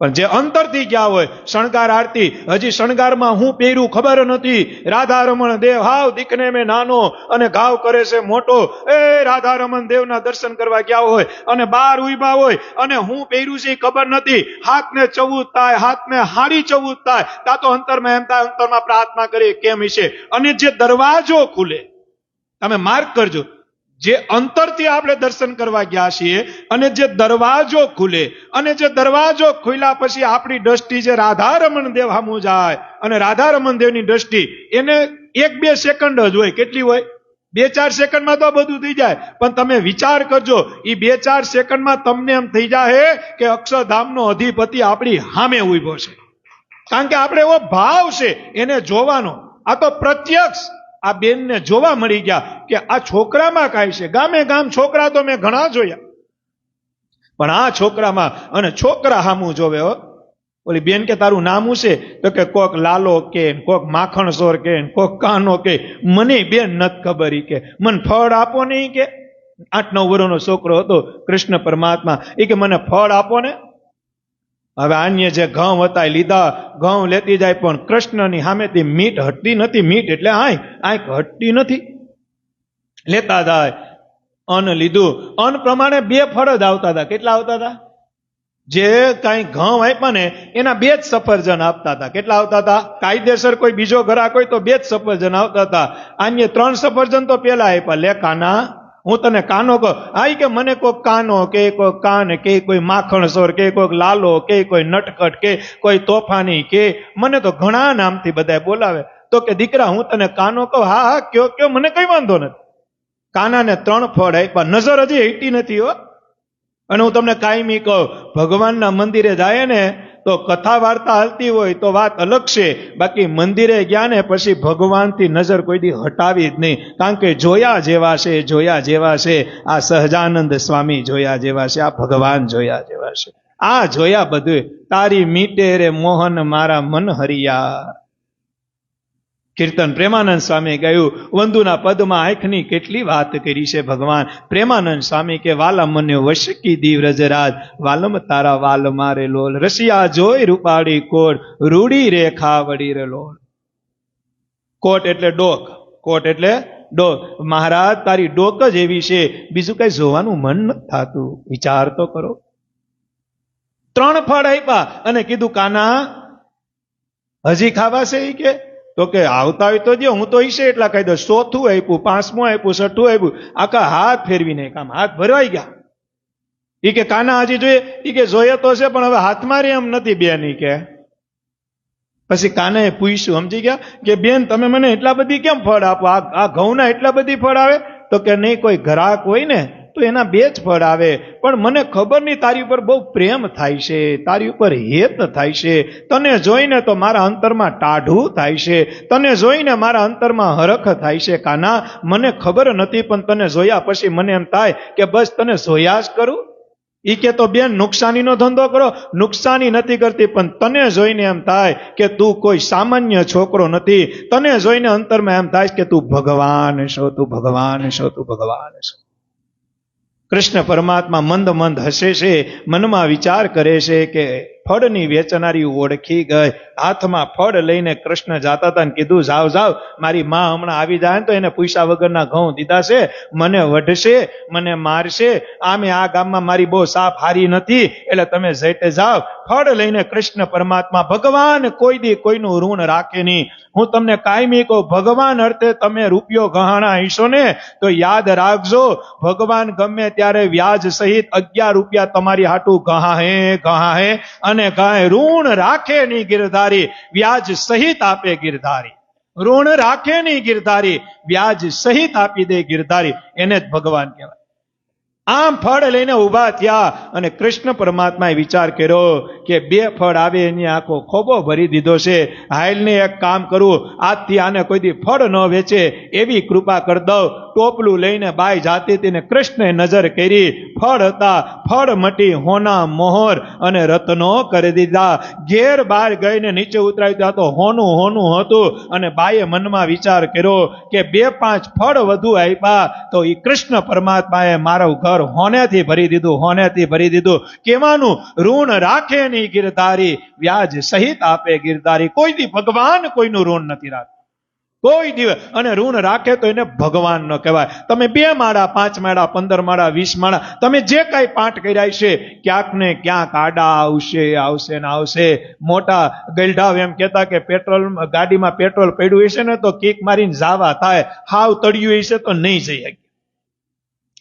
પણ જે અંતરથી ગયા હોય, શણગાર આરતી, હજી શણગારમાં હું પહેર્યું ખબર નથી, રાધા રમણ દેવ હાવ દીકને મેં નાનો અને ઘાવ કરે છે મોટો, એ રાધા રમણ દેવના દર્શન કરવા ગયા હોય અને બહાર ઉભા હોય અને હું પહેર્યું છે ખબર નથી, 7:14 થાય, 7:14 થાય, તા તો અંતરમાં એમ થાય, અંતરમાં પ્રાર્થના કરીએ કેમ છે. અને જે દરવાજો ખુલે, તમે માર્ક કરજો, જે અંતરથી આપણે દર્શન કરવા ગયા છીએ અને જે દરવાજો ખુલે, અને જે દરવાજો ખુલ્યા પછી આપણી દ્રષ્ટિ જે રાધા રમણ દેવ સામું જાય, અને રાધા રમણ દેવની દ્રષ્ટિ એને 1-2 સેકન્ડ જ હોય. કેટલી હોય? 2-4 સેકન્ડમાં તો બધું થઈ જાય. પણ તમે વિચાર કરજો, એ 2-4 સેકન્ડમાં તમને એમ થઈ જાય કે અક્ષરધામનો અધિપતિ આપણી સામે ઉભો છે. કારણ કે આપણે એવો ભાવ છે એને જોવાનો. આ તો પ્રત્યક્ષ આ બેનને જોવા મળી ગયા કે આ છોકરામાં કાંઈ છે. ગામે ગામ છોકરા તો મેં ઘણા જોયા, પણ આ છોકરામાં, અને છોકરા હામું જોવે. ઓલી બેન કે તારું નામ શું છે? તો કે કોક લાલો કે, કોક માખણ સોર કે, કોક કાનો કે. મને બેન નથી ખબર. ઈ કે મને ફળ આપો ને. ઈ કે 8-9 વર્ષનો છોકરો હતો, કૃષ્ણ પરમાત્મા. એ કે મને ફળ આપો ને. હવે અન્ય જે ઘઉં હતા લીધા, ઘઉં લેતી જાય, પણ કૃષ્ણની સામેથી મીઠ હટતી નથી. મીઠ એટલે આંખ હટતી નથી. લેતા જાય, અન્ન લીધું. અન્ન પ્રમાણે 2 ફળ જ આવતા હતા. કેટલા આવતા હતા? જે કાંઈ ઘઉં આપ્યા ને એના 2 જ સફરજન આપતા હતા. કેટલા આવતા હતા? કાયદેસર કોઈ બીજો ગ્રાહક હોય તો 2 જ સફરજન આવતા હતા. અન્ય 3 સફરજન તો પેલા આપ્યા. લે કાના, હું તને કાનો કહું. આઈ કે મને કોઈક કાનો કે, કોઈ કાન કે, કોઈ માખણ સોર કે, કોઈક લાલો કે, કોઈ નટકટ કે, કોઈ તોફાની કે, મને તો ઘણા નામથી બધા બોલાવે. તો કે દીકરા હું તને કાનો કહું. હા હા કયો, મને કઈ વાંધો નથી. કાનાને 3 ફળ આપ્યા. નજર હજી હટી નથી હો. અને હું તમને કાયમી કહું, ભગવાનના મંદિરે જાય ને તો કથા વાર્તા હાલતી હોય તો વાત અલગ છે, બાકી મંદિરે ગયા ને પછી ભગવાનથી નજર કોઈ દી હટાવી જ નહીં. કારણ કે જોયા જેવા છે, જોયા જેવા છે. આ સહજાનંદ સ્વામી જોયા જેવા છે, આ ભગવાન જોયા જેવા છે. આ જોયા બધું. તારી મીટે રે મોહન મારા મન હરિયા. કીર્તન પ્રેમાનંદ સ્વામી ગાયું. વંદુના પદમાં આંખની કેટલી વાત કરી છે ભગવાન. પ્રેમાનંદ સ્વામી કે વાલા મને વશકી દી વ્રજરાજ, વાલમ તારા વાલ મારે લોલ, રસિયા જોઈ રૂપાળી કોટ, રૂડી રેખા વડી રે લોલ. કોટ એટલે ડોક, કોટ એટલે ડોક. મહારાજ તારી ડોક જ એવી છે, બીજું કઈ જોવાનું મન નથી થતું. વિચાર તો કરો. 3 ફળ આપ્યા અને કીધું કાના હજી ખાવા છે? કે તો કે આવતા હોય તો દે, હું તો ઈશે એટલા કહી દઉં. 4થું આપ્યું, 5મું આપ્યું, 6થું આપ્યું. આખા હાથ ફેરવીને કામ હાથ ભરવાઈ ગયા. ઈ કે કાના હજી જોઈએ? ઈ કે જોઈએ તો છે પણ હવે હાથમાં રે એમ નથી બેન. ઈ કે પછી કાનાએ પૂછ્યું, સમજી ગયા કે બેન તમે મને એટલા બધી કેમ ફળ આપો? આ ઘઉંના એટલા બધી ફળ આવે? તો કે નહીં, કોઈ ગ્રાહક હોય ને તો એના 2 જ ફળ આવે, પણ મને ખબર નહીં, તારી ઉપર બહુ પ્રેમ થાય છે, તારી ઉપર હેત થાય છે, તને જોઈને તો મારા અંતરમાં ટાઢું થાય છે, તને જોઈને મારા અંતરમાં હરખ થાય છે કાના. મને ખબર નથી પણ તને જોયા પછી મને એમ થાય કે બસ તને જોયા જ કરું. ઈ કે તો બેન નુકસાનીનો ધંધો કરો. નુકસાની નથી કરતી, પણ તને જોઈને એમ થાય કે તું કોઈ સામાન્ય છોકરો નથી. તને જોઈને અંતરમાં એમ થાય કે તું ભગવાન છો, તું ભગવાન છો, તું ભગવાન છો. કૃષ્ણ પરમાત્મા મંદ મંદ હસે છે, મનમાં વિચાર કરે છે કે ફળની વેચનારી ઓળખી ગઈ. હાથમાં ફળ લઈને કૃષ્ણ જાતા હતા ને કીધું, જાવ જાવ, મારી માં હમણાં આવી જાય ને તો એને પૂછ્યા વગરના ઘઉં દીધા છે, મને વઢશે, મને મારશે, આમે આ ગામમાં મારી બહુ સાફ હારી નથી, એટલે તમે જઈતે જાવ. ફળ લઈને કૃષ્ણ પરમાત્મા, ભગવાન કોઈ દી કોઈનું ઋણ રાખે નહીં. હું તમને કાયમી કહું, ભગવાન અર્થે તમે રૂપિયો ગહાણા હશો ને તો યાદ રાખજો, ભગવાન ગમે ત્યારે વ્યાજ સહિત 11 રૂપિયા તમારી હાટું ગહાહે અને ગાય. ઋણ રાખે નહીં ગિરધારી, વ્યાજ સહિત આપે ગિરધારી. ઋણ રાખે નહીં ગિરધારી, વ્યાજ સહિત આપી દે ગિરધારી. એને જ ભગવાન કહેવાય. આમ ફળ લઈને ઉભા થયા અને કૃષ્ણ પરમાત્માએ વિચાર કર્યો કે 2 ફળ આવે એની આખો ખોબો ભરી દીધો છે. હાલને એક કામ કરું, આજથી આને કોઈ દી ફળ ન વેચે એવી કૃપા કરી દઉં. ટોપલું લઈને બાઈ જાતી હતી ને કૃષ્ણે નજર કરી. ફળ હતા, ફળ મટી હોના મોહર અને રત્નો કરી દીધા. ઘેર બહાર ગઈને નીચે ઉતરાવી ત્યાં તો હોનું હોનું હતું. અને બાઈએ મનમાં વિચાર કર્યો કે 2-5 ફળ વધુ આપ્યા તો એ કૃષ્ણ પરમાત્માએ મારું ઘર હોનેથી ભરી દીધું, હોનેથી ભરી દીધું. કહેવાનું, ઋણ રાખે નહીં ગિરધારી, વ્યાજ સહિત આપે ગિરધારી. કોઈ દી ભગવાન કોઈનું ઋણ નથી રાખતું, કોઈ દિવસ. અને ઋણ રાખે તો એને ભગવાન ન કહેવાય. તમે 2 માળા, 5 માળા, 15 માળા, 20 માળા, તમે જે કઈ પાઠ કર્યા છે, ક્યાંક ને ક્યાંક આડા આવશે ને આવશે. મોટા ગલઢાવ એમ કહેતા કે પેટ્રોલ ગાડીમાં પેટ્રોલ પડ્યું હશે ને તો કિક મારીને જાવા થાય, હાવ તળિયું હશે તો નહીં જઈ શકે.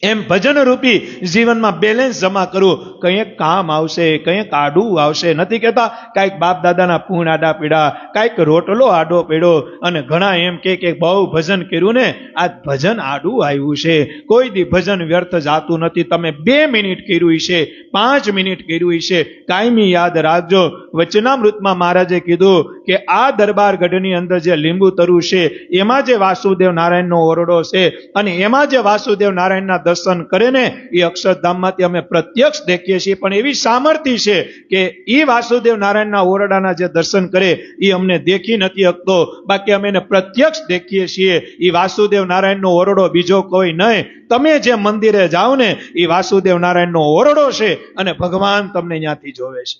એમ ભજન રૂપી જીવનમાં બેલેન્સ જમા કરવું. કંઈક કામ આવશે, કંઈક આડું આવશે. નથી કહેતા કાંઈક બાપ દાદાના પૂણ આડા પીડા, કાંઈક રોટલો આડો પીડો. અને ઘણા એમ કે બહુ ભજન કર્યું ને, આ ભજન આડું આવ્યું છે. કોઈ દી ભજન વ્યર્થ જાતું નથી. તમે 2 મિનિટ કર્યું છે, 5 મિનિટ કર્યું છે, કાયમી યાદ રાખજો. વચનામૃતમાં મહારાજે કીધું કે આ દરબાર ગઢની અંદર જે લીંબુ તરુ છે એમાં જે વાસુદેવ નારાયણનો ઓરડો છે અને એમાં જે વાસુદેવ નારાયણના દર્શન કરે ને એ અક્ષરધામમાંથી અમે પ્રત્યક્ષ દેખીએ છીએ. પણ એવી સામર્થ્ય છે કે એ વાસુદેવ નારાયણના ઓરડાના જે દર્શન કરે એ અમને દેખી નથી શકતો, બાકી અમે એને પ્રત્યક્ષ દેખીએ છીએ. એ વાસુદેવ નારાયણનો ઓરડો બીજો કોઈ નહીં. તમે જે મંદિરે જાઓ ને એ વાસુદેવ નારાયણનો ઓરડો છે અને ભગવાન તમને ત્યાંથી જોવે છે.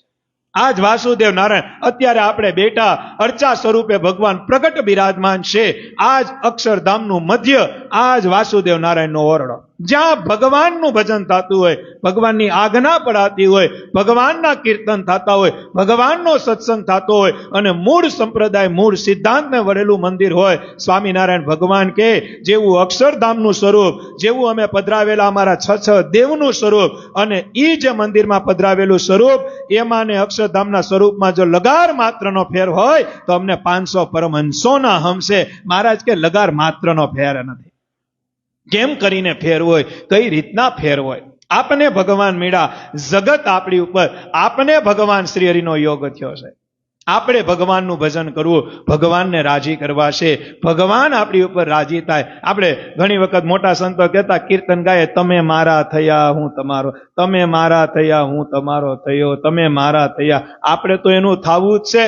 આજ વાસુદેવ નારાયણ અત્યારે આપણે બેઠા અર્ચા સ્વરૂપે ભગવાન પ્રગટ બિરાજમાન છે. આજ અક્ષરધામનું મધ્ય, આજ વાસુદેવ નારાયણનો ઓરડો. જ્યાં ભગવાનનું ભજન થતું હોય, ભગવાનની આજ્ઞા પડાતી હોય, ભગવાનના કીર્તન થતા હોય, ભગવાનનો સત્સંગ થતો હોય અને મૂળ સંપ્રદાય, મૂળ સિદ્ધાંતને વળેલું મંદિર હોય. સ્વામિનારાયણ ભગવાન કે જેવું અક્ષરધામનું સ્વરૂપ, જેવું અમે પધરાવેલા અમારા 6 દેવનું સ્વરૂપ અને એ જે મંદિરમાં પધરાવેલું સ્વરૂપ, એમાં ને અક્ષરધામના સ્વરૂપમાં જો લગાર માત્રનો ફેર હોય તો અમને 500 પરમહંસોના હમશે. મહારાજ કે લગાર માત્રનો ફેર નથી. કેમ કરીને ફેર હોય, કઈ રીતના ફેર હોય? આપને ભગવાન મળ્યા, જગત આપણી ઉપર, આપને ભગવાન શ્રી હરિનો યોગ થયો છે. આપણે ભગવાનનું ભજન કરવું, ભગવાનને રાજી કરવા છે. ભગવાન આપણી ઉપર રાજી થાય. આપણે ઘણી વખત મોટા સંતો કહેતા, કીર્તન ગાય, તમે મારા થયા હું તમારો, તમે મારા થયા હું તમારો થયો, તમે મારા થયા. આપણે તો એનું થાવું જ છે,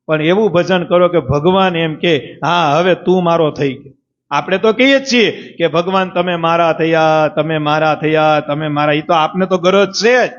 પણ એવું ભજન કરો કે ભગવાન એમ કે હા હવે તું મારો થઈ ગયો. આપણે તો કહીએ જ છીએ કે ભગવાન તમે મારા થયા, તમે મારા થયા, તમે મારા. એ તો આપને તો ગરજ છે જ,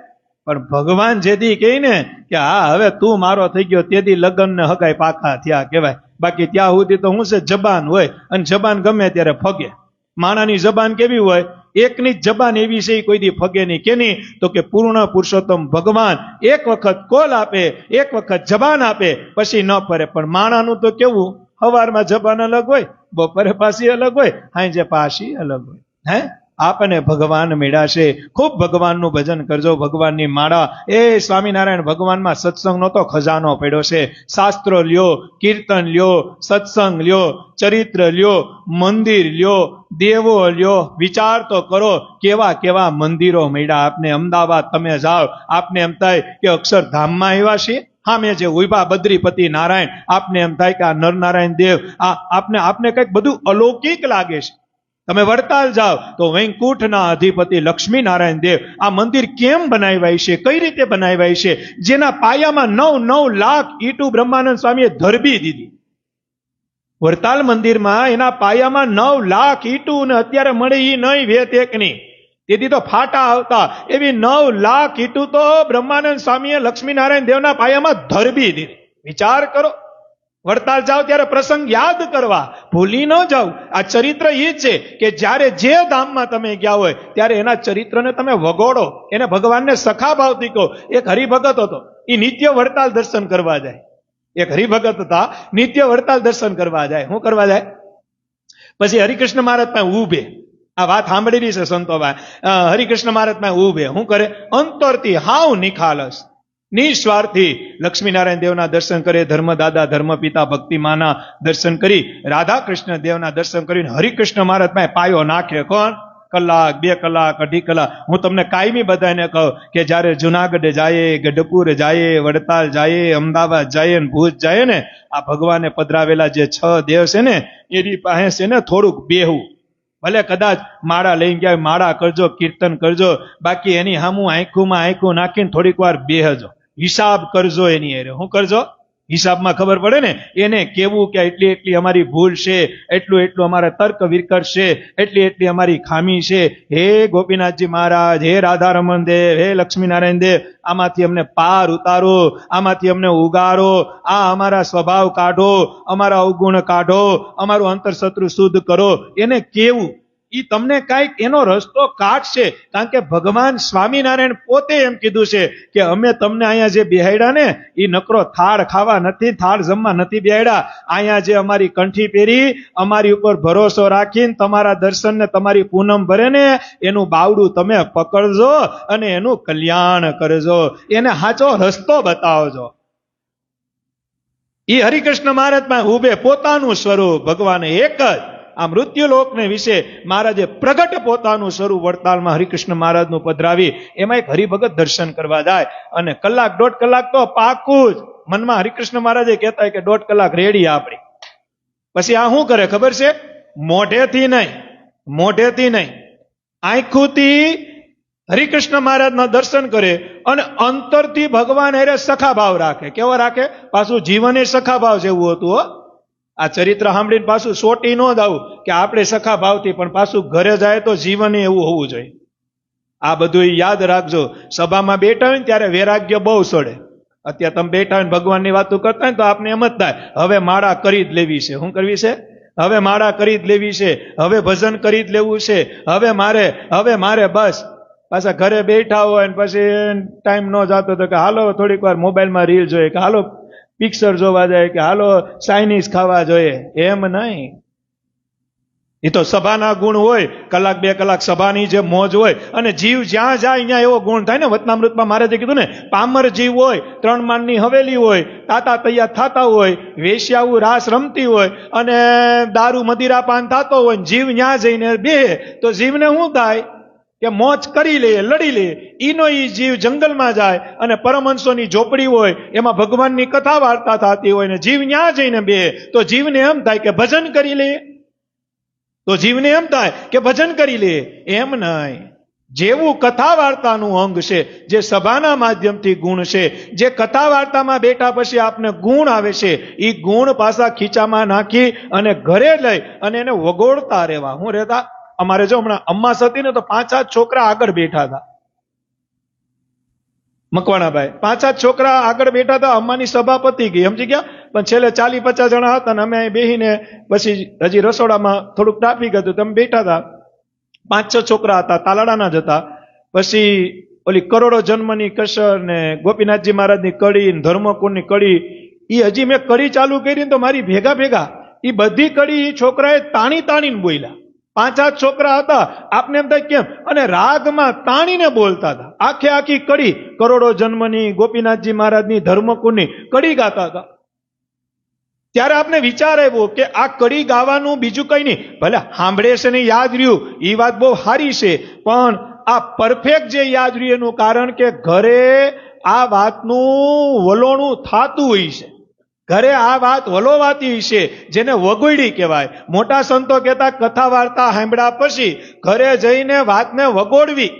પણ ભગવાન જેથી કહે ને કે હા હવે તું મારો થઈ ગયો, તેથી લગ્ન ને હગાઈ પાકા થયા કહેવાય. બાકી ત્યાં સુધી તો શું છે, જબાન હોય અને જબાન ગમે ત્યારે ફગે. માણાની જબાન કેવી હોય? એકની જ જબાન એવી છે કોઈ દી ફગે નહીં. કેની? તો કે પૂર્ણ પુરુષોત્તમ ભગવાન એક વખત કોલ આપે, એક વખત જબાન આપે, પછી ન ફરે. પણ માણાનું તો કેવું, સવારમાં જબાન અલગ હોય, બપોરે પાછી અલગ હોય, સાંજે પાછી અલગ હોય. હે આપને ભગવાન મેળાશે. ખૂબ ભગવાનનું ભજન કરજો, ભગવાનની માળા. એ સ્વામિનારાયણ, ભગવાનમાં સત્સંગનો તો ખજાનો પડ્યો છે. શાસ્ત્રો લ્યો, કીર્તન લ્યો, સત્સંગ લ્યો, ચરિત્ર લ્યો, મંદિર લ્યો, દેવો લ્યો. વિચાર તો કરો કેવા કેવા મંદિરો મળ્યા આપને. અમદાવાદ તમે જાઓ, આપને એમ થાય કે અક્ષરધામમાં આવ્યા છીએ. હા, મેં જે ઉભા બદ્રીપતિ નારાયણ, આપને એમ થાય કે આ નરનારાયણ દેવ, આપને કંઈક બધું અલૌકિક લાગે છે. તમે વડતાલ જાઓ તો વૈકુંઠના અધિપતિ લક્ષ્મી નારાયણ દેવ, આ મંદિર કેમ બનાવ્યા છે, કઈ રીતે બનાવ્યા છે, જેના પાયામાં 9 લાખ ઈંટુ બ્રહ્માનંદ સ્વામીએ ધરબી દીધી. વડતાલ મંદિરમાં એના પાયામાં 9 લાખ ઈંટુ, ને અત્યારે મળે ઈ નહીં વેત એકની, તેથી તો ફાટા આવતા. એવી 9 લાખ ઈંટુ તો બ્રહ્માનંદ સ્વામીએ લક્ષ્મીનારાયણ દેવના પાયામાં ધરબી દીધી. વિચાર કરો. વડતાલ જાઓ ત્યારે પ્રસંગ યાદ કરવા, ભૂલી ન જાઓ. આ ચરિત્ર એ છે કે જ્યારે જે ધામમાં તમે ગયા હોય ત્યારે એના ચરિત્રને તમે વગોડો, એને ભગવાનને સખા ભાવથી કહો. એક હરિભગત હતો, એ નિત્ય વડતાલ દર્શન કરવા જાય. એક હરિભગત હતા, નિત્ય વડતાલ દર્શન કરવા જાય. શું કરવા જાય? પછી હરિકૃષ્ણ મહારાજ પાસે ઉભે. આ વાત સાંભળેલી છે સંતોભાઈ. હરિકૃષ્ણ મહારાજ પાસે ઉભે. શું કરે? અંતરથી હાવ નિખાલસ, નિસ્વાર્થી લક્ષ્મીનારાયણ દેવના દર્શન કરે, ધર્મદાદા, ધર્મપિતા, ભક્તિમાના દર્શન કરી, રાધા કૃષ્ણ દેવના દર્શન કરીને હરિકૃષ્ણ મહારાજ પાસે પાયો નાખે. કોણ? કલાક, 2 કલાક, 2.5 કલાક. હું તમને કાયમી બધાને કહું કે જ્યારે જુનાગઢ જાય, ગઢપુર જાય, વડતાલ જાય, અમદાવાદ જાય ને ભુજ જાય ને, આ ભગવાને પધરાવેલા જે 6 દેવ છે ને, એની પાસે છે ને થોડુંક બેહવું. ભલે કદાચ માળા લઈ ગયા, માળા કરજો, કીર્તન કરજો, બાકી એની સામું આંખુમાં આંખું નાખીને થોડીક વાર બેહજો, હિસાબ કરજો એની હારે. શું કરજો? હિસાબમાં ખબર પડે ને એને કેવું કે એટલી અમારી ભૂલ છે, એટલું અમારા તર્ક વિકર્ક છે, એટલી અમારી ખામી છે. હે ગોપીનાથજી મહારાજ, હે રાધારમણ દેવ, હે લક્ષ્મીનારાયણ દેવ, આમાંથી અમને પાર ઉતારો, આમાંથી અમને ઉગારો, આ અમારા સ્વભાવ કાઢો, અમારા અવગુણ કાઢો, અમારું અંતરશત્રુ શુદ્ધ કરો. એને કેવું, ઈ તમને કાંઈક એનો રસ્તો કાઢશે. કારણ કે ભગવાન સ્વામિનારાયણ પોતે એમ કીધું છે કે અમે તમને અહીંયા જે બેહાડ્યા ને, એ નકરો થાળ ખાવા નથી, થાળ જમવા નથી બેહાડ્યા. અહીંયા જે અમારી કંઠી પહેરી, અમારી ઉપર ભરોસો રાખીને તમારા દર્શન ને તમારી પૂનમ ભરે ને, એનું બાવડું તમે પકડજો અને એનું કલ્યાણ કરજો, એને સાચો રસ્તો બતાવજો. એ હરિકૃષ્ણ મહારાજમાં ઉભે પોતાનું સ્વરૂપ ભગવાને એક જ આ મૃત્યુલોકને વિશે મહારાજે પ્રગટ પોતાનું સ્વરૂપ વડતાલમાં હરિકૃષ્ણ મહારાજનું પધરાવી. એમાં એક હરિભગત દર્શન કરવા જાય અને 1.5 કલાક તો પાકું જ મનમાં હરિકૃષ્ણ મહારાજે કહેતા કે 1.5 કલાક રેડી આપણી. પછી આ શું કરે ખબર છે? મોઢેથી નહીં, આંખોથી હરિકૃષ્ણ મહારાજના દર્શન કરે અને અંતરથી ભગવાન હારે સખા ભાવ રાખે. કેવો રાખે? પાછું જીવન એ સખા ભાવ જેવું હતું હો. આ ચરિત્ર સાંભળીને પાછું સોટી ન દાવું કે આપણે સખા ભાવથી, પણ પાછું ઘરે જાય તો જીવન એવું હોવું જોઈએ. આ બધું યાદ રાખજો. સભામાં બેઠા હોય ને ત્યારે વૈરાગ્ય બહુ સડે. અત્યારે તમે બેઠા હોય ભગવાનની વાતો કરતા હોય તો આપને એમ જ થાય હવે માળા કરી જ લેવી છે. શું કરવી છે? હવે માળા કરી જ લેવી છે, હવે ભજન કરી જ લેવું છે, હવે મારે બસ. પાછા ઘરે બેઠા હોય ને પછી ટાઈમ ન જતો તો કે હાલો થોડીક વાર મોબાઈલમાં રીલ જોઈએ, કે હાલો પિક્ચર જોવા જાય, કે હાલો ચાઇનીઝ ખાવા જોઈએ. એમ નહીં. એ તો સભાના ગુણ હોય. 1-2 કલાક સભાની જે મોજ હોય અને જીવ જ્યાં જાય ત્યાં એવો ગુણ થાય ને. વચનામૃતમાં મહારાજે કીધું ને, પામર જીવ હોય, 3 માળની હવેલી હોય, તાતા તૈયાર થતા હોય, વેશ્યાઓ રાસ રમતી હોય અને દારૂ મદિરા પાન થતો હોય, જીવ ત્યાં જઈને બે તો જીવને શું થાય કે મોજ કરી લે, લડી લે. ઈનો ઈ જીવ જંગલમાં જાય અને પરમહંસોની ઝોપડી હોય, એમાં ભગવાનની કથા વાર્તા થતી હોય ને જીવ ત્યાં જઈને બે તો જીવને એમ થાય કે ભજન કરી લે, એમ નહીં. જેવું કથા વાર્તાનું અંગ છે, જે સભાના માધ્યમથી ગુણ છે, જે કથા વાર્તામાં બેઠા પછી આપને ગુણ આવે છે, એ ગુણ પાછા ખીચામાં નાખી અને ઘરે લઈ અને એને વગોડતા રહેવા. હું રહેતા અમારે જો હમણાં અમાસ હતી ને તો 5-7 છોકરા આગળ બેઠા હતા. મકવાણાભાઈ 5-7 છોકરા આગળ બેઠા હતા. અમ્માની સભા પતી ગઈ, સમજી ગયા, પણ છેલ્લે 40-50 જણા હતા ને અમે અહીં બેહીને પછી હજી રસોડામાં થોડુંક ટ્રાફિક હતું, તમે બેઠા હતા. 5-6 છોકરા હતા, તાલાડાના જ હતા. પછી ઓલી કરોડો જન્મની કસર ને ગોપીનાથજી મહારાજની કડી, ધર્મકુળની કડી, એ હજી મેં કડી ચાલુ કરી તો મારી ભેગા એ બધી કડી છોકરાએ તાણીને બોલ્યા. 5 છોકરા હતા. આપને એમ થાય કેમ? અને રાગમાં તાણીને બોલતા હતા. આખે આખી કડી, કરોડો જન્મની, ગોપીનાથજી મહારાજની, ધર્મકુળની કડી ગાતા હતા. ત્યારે આપને વિચાર આવ્યો કે આ કડી ગાવાનું બીજું કઈ નહીં, ભલે સાંભળે છે ને યાદ રહ્યું, એ વાત બહુ સારી છે, પણ આ પરફેક્ટ જે યાદ રહ્યું એનું કારણ કે ઘરે આ વાતનું વલોણું થતું હોય છે, ઘરે આ વાત વલોવાતી છે, જેને વગોયડી કહેવાય. મોટા સંતો કહેતા કથા વાર્તા સાંભળ્યા પછી ઘરે જઈને વાતને વગોડવી.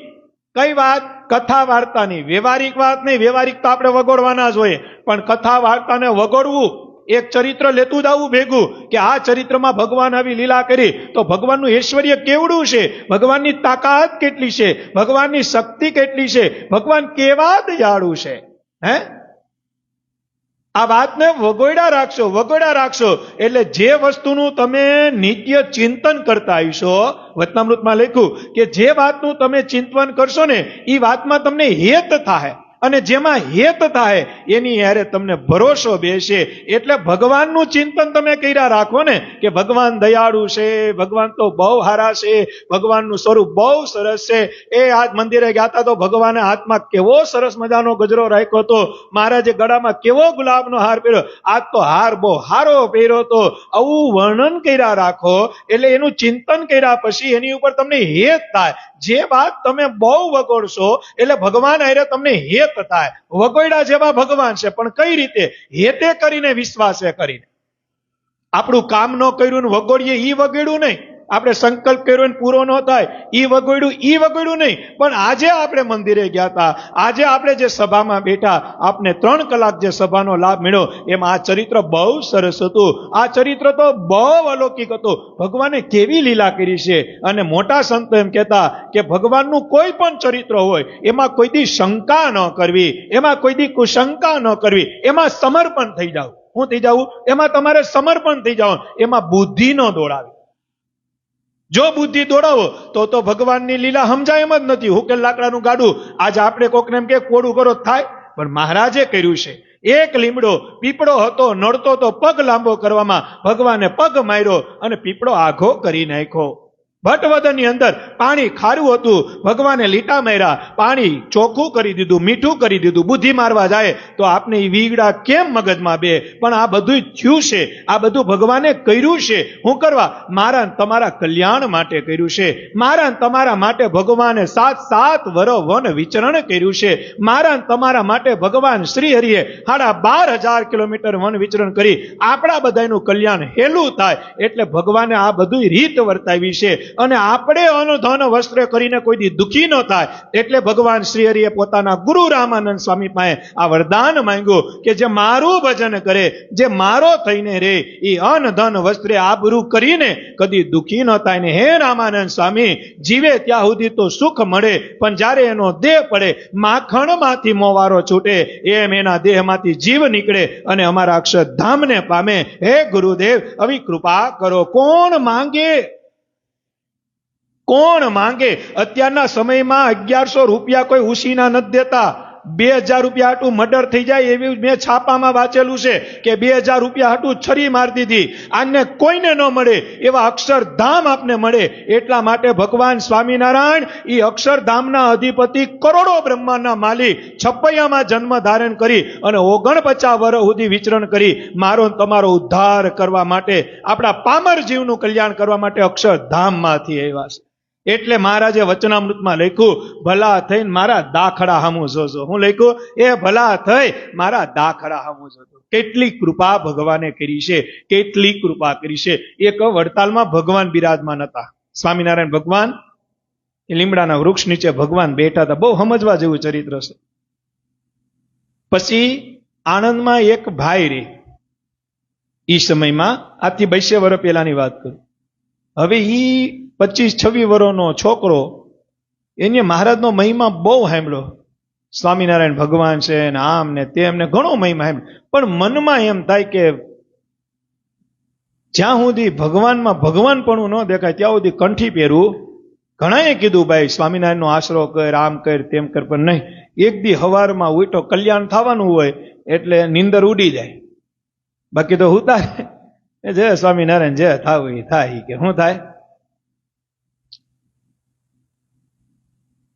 કઈ વાત? કથા વાર્તાની. વ્યવહારિક વાત નહીં, વ્યવહારિક તો આપણે વગોડવાના જ હોય, પણ કથા વાર્તાને વગોડવું. એક ચરિત્ર લેતું જ આવું ભેગું કે આ ચરિત્રમાં ભગવાન આવી લીલા કરી, તો ભગવાનનું ઐશ્વર્ય કેવડું છે, ભગવાનની તાકાત કેટલી છે, ભગવાનની શક્તિ કેટલી છે, ભગવાન કેવા દયાળુ છે. હે, આ વાતને વગોયડા રાખશો એટલે જે વસ્તુનું તમે નિત્ય ચિંતન કરતા આવીશો, વચનામૃતમાં લખ્યું કે જે વાતનું તમે ચિંતન કરશો ને એ વાતમાં તમને હેત થાય, અને જેમાં હેત થાય એની હારે તમને ભરોસો બેસે. એટલે ભગવાનનું ચિંતન તમે કર્યા રાખો ને કે ભગવાન દયાળુ છે, ભગવાન તો બહુ સારા છે, ભગવાનનું સ્વરૂપ બહુ સરસ છે. એ આજ મંદિરે ગયા હતા તો ભગવાને હાથમાં કેવો સરસ મજાનો ગજરો રાખ્યો હતો, મહારાજે ગળામાં કેવો ગુલાબનો હાર પહેર્યો, આજ તો હાર બહુ હારો પહેર્યો હતો. આવું વર્ણન કર્યા રાખો એટલે એનું ચિંતન કર્યા પછી એની ઉપર તમને હેત થાય. જે વાત તમે બહુ વગોડશો એટલે ભગવાન હારે તમને હેત થાય. વગોયડા જેવા ભગવાન છે, પણ કઈ રીતે? હેતે કરીને, વિશ્વાસે કરીને. આપણું કામ ન કર્યું ને વગોડીએ ઈ વગોડ્યું નહીં, આપણે સંકલ્પ કર્યો ને પૂરો ન થાય ઈ વગોડ્યું નહીં. પણ આજે આપણે મંદિરે ગયા હતા, આજે આપણે જે સભામાં બેઠા, આપને 3 કલાક જે સભાનો લાભ મળ્યો, એમાં આ ચરિત્ર બહુ સરસ હતું. આ ચરિત્ર તો બહુ અલૌકિક હતું. ભગવાને કેવી લીલા કરી છે. અને મોટા સંતો એમ કહેતા કે ભગવાનનું કોઈ પણ ચરિત્ર હોય એમાં કોઈ દી શંકા ન કરવી, એમાં કોઈ દી કુશંકા ન કરવી, એમાં સમર્પણ થઈ જાવ. હું થઈ જાઉં? એમાં તમારે સમર્પણ થઈ જાવ, એમાં બુદ્ધિ ન દોડાવી. જો બુદ્ધિ દોડાવો તો ભગવાનની લીલા સમજાય એમ જ નથી. હુકેલ લાકડાનું ગાડું આજે આપણે કોકને એમ કે કોડું કરો થાય, પણ મહારાજે કર્યું છે. એક લીમડો પીપળો હતો, નડતો તો પગ લાંબો કરવામાં, ભગવાને પગ માર્યો અને પીપળો આઘો કરી નાખ્યો. ભટવદનની અંદર પાણી ખારું હતું, ભગવાને લીટા માર્યા, પાણી ચોખ્ખું કરી દીધું, મીઠું કરી દીધું. બુદ્ધિ મારવા જાય તો આપને એ વીગડા કેમ મગજમાં બે? પણ આ બધું થયું છે, આ બધું ભગવાને કર્યું છે. શું કરવા? મારા તમારા કલ્યાણ માટે કર્યું છે. મારા તમારા માટે ભગવાને 7 વર્ષ વન વિચરણ કર્યું છે. મારા તમારા માટે ભગવાન શ્રી હરિએ 12,500 કિલોમીટર વન વિચરણ કરી આપણા બધાનું કલ્યાણ હેલું થાય. એટલે ભગવાને આ બધું રીત વર્તાવી છે. અને આપણે અનધન વસ્ત્ર કરીને કોઈ દી દુખી ન થાય એટલે ભગવાન શ્રી હરિએ પોતાના ગુરુ રામાનંદ સ્વામી પાસે આ વરદાન માંગ્યું કે જે મારું ભજન કરે, જે મારો થઈને રહે, એ અનધન વસ્ત્રે આબરૂ કરીને કદી દુખી ન થાય. ને હે રામાનંદ સ્વામી, જીવે ત્યાં સુધી તો સુખ મળે, પણ જ્યારે એનો દેહ પડે, માખણમાંથી મોવારો છૂટે, એમ એના દેહમાંથી જીવ નીકળે અને અમારા અક્ષરધામને પામે. હે ગુરુદેવ, આવી કૃપા કરો. કોણ માંગે? અત્યારના સમયમાં 1100 રૂપિયા કોઈ ઉછીના નથી દેતા. 2000 રૂપિયા હાટું મર્ડર થઈ જાય એવી મેં છાપામાં વાંચેલું છે કે 2000 રૂપિયા હાટું છરી મારી દીધી. આને કોઈને ન મળે એવા અક્ષરધામ આપને મળે. એટલા માટે ભગવાન સ્વામિનારાયણ એ અક્ષરધામના અધિપતિ, કરોડો બ્રહ્માંડના માલિક, 56માં જન્મ ધારણ કરી અને 49 વર્ષ સુધી વિચરણ કરી મારો તમારો ઉદ્ધાર કરવા માટે, આપણા પામર જીવનું કલ્યાણ કરવા માટે અક્ષરધામમાંથી આવ્યા છે. એટલે મહારાજે વચનામૃતમાં લખ્યું, ભલા થઈને મારા દાખલા હામું જોજો. હું લખ્યું? એ ભલા થઈ મારા દાખલા હામું જોજો. કેટલી કૃપા ભગવાને કરી છે, કેટલી કૃપા કરી છે. એક વડતાલમાં ભગવાન બિરાજમાન હતા. સ્વામિનારાયણ ભગવાન લીમડાના વૃક્ષ નીચે ભગવાન બેઠા હતા. બહુ સમજવા જેવું ચરિત્ર છે. પછી આણંદમાં એક ભાઈ રે, એ સમયમાં આજથી 200 વર્ષ પહેલાની વાત કરું. હવે ઈ 25-26 વર્ષનો છોકરો, એને મહારાજનો મહિમા બહુ સાંભળ્યો. સ્વામિનારાયણ ભગવાન છે ને આમ ને તેમ ને ઘણો મહિમા સાંભળ્યો. પણ મનમાં એમ થાય કે જ્યાં સુધી ભગવાનમાં ભગવાનપણું ન દેખાય ત્યાં સુધી કંઠી પહેરવું. ઘણાએ કીધું ભાઈ સ્વામિનારાયણનો આશરો કર, આમ કર, તેમ કર, પણ નહીં. એક દી હવારમાં ઉઠો, કલ્યાણ થવાનું હોય એટલે નીંદર ઉડી જાય. બાકી તો ઉતારે જય સ્વામિનારાયણ, જે થાવું એ થાય. કે શું થાય?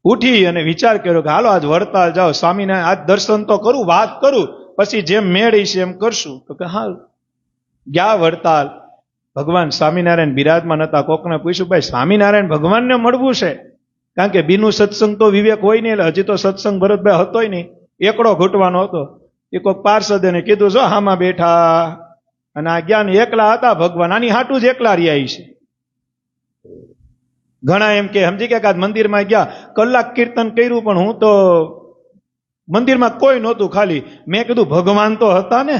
ઉઠી અને વિચાર કર્યો કે હાલો આજ વડતાલ જાઓ, સ્વામિનારાયણ આજ દર્શન તો કરું, વાત કરું, પછી જેમ મેળ છે એમ કરશું. તો કે હા, ગયા વડતાલ. ભગવાન સ્વામિનારાયણ બિરાજમાન હતા. કોકને પૂછ્યું, ભાઈ સ્વામિનારાયણ ભગવાનને મળવું છે? કારણ કે બીનું સત્સંગ તો વિવેક હોય નહીં, એટલે હજી તો સત્સંગ ભરતભાઈ હતો નહીં, એકડો ઘૂંટવાનો હતો. એ કોઈક પાર્ષદને કીધું, જો હામાં બેઠા, અને આ જ્ઞાન એકલા હતા ભગવાન, આની હાટું જ એકલા રહ્યા છે. ઘણા એમ કે સમજી ગયા કે આજ મંદિરમાં ગયા, કલાક કીર્તન કર્યું, પણ હું તો મંદિરમાં કોઈ નહોતું, ખાલી. મેં કીધું ભગવાન તો હતા ને?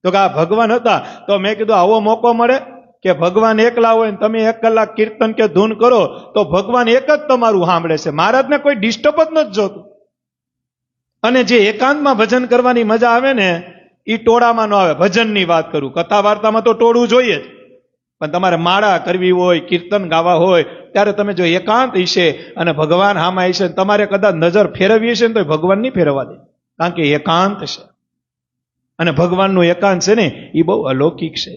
તો કે આ ભગવાન હતા. તો મેં કીધું આવો મોકો મળે કે ભગવાન એકલા હોય ને તમે 1 કલાક કીર્તન કે ધૂન કરો તો ભગવાન એક જ તમારું સાંભળે છે. મહારાજને કોઈ ડિસ્ટર્બ જ નથી જોતું. અને જે એકાંતમાં ભજન કરવાની મજા આવે ને એ ટોળામાં ન આવે. ભજનની વાત કરું, કથા વાર્તામાં તો ટોળું જોઈએ જ, પણ તમારે માળા કરવી હોય, કીર્તન ગાવા હોય, ત્યારે તમે જો એકાંત હશે અને ભગવાન હામાં હશે, તમારે કદાચ નજર ફેરવી હશે ને તો ભગવાન નહીં ફેરવા દે, કારણ કે એકાંત છે. અને ભગવાનનું એકાંત છે ને એ બહુ અલૌકિક છે.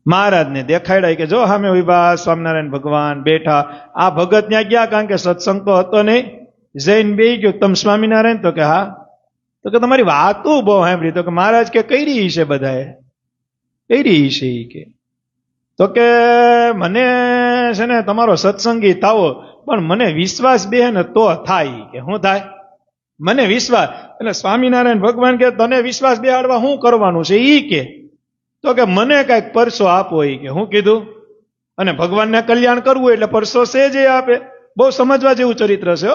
મહારાજને દેખાડ્યા કે જો સામે ઉભા સ્વામિનારાયણ ભગવાન બેઠા. આ ભગત ત્યાં ગયા, કારણ કે સત્સંગ તો હતો નહીં. જૈન બે ગયો, તમે સ્વામિનારાયણ? તો કે હા. તો કે તમારી વાતો બહુ સાંભળી. તો કે મહારાજ કે કઈ રહી છે? બધાએ કઈ રહી છે? એ કે તો કે મને છે ને તમારો સત્સંગી થાવો, પણ મને વિશ્વાસ બે ને તો થાય. કે શું થાય? મને વિશ્વાસ. એટલે સ્વામિનારાયણ ભગવાન કે તને વિશ્વાસ બેહાડવા શું કરવાનું છે? ઈ કે તો કે મને કઈક પરસો આપો. એ કે હું કીધું? અને ભગવાનને કલ્યાણ કરવું એટલે પરસો છે જે આપે. બહુ સમજવા જેવું ચરિત્ર છે.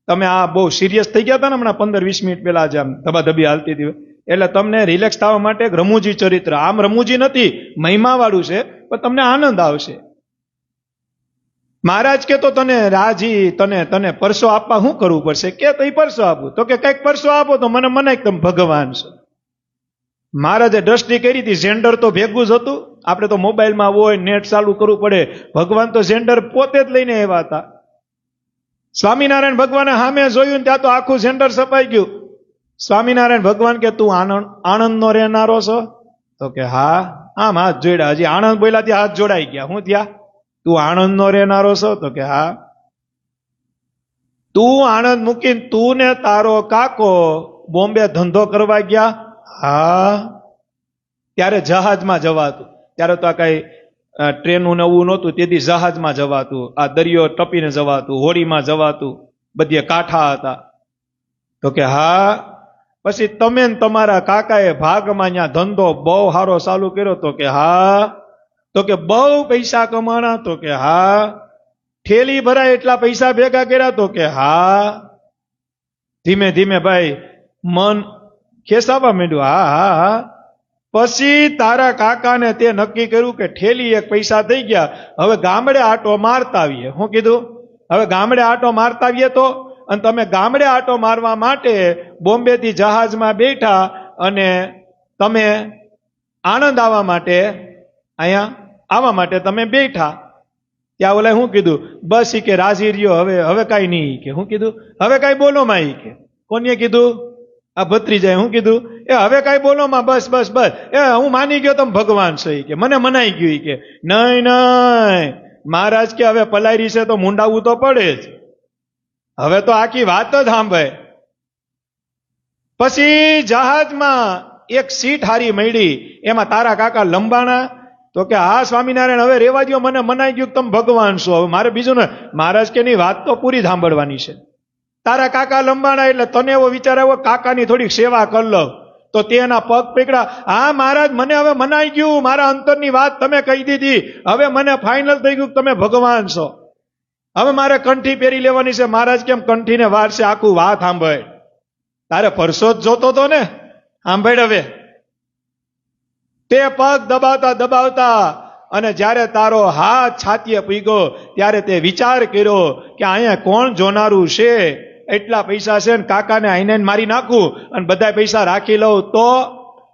તમે આ બહુ સિરિયસ થઈ ગયા હતા ને હમણાં 15-20 મિનિટ પહેલા, જ આમ ધબાધબી હાલતી હતી, એટલે તમને રિલેક્સ થવા માટે એક રમૂજી ચરિત્ર. આમ રમૂજી નથી, મહિમા વાળું છે, પણ તમને આનંદ આવશે. મહારાજ કે તો તને રાજી તને પરસો આપવા શું કરવું પડશે? કે તો એ પરસો આપું. તો કે કઈક પરસો આપો તો મને મનાય કે તમે ભગવાન છો. મહારાજે દ્રષ્ટિ કરી હતી, જેન્ડર તો ભેગું જ હતું. આપણે તો મોબાઈલમાં હોય, નેટ ચાલુ કરવું પડે. ભગવાન તો જેન્ડર પોતે જ લઈને આવ્યા હતા. સ્વામિનારાયણ ભગવાને સામે જોયું ત્યાં તો આખું જેન્ડર સપાઈ ગયું. સ્વામિનારાયણ ભગવાન કે તું આણંદ નો રહેનારો છો? તો કે હા. આમ હાથ જોડ્યા. હજી આણંદ બોલ્યા ત્યાં હાથ જોડાઈ ગયા. હું ત્યાં તું આણંદ નો રહેનારો છો? તો કે હા. તું આણંદ મૂકીને તું ને તારો કાકો બોમ્બે ધંધો કરવા ગયા? હા. ત્યારે જહાજમાં જવાતું. ત્યારે તો આ કઈ ટ્રેનનું નવું નહોતું, તેથી જહાજમાં જવાતું. આ દરિયો ટપીને જવાતું, હોડીમાં જવાતું, બધે કાંઠા હતા. તો કે હા. પછી તમે ને તમારા કાકાએ ભાગમાં ત્યાં ધંધો બહુ સારો ચાલુ કર્યો? તો કે હા. તો કે બહુ પૈસા કમાણા? તો કે હા. ઠેલી ભરાય એટલા પૈસા ભેગા કર્યા? તો કે હા. ધીમે ધીમે ભાઈ મન ખેસાવા માંડ્યું. હા હા હા. પછી તારા કાકાને તે નક્કી કર્યું કે ઠેલી એક પૈસા થઈ ગયા, હવે ગામડે આટો મારતા આવીએ. શું કીધું? હવે ગામડે આટો મારતા આવીએ. તો અને તમે ગામડે આટો મારવા માટે બોમ્બે થી જહાજમાં બેઠા અને તમે આણંદ આવવા માટે અહીંયા આવવા માટે તમે બેઠા. ત્યાં ઓલા શું કીધું? બસ ઈ કે રાજી રહ્યો, હવે કઈ નહીં. કે શું કીધું? હવે કઈ બોલો માં. ઈ કે કોને કીધું? આ ભત્રીજાએ. શું કીધું? એ હવે કઈ બોલો માં, બસ બસ બસ, એ હું માની ગયો તમે ભગવાન છો. કે મને મનાઈ ગયું. કે નહીં નહીં મહારાજ કે હવે પલાયરી છે તો મુંડાવવું તો પડે જ. હવે તો આખી વાત જ સાંભળે. પછી જહાજમાં એક સીટ હારી મળી, એમાં તારા કાકા લંબાણા. તો કે હા સ્વામિનારાયણ હવે રેવા દો, મને મનાઈ ગયું તમે ભગવાન છો, હવે મારે બીજું ને. મહારાજ કે ની વાત તો પૂરી સાંભળવાની છે. તારા કાકા લંબાણા એટલે તને એવો વિચાર આવ્યો કાકાની થોડીક સેવા કર લો. તો તેના પગ પકડા. હા મહારાજ મને હવે મનાઈ ગયું, મારા અંતરની વાત તમે કહી દીધી, હવે મને ફાઇનલ થઈ ગયું તમે ભગવાન છો. હવે મારે કંઠી પહેરી લેવાની છે. મહારાજ કેમ કંઠીને વાર છે, આખું વાત સાંભળ. તારે પરસો જ જોતો તો ને, સાંભળ. હવે તે પગ દબાવતા દબાવતા અને જ્યારે તારો હાથ છાતીએ પીગો ત્યારે તે વિચાર કર્યો કે અહીંયા કોણ જોનારું છે? એટલા પૈસા છે ને કાકાને આઈને મારી નાખું અને બધા પૈસા રાખી લઉં તો?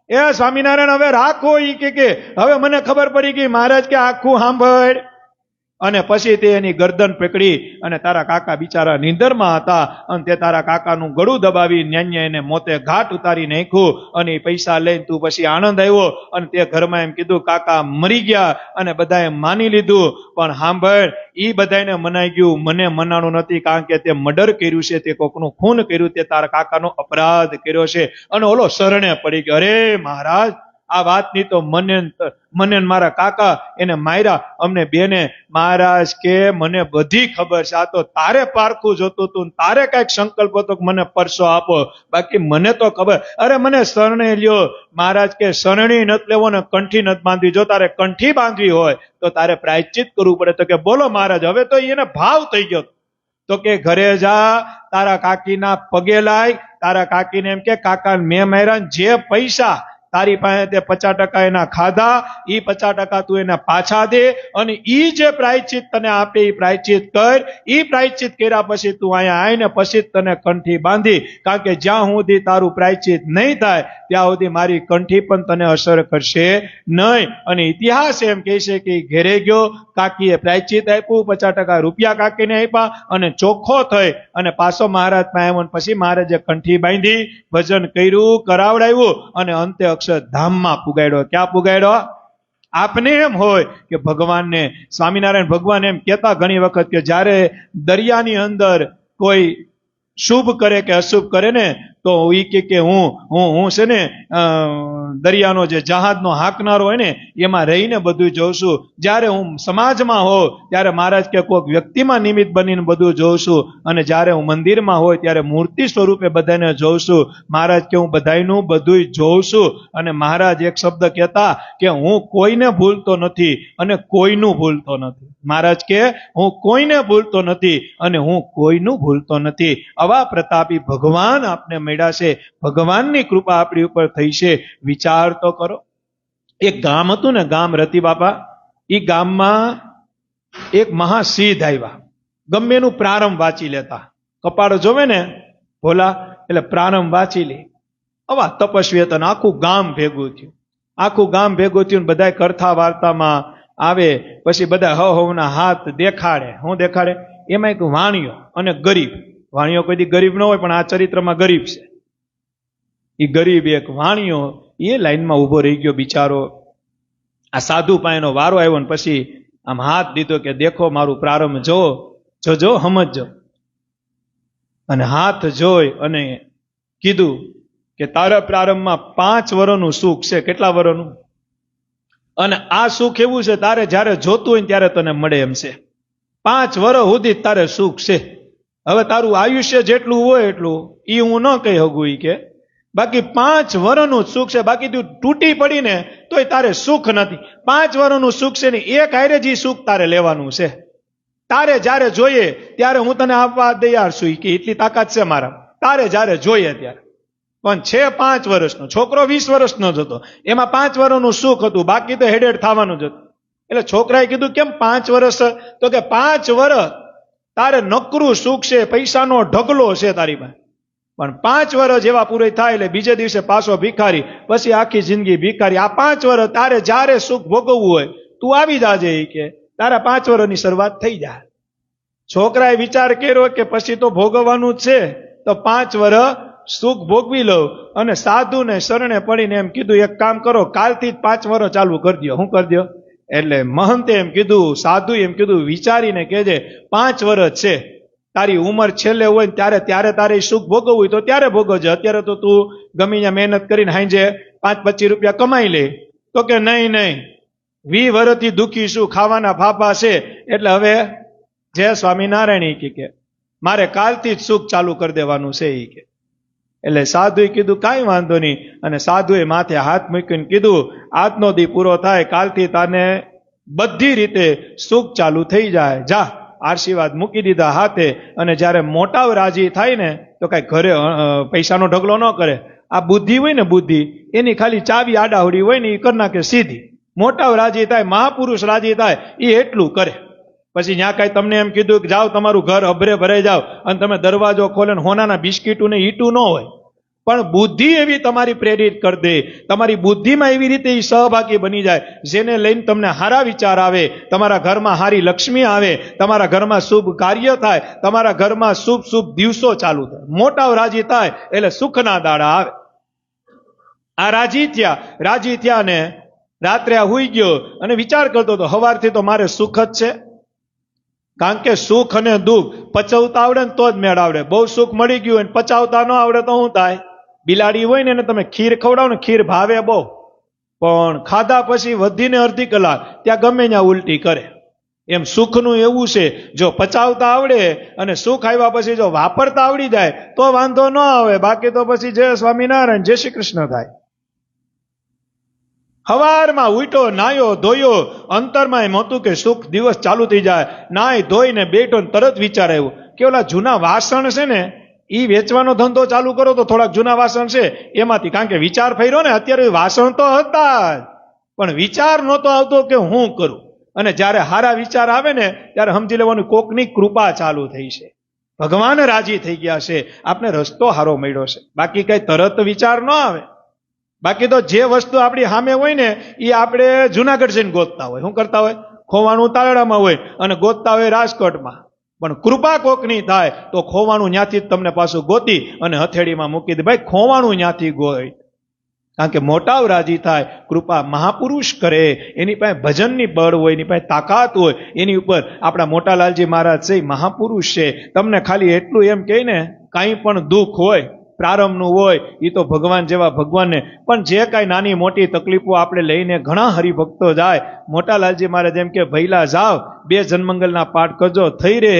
એ સ્વામિનારાયણ હવે રાખો. ઈ કે હવે મને ખબર પડી ગઈ. મહારાજ કે આખું સાંભળ. અને પછી તે એની ગરદન પકડી અને તારા કાકા બિચારા નીંદરમાં હતા અને તે તારા કાકાનું ગળું દબાવી ન્યાન્ય એને મોતે ઘાટ ઉતારી નાખ્યું અને એ પૈસા લઈને તું પછી આનંદ આવ્યો અને તે ઘરમાં એમ કીધું કાકા મરી ગયા અને બધાએ માની લીધું. પણ સાંભળ, ઈ બધાને મનાઈ ગયું, મને મનાણું નથી, કારણ કે તે મર્ડર કર્યું છે, તે કોકનું ખૂન કર્યું, તે તારા કાકાનો અપરાધ કર્યો છે. અને ઓલો શરણે પડી ગયો, અરે મહારાજ આ વાતની તો મને મારા કાકા એને માર્યા અમને બેને. મહારાજ કે મને બધી ખબર છે, આ તો તારે પારખું જોતું તું, તારે કઈક સંકલ્પ હતો કે મને પરસો આપો, બાકી મને તો ખબર. અરે મને શરણે લ્યો. મહારાજ કે શરણી નથી લેવો ને કંઠી નથી બાંધવી. જો તારે કંઠી બાંધવી હોય તો તારે પ્રાયશ્ચિત કરવું પડે. તો કે બોલો મહારાજ. હવે તો એને ભાવ થઈ ગયો. તો કે ઘરે જા, તારા કાકીના પગે લાય, તારા કાકીને એમ કે કાકા મેં માર્યા, જે પૈસા તારી પાસે તે 50% એના ખાધા, ઈ 50% તું એને પાછા દે અને ઈ જે પ્રાયશ્ચિત તને આપે ઈ પ્રાયશ્ચિત કર. ઈ પ્રાયશ્ચિત કર્યા પછી તું અહીંયા આવીને પછી તને કંઠી બાંધી, કારણ કે જ્યાં સુધી તારું પ્રાયશ્ચિત નહીં થાય ત્યાં સુધી મારી કંઠી પણ તને અસર કરશે નહીં. અને ઇતિહાસ એમ કહે છે કે ઘેરે ગયો, કાકીએ પ્રાયશ્ચિત આપ્યું, 50% રૂપિયા કાકીને આપ્યા અને ચોખ્ખો થઈ અને પાછો મહારાજ પાસે આવ્યો. પછી મહારાજે કંઠી બાંધી, ભજન કર્યું, કરાવડાવ્યું અને અંતે ધામમાં પુગાડ્યો. ક્યાં પુગાડ્યો? આપને એમ હોય કે ભગવાનને, સ્વામિનારાયણ ભગવાન એમ કહેતા ઘણી વખત કે જ્યારે દરિયાની અંદર કોઈ શુભ કરે કે અશુભ કરે ને તો ઈ કે હું છે ને દરિયાનો જે જહાજનો હાંકનારો હોય ને એમાં રહીને બધું જોઉં છું. જ્યારે હું સમાજમાં હોઉં ત્યારે મહારાજ કે કોઈક વ્યક્તિમાં નિમિત્ત બનીને બધું જોઉં છું, અને જ્યારે હું મંદિરમાં હોય ત્યારે મૂર્તિ સ્વરૂપે બધાને જોઉં છું. મહારાજ કે હું બધાયનું બધું જોઉં છું. અને મહારાજ એક શબ્દ કહેતા કે હું કોઈને ભૂલતો નથી અને કોઈનું ભૂલતો નથી. મહારાજ કે હું કોઈને ભૂલતો નથી અને હું કોઈનું ભૂલતો નથી. આવા પ્રતાપી ભગવાન આપને મળ્યા છે, ભગવાનની કૃપા આપણી ઉપર થઈ છે. વિચાર તો કરો. એક ગામ હતું ને, ગામ રતી બાપા, એ ગામમાં એક મહાસિદ્ધ આવ્યા. ગમે એનું પ્રારંભ વાંચી લેતા, કપાળો જોવે ને ભોલા એટલે પ્રારંભ વાંચી લે. આવા તપસ્વી હતા ને આખું ગામ ભેગું થયું. આખું ગામ ભેગું થયું, બધા કથા વાર્તામાં આવે. પછી બધા હવના હાથ દેખાડે. શું દેખાડે? એમાં એક વાણિયો અને ગરીબ. વાણિયો કોઈ દી ગરીબ ન હોય, પણ આ ચરિત્રમાં ગરીબ છે. એ ગરીબ એક વાણિયો એ લાઈનમાં ઉભો રહી ગયો બિચારો. આ સાધુ પાસેનો વારો આવ્યો ને પછી આમ હાથ દીધો કે દેખો મારું પ્રારંભ જોજો સમજો. અને હાથ જોઈ અને કીધું કે તારા પ્રારંભમાં 5 વર્ષનું સુખ છે. કેટલા વર્ષનું? અને આ સુખ એવું છે તારે જ્યારે જોતું હોય ત્યારે તને મળે એમ છે. 5 વર્ષ સુધી તારે સુખ છે. હવે તારું આયુષ્ય જેટલું હોય એટલું એ હું ન કહી શકું. ઈ કે બાકી 5 વર્ષનું સુખ છે. બાકી તું તૂટી પડીને તોય તારે સુખ નથી. 5 વર્ષનું સુખ છે ને એક હારે જ સુખ તારે લેવાનું છે. તારે જ્યારે જોઈએ ત્યારે હું તને આપવા તૈયાર છું. કે એટલી તાકાત છે મારા. તારે જ્યારે જોઈએ ત્યારે. પણ છે 5 વર્ષનો છોકરો 20 વર્ષનો જ હતો, એમાં 5 વર્ષનું સુખ હતું, બાકી તો હેડેડ થવાનું જ હતું. એટલે છોકરાએ કીધું કેમ 5 વર્ષ? તો કે 5 વર્ષ તારે નકરું સુખ છે, પૈસાનો ઢગલો છે તારી પાસે. પણ 5 વર્ષ જેવા પૂરી થાય એટલે બીજે દિવસે પાછો ભિખારી, પછી આખી જિંદગી ભિખારી. આ 5 વર્ષ તારે જ્યારે સુખ ભોગવવું હોય તું આવી જાજે. કે તારા 5 વર્ષની શરૂઆત થઈ જાય. છોકરાએ વિચાર કર્યો કે પછી તો ભોગવવાનું જ છે, તો 5 વર્ષ સુખ ભોગવી લો. અને સાધુને શરણે પડીને એમ કીધું એક કામ કરો, કાલથી જ 5 વર્ષ ચાલુ કરી દો. શું કરી દો? એટલે મહંતે એમ કીધું, સાધુ એમ કીધું વિચારીને કહેજે 5 વર્ષ છે, તારી ઉંમર છેલ્લે હોય ને ત્યારે તારે સુખ ભોગવવું હોય તો ત્યારે ભોગવજે. અત્યારે તો તું ગમે ત્યાં મહેનત કરીને હાંજે 5-25 રૂપિયા કમાઈ લે. તો કે નહીં 20 વર્ષથી દુઃખી છું, ખાવાના ફાફા છે, એટલે હવે જય સ્વામિનારાયણ કે મારે કાલથી જ સુખ ચાલુ કરી દેવાનું છે. એ કે એટલે સાધુએ કીધું કાંઈ વાંધો નહીં. અને સાધુએ માથે હાથ મૂકીને કીધું આજનો દી પૂરો થાય, કાલથી તને બધી રીતે સુખ ચાલુ થઈ જાય. જા. આશીર્વાદ મૂકી દીધા હાથે. અને જ્યારે મોટાઓ રાજી થાય ને તો કઈ ઘરે પૈસાનો ઢગલો ન કરે. આ બુદ્ધિ હોય ને, બુદ્ધિ એની ખાલી ચાવી આડાવડી હોય ને એ કરી નાખે સીધી. મોટાઓ રાજી થાય, મહાપુરુષ રાજી થાય, એ એટલું કરે. પછી ત્યાં કઈ તમને એમ કીધું કે જાઓ તમારું ઘર અભરે ભરાઈ જાવ અને તમે દરવાજો ખોલે હોનાના બિસ્કીટું ને ઈટું ન હોય, પણ બુદ્ધિ એવી તમારી પ્રેરિત કરી દે, તમારી બુદ્ધિમાં એવી રીતે એ સહભાગી બની જાય, જેને લઈને તમને સારા વિચાર આવે, તમારા ઘરમાં સારી લક્ષ્મી આવે, તમારા ઘરમાં શુભ કાર્ય થાય, તમારા ઘરમાં શુભ શુભ દિવસો ચાલુ થાય, મોટા રાજી થાય એટલે સુખના દાડા આવે. આ રાજી થયા ને રાત્રે આ હુઈ ગયો અને વિચાર કરતો હતો, સવારથી તો મારે સુખ જ છે. કારણ કે સુખ અને દુઃખ પચવતા આવડે ને તો જ મેળ આવડે. બહુ સુખ મળી ગયું અને પચાવતા ન આવડે તો શું થાય? બિલાડી હોય ને એને તમે ખીર ખવડાવો ને, ખીર ભાવે બહુ, પણ ખાધા પછી વધીને અડધી કલાક ત્યાં ગમે ત્યાં ઉલટી કરે. એમ સુખનું એવું છે, જો પચાવતા આવડે અને સુખ આવ્યા પછી જો વાપરતા આવડી જાય તો વાંધો ન આવે, બાકી તો પછી જય સ્વામિનારાયણ, જય શ્રી કૃષ્ણ થાય. હવારમાં ઉઠ્યો, નાયો ધોયો, અંતરમાં એમ હતું કે સુખ દિવસ ચાલુ થઈ જાય. નાય ધોઈને બેઠો ને તરત વિચાર આવ્યો કે ઓલા જૂના વાસણ છે ને એ વેચવાનો ધંધો ચાલુ કરો તો થોડાક જૂના વાસણ છે એમાંથી, કારણ કે વિચાર ફર્યો ને, અત્યારે વાસણ તો હતા જ પણ વિચાર નહોતો આવતો કે હું કરું. અને જ્યારે હારા વિચાર આવે ને ત્યારે સમજી લેવાનું કોકની કૃપા ચાલુ થઈ છે, ભગવાન રાજી થઈ ગયા છે, આપને રસ્તો હારો મળ્યો છે. બાકી કઈ તરત વિચાર ન આવે. બાકી તો જે વસ્તુ આપણી સામે હોય ને એ આપણે જુનાગઢ જઈને ગોતતા હોય. શું કરતા હોય? ખોવાનું તાળામાં હોય અને ગોતતા હોય રાજકોટમાં. પણ કૃપા કોકની થાય તો ખોવાનું ન્યાથી જ તમને પાછું ગોતી અને હથેળીમાં મૂકી દે. ભાઈ ખોવાનું ન્યાથી ગોય, કારણ કે મોટાવ રાજી થાય. કૃપા મહાપુરુષ કરે, એની પાસે ભજનની બળ હોય, એની પાસે તાકાત હોય, એની ઉપર આપણા મોટાલાલજી મહારાજ છે મહાપુરુષ છે. તમને ખાલી એટલું એમ કહે ને, કાંઈ પણ દુઃખ હોય પ્રારંભનું હોય એ તો ભગવાન જેવા ભગવાનને, પણ જે કાંઈ નાની મોટી તકલીફો આપણે લઈને ઘણા હરિભક્તો જાય. મોટાલાલજી મહારાજ એમ કે ભૈલા જાવ, 2 જન્મંગલના પાઠ કરજો, થઈ રહે.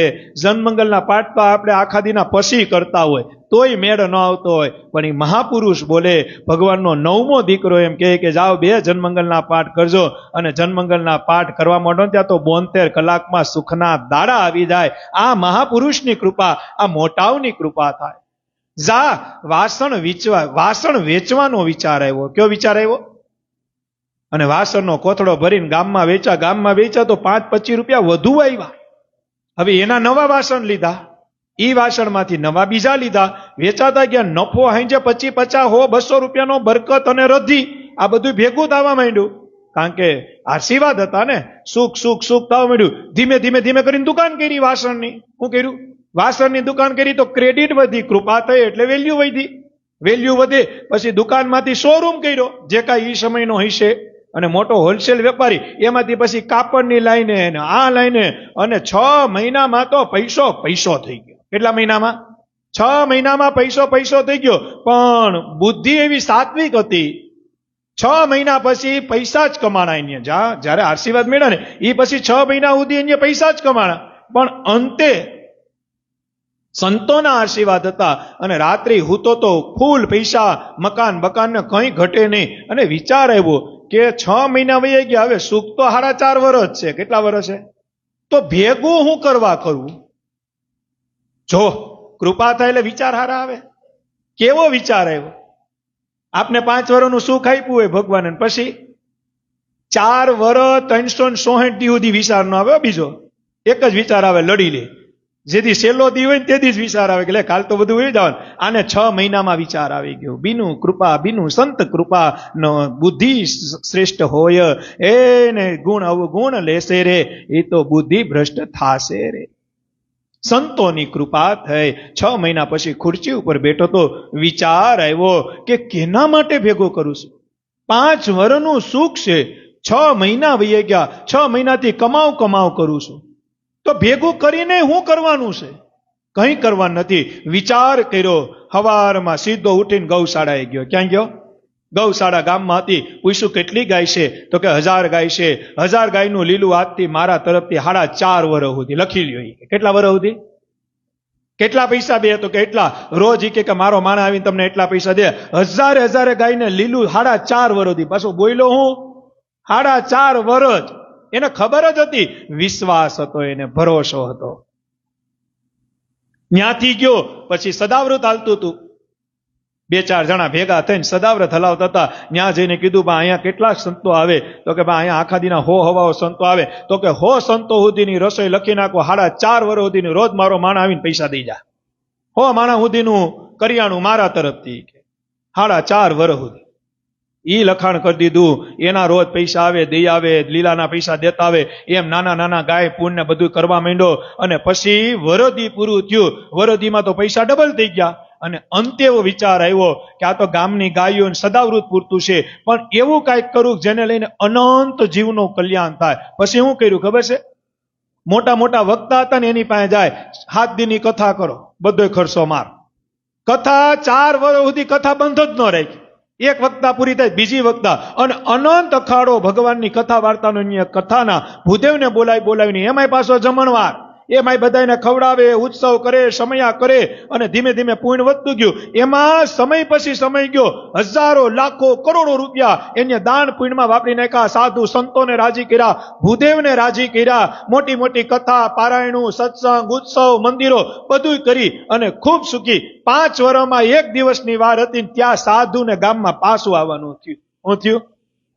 જન્મંગલના પાઠ તો આપણે આખા દીના પછી કરતા હોય તોય મેળ ન આવતો હોય, પણ એ મહાપુરુષ બોલે, ભગવાનનો 9મો દીકરો એમ કહે કે જાઓ 2 જન્મંગલના પાઠ કરજો, અને જન્મંગલના પાઠ કરવા માંડો ત્યાં તો 72 કલાકમાં સુખના દાડા આવી જાય. આ મહાપુરુષની કૃપા, આ મોટાઓની કૃપા થાય. જા વાસણ વેચવાનો વિચાર આવ્યો. કયો વિચાર આવ્યો? અને વાસણનો કોથળો ભરીને ગામમાં વેચ્યા તો 5-25 રૂપિયા વધુ આવ્યા. હવે એના નવા વાસણ લીધા, ઈ વાસણમાંથી નવા બીજા લીધા, વેચાતા ગયા, નફો હાંજે 25, 50, 100, 200 રૂપિયાનો બરકત અને રધી આ બધું ભેગું થવા માંડ્યું. કારણ કે આશીર્વાદ હતા ને, સુખ સુખ સુખ થવા માંડ્યું. ધીમે ધીમે કરીને દુકાન કરી વાસણની. શું કર્યું? વાસણની દુકાન કરી તો ક્રેડિટ વધી, કૃપા થઈ એટલે વેલ્યુ વધી. વેલ્યુ વધે પછી દુકાનમાંથી શોરૂમ કર્યો, જે કાંઈ એ સમયનો હશે, અને મોટો હોલસેલ વેપારી, એમાંથી પછી કાપડની લાઈને આ લાઈને, અને 6 મહિનામાં તો પૈસો થઈ ગયો. કેટલા મહિનામાં? 6 મહિનામાં પૈસો થઈ ગયો. પણ બુદ્ધિ એવી સાત્વિક હતી, 6 મહિના પછી પૈસા જ કમાણા. એને જ્યારે આશીર્વાદ મળ્યા ને એ પછી 6 મહિના સુધી એને પૈસા જ કમાણા. પણ અંતે સંતોના આશીર્વાદ હતા અને રાત્રિ હૂતો તો ફૂલ પૈસા, મકાન બકાનને કંઈ ઘટે નહીં. અને વિચાર આવ્યો કે 6 મહિના વહી ગયા, હવે સુખ તો 4.5 વર્ષ છે. કેટલા વર્ષ છે? તો ભેગું હું કરવા કરું? જો કૃપા થાય એટલે વિચાર હારા આવે. કેવો વિચાર આવ્યો? આપને 5 વર્ષનું સુખ આપ્યું હોય ભગવાન, પછી 4 વર્ષ 366 દી સુધી વિચાર ન આવે. બીજો એક જ વિચાર આવે, લડી લે. જેથી છેલ્લો દી હોય ને તેથી જ વિચાર આવે કે લે કાલ તો બધું હોય જવાનું. આને 6 મહિનામાં વિચાર આવી ગયો. બીનું કૃપા, બીનું સંત કૃપા નો બુદ્ધિ શ્રેષ્ઠ હોય, એને ગુણ અવગુણ લેશે રે, એ તો બુદ્ધિ ભ્રષ્ટ થાશે રે. સંતોની કૃપા થઈ. 6 મહિના પછી ખુરશી ઉપર બેઠો તો વિચાર આવ્યો કે કેના માટે ભેગો કરું છું? 5 વર્ષનું સુખ છે, 6 મહિના વહી ગયા, 6 મહિનાથી કમાવ કરું છું, તો ભેગું કરીને શું કરવાનું છે? કંઈ કરવાનું નથી. વિચાર કર્યો, હવારમાં સીધો ઉઠીને ગૌશાળાએ ગયો. ક્યાં ગયો? ગૌશાળા ગામમાં હતી. પૂછ્યું કેટલી ગાય છે? તો કે 1000 ગાય છે. 1000 ગાયનું લીલું આજથી મારા તરફથી 4.5 વર્ષ સુધી લખી લ્યો. કેટલા વર્ષ સુધી? કેટલા પૈસા દે? તો કે એટલા. રોજ કે મારો માણસ આવીને તમને એટલા પૈસા દે. 1000 ગાયને લીલું 4.5 વર્ષ સુધી. પાછો બોલ્યો હું 4.5 વર્ષ. એને ખબર જ હતી, વિશ્વાસ હતો, એને ભરોસો હતો. ત્યાંથી ગયો. પછી સદાવ્રત હાલતું હતું. 2-4 જણા ભેગા થઈને સદાવ્રત હલાવતા હતા. ત્યાં જઈને કીધું બા અહીંયા કેટલા સંતો આવે? તો કે બા અહીંયા આખા દીના 100 હવાઓ સંતો આવે. તો કે 100 સંતો સુધીની રસોઈ લખી નાખો, 4.5 વર્ષ સુધીની રોજ મારો માણસ આવીને પૈસા દઈ જા. 100 માણસ સુધીનું કરિયાણું મારા તરફથી. 4.5 વર્ષ સુધી ઈ લખાણ કરી દીધું. એના રોજ પૈસા આવે, દઈ આવે, લીલાના પૈસા દેતા આવે, એમ નાના નાના ગાય પૂન ને બધું કરવા માંડ્યો. અને પછી વરદી પૂરું થયું. વરદીમાં તો પૈસા ડબલ થઈ ગયા. અને અંતે એવો વિચાર આવ્યો કે આ તો ગામની ગાયો સદાવૃત પૂરતું છે, પણ એવું કાંઈક કરું જેને લઈને અનંત જીવનું કલ્યાણ થાય. પછી શું કર્યું ખબર છે? મોટા મોટા વક્તા હતા ને એની પાસે જાય, 7 દીની કથા કરો, બધો ખર્ચો માર. કથા 4 વર્ષ સુધી કથા બંધ જ ન રાખી. એક વક્તા પૂરી થાય, બીજી વક્તા, અને અનંત અખાડો ભગવાનની કથા વાર્તાનો કથાના ભૂદેવને બોલાવીને એમાંય પાછો જમણવાર, એમાંય બધાને ખવડાવે, ઉત્સવ કરે, સમયા કરે, અને ધીમે ધીમે પુણ્ય વધતું ગયું. એમાં સમય પછી સમય ગયો, હજારો લાખો કરોડો રૂપિયા એને દાન પુણ્યમાં વાપરી નાખ્યા. સાધુ સંતોને રાજી કર્યા, ભૂદેવને રાજી કર્યા, મોટી મોટી કથા, પારાયણું, સત્સંગ, ઉત્સવ, મંદિરો બધું કરી અને ખૂબ સુખી. 5 વર્ષમાં એક દિવસની વાર હતી, ત્યાં સાધુને ગામમાં પાછું આવવાનું થયું. શું થયું?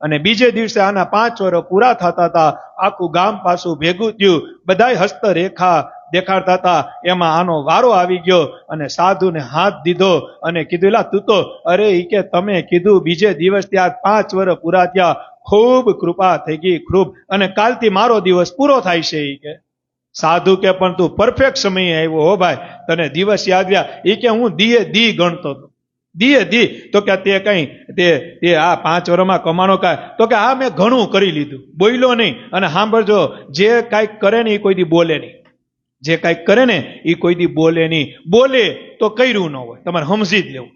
અને બીજે દિવસે આના 5 વર્ષ પૂરા થતા હતા. આખું ગામ પાછું ભેગું થયું, બધાય હસ્તરેખા દેખાડતા હતા. એમાં આનો વારો આવી ગયો અને સાધુને હાથ દીધો અને કીધું, લા તું તો, અરે ઈ કે તમે કીધું બીજે દિવસ ત્યાં 5 વર્ષ પૂરા થયા, ખૂબ કૃપા થઈ ગઈ, ખૂબ, અને કાલથી મારો દિવસ પૂરો થાય છે. ઈ કે સાધુ કે પણ તું પરફેક્ટ સમયે આવ્યો હો ભાઈ, તને દિવસ યાદ રહ્યા. ઈ કે હું દીએ દી ગણતો હતો, દીએ દી. તો કે તે કઈ તે આ 5 વર્ષમાં કમાણો કાંઈ? તો કે આ મેં ઘણું કરી લીધું. બોલ્યો નહીં. અને સાંભળજો, જે કાંઈક કરે ને એ કોઈ દી બોલે નહીં. જે કાંઈક કરે ને એ કોઈ દી બોલે નહીં. બોલે તો કર્યું ન હોય, તમારે સમજી જ લેવું.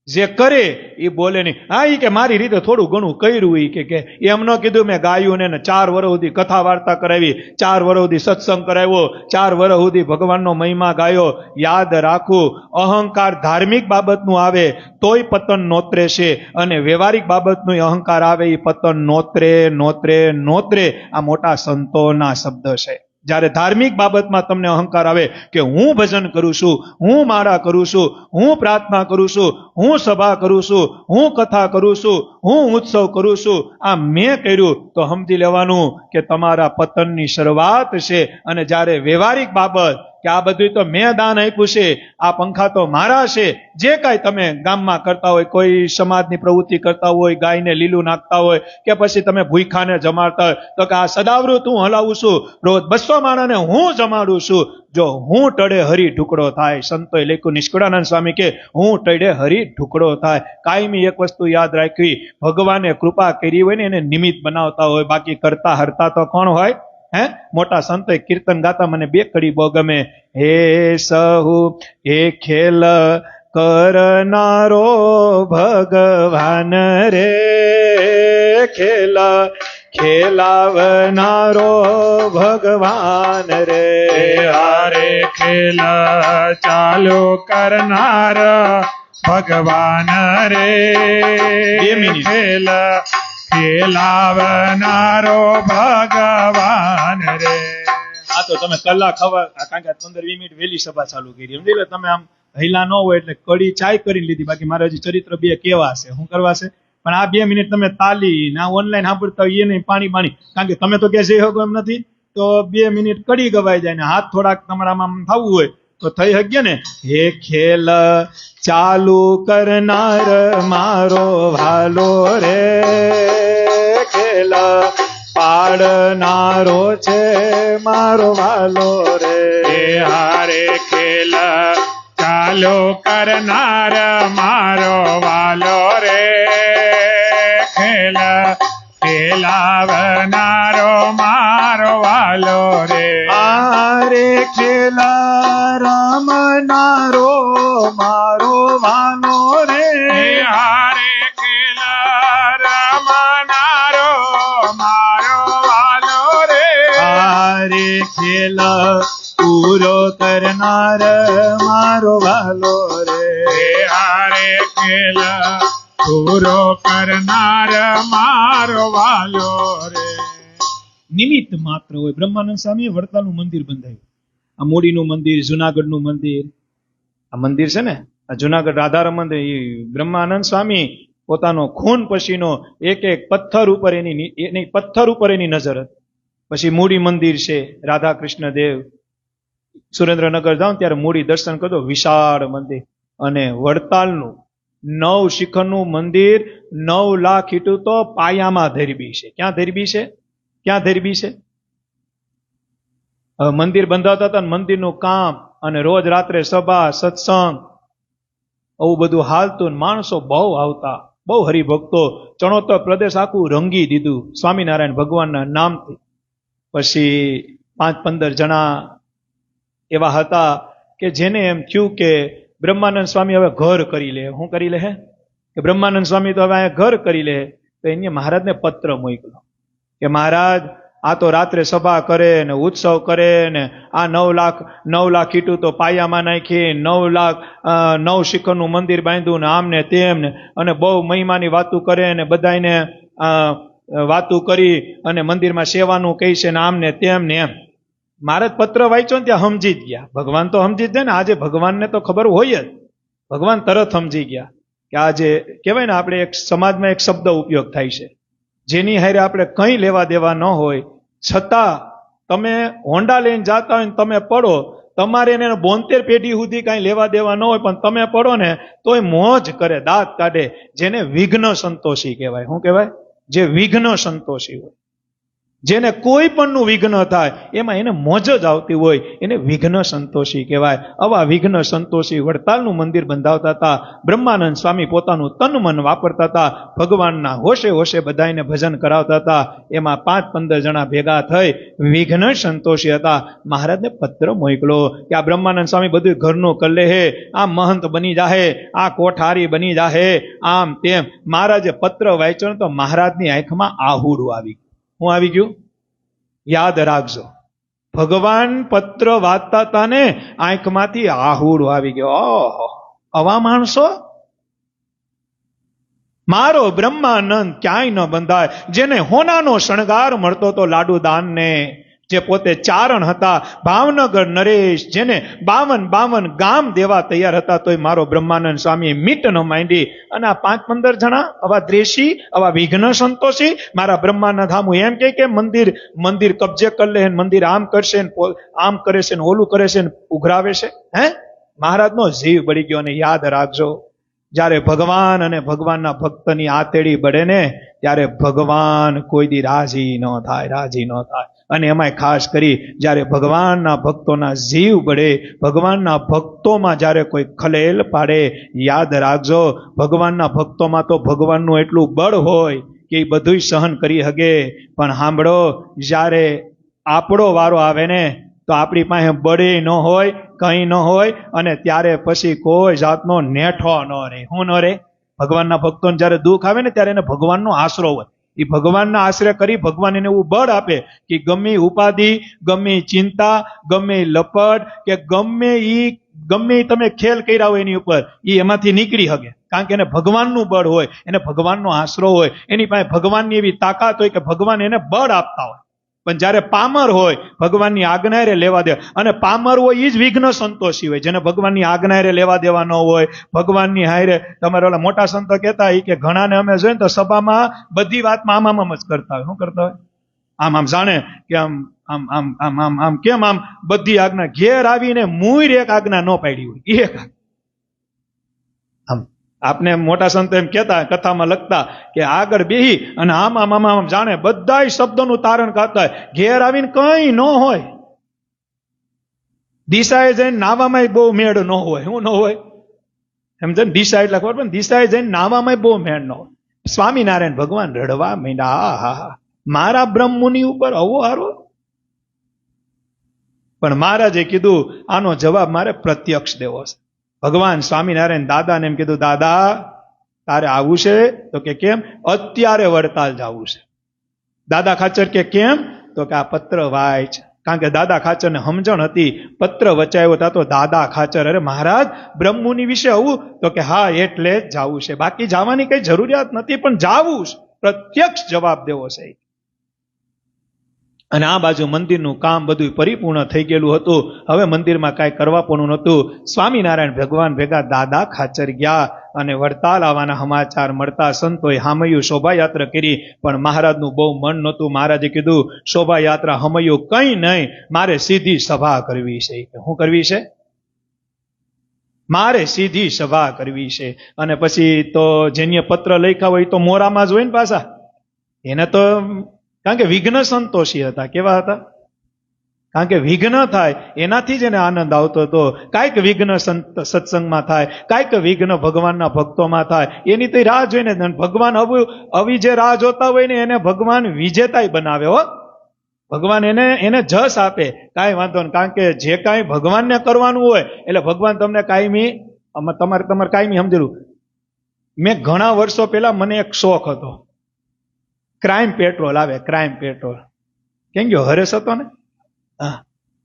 જે કરે એ બોલે નહીં. હા, ઈ કે મારી રીતે થોડું ઘણું કર્યું. ઈ કે એમ ન કીધું મેં ગાયું ને 4 વર્ષ સુધી કથા વાર્તા કરાવી, 4 વર્ષ સુધી સત્સંગ કરાવ્યો, 4 વર્ષ સુધી ભગવાનનો મહિમા ગાયો. યાદ રાખવું, અહંકાર ધાર્મિક બાબતનું આવે તોય પતન નોતરે છે, અને વ્યવહારિક બાબતનું અહંકાર આવે એ પતન નોતરે નોતરે નોતરે. આ મોટા સંતોના શબ્દ છે. જ્યારે ધાર્મિક બાબતમાં તમને અહંકાર આવે કે હું ભજન કરું છું, હું માળા કરું છું, હું પ્રાર્થના કરું છું, હું સભા કરું છું, હું કથા કરું છું, હું ઉત્સવ કરું છું, આ મેં કર્યું, તો સમજી લેવાનું કે તમારા પતનની શરૂઆત છે. અને જ્યારે વ્યવહારિક બાબત કે આ બધું તો મેં દાન આપ્યું છે, આ પંખા તો મારા છે, જે કાંઈ તમે ગામમાં કરતા હોય, કોઈ સમાજની પ્રવૃત્તિ કરતા હોય, ગાયને લીલું નાખતા હોય, કે પછી તમે ભૂખાને જમાડતા હોય, તો કે આ સદાવૃત હું હલાવું છું, રોજ 200 માણસને હું જમાડું છું. જો હું ટળે હરી ઢુકડો થાય. સંતોએ લખ્યું, નિષ્કુળાનંદ સ્વામી કે હું ટળે હરી ઢુકડો થાય. કાયમી એક વસ્તુ યાદ રાખવી, ભગવાને કૃપા કરી હોય ને એને નિમિત્ત બનાવતા હોય, બાકી કરતા હરતા તો કોણ હોય? હે, મોટા સંતોએ કીર્તન ગાતા મને 2 કડી બહુ ગમે. હે સહુ એ ખેલ કરનારો ભગવાન રે, ખેલા ખેલાવનારો ભગવાન રે. હારે ખેલ ચાલુ કરનાર ભગવાન રે. 2 મિનિટ. ખેલ ખેલાવનારો ભગવાન રે. આ તો તમે કલાક હવા, કારણ કે 15-20 મિનિટ વહેલી સભા ચાલુ કરી, સમજી લો. તમે આમ હૈલા ન હોય એટલે કડી ચાય કરીને લીધી, બાકી મારે હજી ચરિત્ર 2 કેવા છે, શું કરવા છે. પણ આ 2 મિનિટ તમે તાલી ના ઓનલાઈન સાંભળતા હોય એ નહીં, પાણી કારણ કે તમે તો ક્યાં જઈ શકો એમ નથી, તો 2 મિનિટ કડી ગવાઈ જાય ને હાથ થોડાક તમારામાં થવું હોય તો થઈ શકીએ ને. હે ખેલ ચાલુ કરનાર મારો ભાલો રે, ખેલ પાડનારો છે મારો ભાલો રે. હારે ખેલ ચાલુ કરનાર મારો વાલો રે. ખેલ ખેલાવનારો મારો વાલો રે. આરે ખેલા રમનારો મારો વાલો રે. હારે ખેલ રમનારો મારો વાલો રે. આરે ખેલા પૂરો કરનાર મારો વાલો રે. હારે ખેલ પૂરો કરનાર મારો વાલો રે. નિમિત્ત માત્ર હોય. બ્રહ્માનંદ સ્વામીએ વડતાલનું મંદિર બંધાયું. આ મોડીનું મંદિર, જુનાગઢનું મંદિર, આ મંદિર છે ને, આ જુનાગઢ રાધારમણ મંદિર, એ બ્રહ્માનંદ સ્વામી પોતાનો ખૂન પછીનો એક એક પથ્થર ઉપર એની નજર હતી. પછી મૂડી મંદિર છે, રાધા કૃષ્ણ દેવ. સુરેન્દ્રનગર જાઓ ત્યારે મૂડી દર્શન કરજો, વિશાળ મંદિર. અને વડતાલનું 9 શિખરનું મંદિર 9 લાખ ઈંટું તો પાયામાં ધરબી છે. ક્યાં ધરબી છે? ક્યાં ધરબી છે? હવે મંદિર બંધાવતા હતા ને મંદિરનું કામ અને રોજ રાત્રે સભા સત્સંગ આવું બધું હાલતું ને માણસો બહુ આવતા, બહુ હરિભક્તો. ચણોતર પ્રદેશ આખું રંગી દીધું સ્વામિનારાયણ ભગવાનના નામથી. પછી 5-15 જણા એવા હતા કે જેને એમ થયું કે બ્રહ્માનંદ સ્વામી હવે ઘર કરી લે. શું કરી લે? કે બ્રહ્માનંદ સ્વામી તો હવે અહીંયા ઘર કરી લે. તો એને મહારાજને પત્ર મોકલો કે મહારાજ આ તો રાત્રે સભા કરે ને ઉત્સવ કરે ને આ 9 લાખ ઈંટું તો પાયામાં નાખી, 9 શિખરનું મંદિર બાંધ્યું ને આમ ને તેમ ને, અને બહુ મહિમાની વાતું કરે ને બધાને વાતું કરી અને મંદિરમાં સેવાનું કહે છે ને આમ ને તેમ ને એમ. મહારાજ પત્ર વાંચ્યો ને ત્યાં સમજી જ ગયા. ભગવાન તો સમજી જ જાય ને, આજે ભગવાનને તો ખબર હોય જ. ભગવાન તરત સમજી ગયા કે આજે કહેવાય ને આપણે એક સમાજમાં એક શબ્દ ઉપયોગ થાય છે, જેની હારે આપણે કંઈ લેવા દેવા ન હોય છતાં તમે હોન્ડા લઈને જાતા હોય ને તમે પડો, તમારે એને 72 પેઢી સુધી કાંઈ લેવા દેવા ન હોય પણ તમે પડો ને તોય મોજ કરે, દાંત કાઢે. જેને વિઘ્ન સંતોષી કહેવાય. શું કહેવાય? જે વિઘ્ન સંતોષી હોય, જેને કોઈ પણનું વિઘ્ન થાય એમાં એને મોજ જ આવતી હોય, એને વિઘ્ન સંતોષી કહેવાય. આવા વિઘ્ન સંતોષી વડતાલનું મંદિર બંધાવતા હતા. બ્રહ્માનંદ સ્વામી પોતાનું તન મન વાપરતા હતા. ભગવાનના હોશે હોશે બધાને ભજન કરાવતા હતા. એમાં 5-15 જણા ભેગા થઈ વિઘ્ન સંતોષી હતા. મહારાજને પત્ર મોકલો કે આ બ્રહ્માનંદ સ્વામી બધું ઘરનું કરી લે હે, આ મહંત બની જાહે, આ કોઠારી બની જાહે, આમ તેમ. મહારાજે પત્ર વાંચ્યો તો મહારાજની આંખમાં આહુડું આવી ગયું. હું આવી ગયું? યાદ રાખજો, ભગવાન પત્ર વાંચતા હતા ને આંખમાંથી આહુડું આવી ગયો. ઓહો, આવા માણસો! મારો બ્રહ્માનંદ ક્યાંય ન બંધાય. જેને હોનાનો શણગાર મળતો તો લાડુ દાનને, જે પોતે ચારણ હતા, ભાવનગર નરેશ, જેને 52 ગામ દેવા તૈયાર હતા, તોય મારો બ્રહ્માનંદ સ્વામી મીટ ન માંડી. અને આ 5-15 જણા આવા દ્વેષી, આવા વિઘ્ન સંતોષી મારા બ્રહ્માનંદ હામું એમ કે મંદિર કબજે કરી લે, મંદિર આમ કરશે ને આમ કરે છે ને ઓલું કરે છે ને ઉઘરાવે છે. મહારાજનો જીવ બળી ગયો. અને યાદ રાખજો, જ્યારે ભગવાન અને ભગવાનના ભક્તની આતેડી બળે ને ત્યારે ભગવાન કોઈ દી રાજી ન થાય. અને એમાંય ખાસ કરી જ્યારે ભગવાનના ભક્તોના જીવ બળે, ભગવાનના ભક્તોમાં જ્યારે કોઈ ખલેલ પાડે, યાદ રાખજો ભગવાનના ભક્તોમાં તો ભગવાનનું એટલું બળ હોય કે એ બધું સહન કરી શકે. પણ સાંભળો, જ્યારે આપણો વારો આવે ને તો આપણી પાસે બળે ન હોય, કંઈ ન હોય, અને ત્યારે પછી કોઈ જાતનો નેઠો ન રહે. શું ન રહે? ભગવાનના ભક્તોને જ્યારે દુઃખ આવે ને ત્યારે એને ભગવાનનો આશરો હોય. એ ભગવાનના આશ્રય કરી ભગવાન એને એવું બળ આપે કે ગમે ઉપાધિ, ગમે ચિંતા, ગમે લપટ કે ગમે તમે ખેલ કર્યા હોય એની ઉપર, એ એમાંથી નીકળી શકે. કારણ કે એને ભગવાનનું બળ હોય, એને ભગવાનનો આશરો હોય, એની પાસે ભગવાનની એવી તાકાત હોય કે ભગવાન એને બળ આપતા હોય. પણ જ્યારે પામર હોય ભગવાનની આજ્ઞા રે લેવા દે, અને પામર હોય એ જ વિઘ્ન સંતોષી હોય, જેને ભગવાનની આજ્ઞા રે લેવા દેવા ન હોય. ભગવાનની હારે તમારે ઓલા મોટા સંતો કહેતા હોય કે ઘણાને અમે જોઈએ તો સભામાં બધી વાતમાં આમ જ કરતા હોય. શું કરતા હોય? આમ જાણે કે આમ કેમ આમ બધી આજ્ઞા, ઘેર આવીને મુઈર એક આજ્ઞા ન પાડી હોય. એક આમ આપને મોટા સંતો એમ કહેતા, કથામાં લખતા કે આગળ બેહી અને આમ જાણે બધા શબ્દોનું તારણ કરતા હોય. ઘેર આવીને કઈ ન હોય. દિશાએ જઈને નાવામાં બહુ મેળ ન હોય. શું ન હોય? સમજે ને? દિશા એટલે ખબર પણ દિશાએ જઈને નાવામાં બહુ મેળ ન હોય. સ્વામિનારાયણ ભગવાન રડવા માંડ્યા. હા, મારા બ્રહ્મમુનિ ઉપર આવો હારો. પણ મહારાજે કીધું આનો જવાબ મારે પ્રત્યક્ષ દેવો છે. ભગવાન સ્વામિનારાયણ દાદાને એમ કીધું, દાદા તારે આવું છે? તો કે કેમ? અત્યારે વડતાલ જવું છે. દાદા ખાચર કે કેમ? તો કે આ પત્ર વાંચ. કારણ કે દાદા ખાચરને સમજણ હતી, પત્ર વચાયો હતા તો દાદા ખાચર, અરે મહારાજ બ્રહ્મમુનિ વિશે આવું? તો કે હા, એટલે જ જવું છે. બાકી જવાની કઈ જરૂરિયાત નથી, પણ જાવું છે. પ્રત્યક્ષ જવાબ દેવો છે. અને આ બાજુ મંદિરનું કામ બધું પરિપૂર્ણ થઈ ગયેલું હતું. હવે મંદિરમાં કાંઈ કરવા પણ નહોતું. સ્વામિનારાયણ ભગવાન ભેગા દાદા ખાચર ગયા અને વડતાલ આવવાના સમાચાર મળતા સંતોએ હામૈયું શોભાયાત્રા કરી. પણ મહારાજનું બહુ મન નહોતું. મહારાજે કીધું, શોભાયાત્રા હમૈયું કંઈ નહીં, મારે સીધી સભા કરવી છે. શું કરવી છે? મારે સીધી સભા કરવી છે. અને પછી તો જેને પત્ર લખ્યા હોય તો મોરામાં જ હોય ને પાછા. એને તો કારણ કે વિઘ્ન સંતોષી હતા. કેવા હતા? કારણ કે વિઘ્ન થાય એનાથી જ એને આનંદ આવતો હતો. કાંઈક વિઘ્ન સત્સંગમાં થાય, કાંઈક વિઘ્ન ભગવાનના ભક્તોમાં થાય, એની તો રાહ જોઈને ભગવાન આવી જે રાહ જોતા હોય ને એને ભગવાન વિજેતાય બનાવે હો. ભગવાન એને જસ આપે. કાંઈ વાંધો નહીં, કારણ કે જે કાંઈ ભગવાનને કરવાનું હોય એટલે ભગવાન તમને કાયમી તમારે કાયમી સમજેલું. મેં ઘણા વર્ષો પહેલા મને એક શોખ હતો, ક્રાઇમ પેટ્રોલ આવે, ક્રાઇમ પેટ્રોલ. કેમ ગયો હરેશ હતો ને? હા,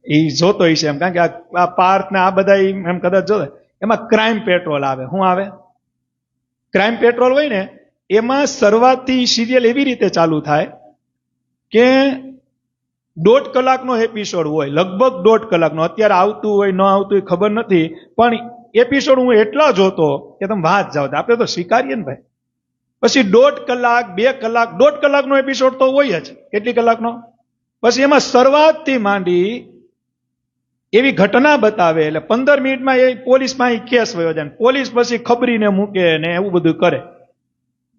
એ જોતો હશે એમ, કારણ કે આ પાર્થ ને આ બધા એમ કદાચ જોતો. એમાં ક્રાઇમ પેટ્રોલ આવે. શું આવે? ક્રાઇમ પેટ્રોલ હોય ને એમાં શરૂઆતથી સિરિયલ એવી રીતે ચાલુ થાય કે 1.5 કલાકનો એપિસોડ હોય, લગભગ 1.5 કલાકનો. અત્યારે આવતું હોય ન આવતું હોય ખબર નથી, પણ એપિસોડ હું એટલા જોતો કે તમે વાત જાઓ. આપણે તો સ્વીકારીએ ને ભાઈ. પછી 1.5 કલાક, 2 કલાક, 1.5 કલાકનો એપિસોડ તો હોય જ. કેટલી કલાકનો? પછી એમાં શરૂઆતથી માંડી એવી ઘટના બતાવે એટલે 15 મિનિટમાં એ પોલીસમાં કેસ વયો જાય. પોલીસ પછી ખબરીને મૂકે ને એવું બધું કરે.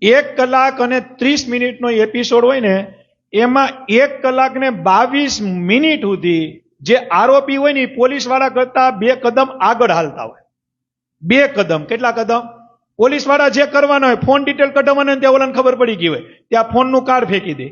1 કલાક અને 30 મિનિટનો એપિસોડ હોય ને એમાં 1 કલાક ને 22 મિનિટ સુધી જે આરોપી હોય ને પોલીસ વાળા કરતા 2 કદમ આગળ હાલતા હોય. 2 કદમ. કેટલા કદમ? પોલીસ વાળા જે કરવાના હોય, ફોન ડિટેલ કઢાવવાના ત્યાં ઓલાને ખબર પડી ગઈ હોય, ત્યાં ફોનનું કાર્ડ ફેંકી દે.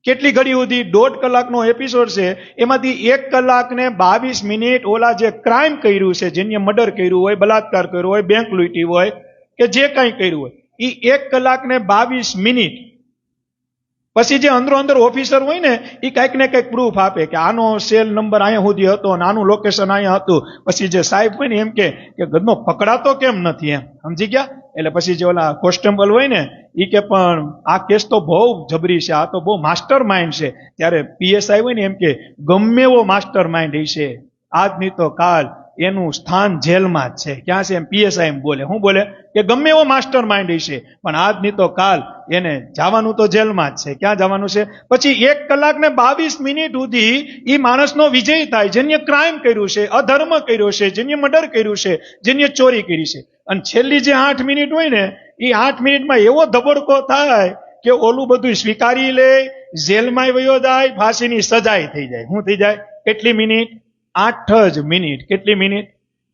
કેટલી ઘડી સુધી? 1.5 કલાકનો એપિસોડ છે. એમાંથી 1 કલાક ને 22 મિનિટ ઓલા જે ક્રાઇમ કર્યું છે, જેને મર્ડર કર્યું હોય, બલાત્કાર કર્યો હોય, બેંક લૂંટી હોય કે જે કાંઈ કર્યું હોય, એ 1 કલાક ને 22 મિનિટ. પછી જે અંદરો અંદર ઓફિસર હોય ને એ કંઈક ને કંઈક પ્રૂફ આપે કે આનો સેલ નંબર અહીંયા સુધી હતો અને આનું લોકેશન અહીંયા હતું. પછી જે સાહેબ હોય ને એમ કે ગદનો પકડાતો કેમ નથી, એમ સમજી ગયા? એટલે પછી જે ઓલા કોન્સ્ટેબલ હોય ને એ કે પણ આ કેસ તો બહુ જબરી છે, આ તો બહુ માસ્ટર માઇન્ડ છે. ત્યારે પીએસઆઈ હોય ને એમ કે ગમે એવો માસ્ટર માઇન્ડ હશે, આજની તો કાલ એનું સ્થાન જેલમાં જ છે. ક્યાં છે? એમ પીએસઆઈ એમ બોલે. શું બોલે? કે ગમે એવો માસ્ટર માઇન્ડ હશે પણ આજની તો કાલ એને જવાનું તો જેલમાં જ છે. ક્યાં જવાનું છે? પછી 1 કલાક ને 22 મિનિટ સુધી એ માણસનો વિજય થાય, જેને ક્રાઇમ કર્યું છે, અધર્મ કર્યો છે, જેને મર્ડર કર્યું છે, જેને ચોરી કરી છે. અને છેલ્લી જે 8 મિનિટ હોય ને એ 8 મિનિટમાં એવો ધબડકો થાય કે ઓલું બધું સ્વીકારી લે, જેલમાં વયો જાય, ફાંસીની સજાઈ થઈ જાય. શું થઈ જાય? કેટલી મિનિટ? 8 જ મિનિટ. કેટલી મિનિટ?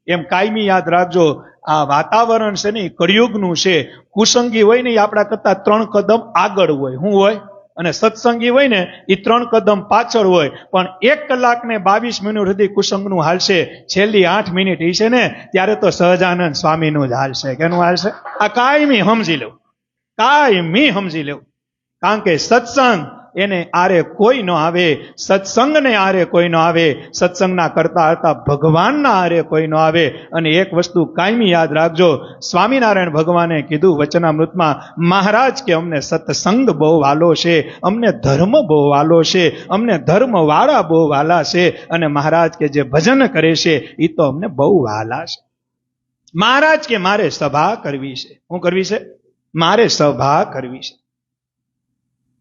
એમ કાયમી યાદ રાખજો. આ વાતાવરણ છે ને કળિયુગનું છે. કુસંગી હોય ને એ આપણા કરતા 3 કદમ આગળ હોય. શું હોય? અને સત્સંગી હોય ને એ 3 કદમ પાછળ હોય. પણ 1 કલાક ને 22 મિનિટ સુધી કુસંગનું હાલશે. છેલ્લી 8 મિનિટ એ છે ને ત્યારે તો સહજાનંદ સ્વામીનું જ હાલશે. કેનું હાલશે? આ કાયમી સમજી લેવું, કાયમી સમજી લેવું. કારણ કે સત્સંગ એને આરે કોઈ ન આવે, સત્સંગને આરે કોઈ ન આવે, સત્સંગના કરતા હતા ભગવાનના આરે કોઈ ન આવે. અને એક વસ્તુ કાયમી યાદ રાખજો, સ્વામિનારાયણ ભગવાને કીધું વચનામૃતમાં, મહારાજ કે અમને સત્સંગ બહુ વાલો છે, અમને ધર્મ બહુ વાલો છે, અમને ધર્મવાળા બહુ વાલા છે, અને મહારાજ કે જે ભજન કરે છે એ તો અમને બહુ વાલા છે. મહારાજ કે મારે સભા કરવી છે. શું કરવી છે? મારે સભા કરવી છે.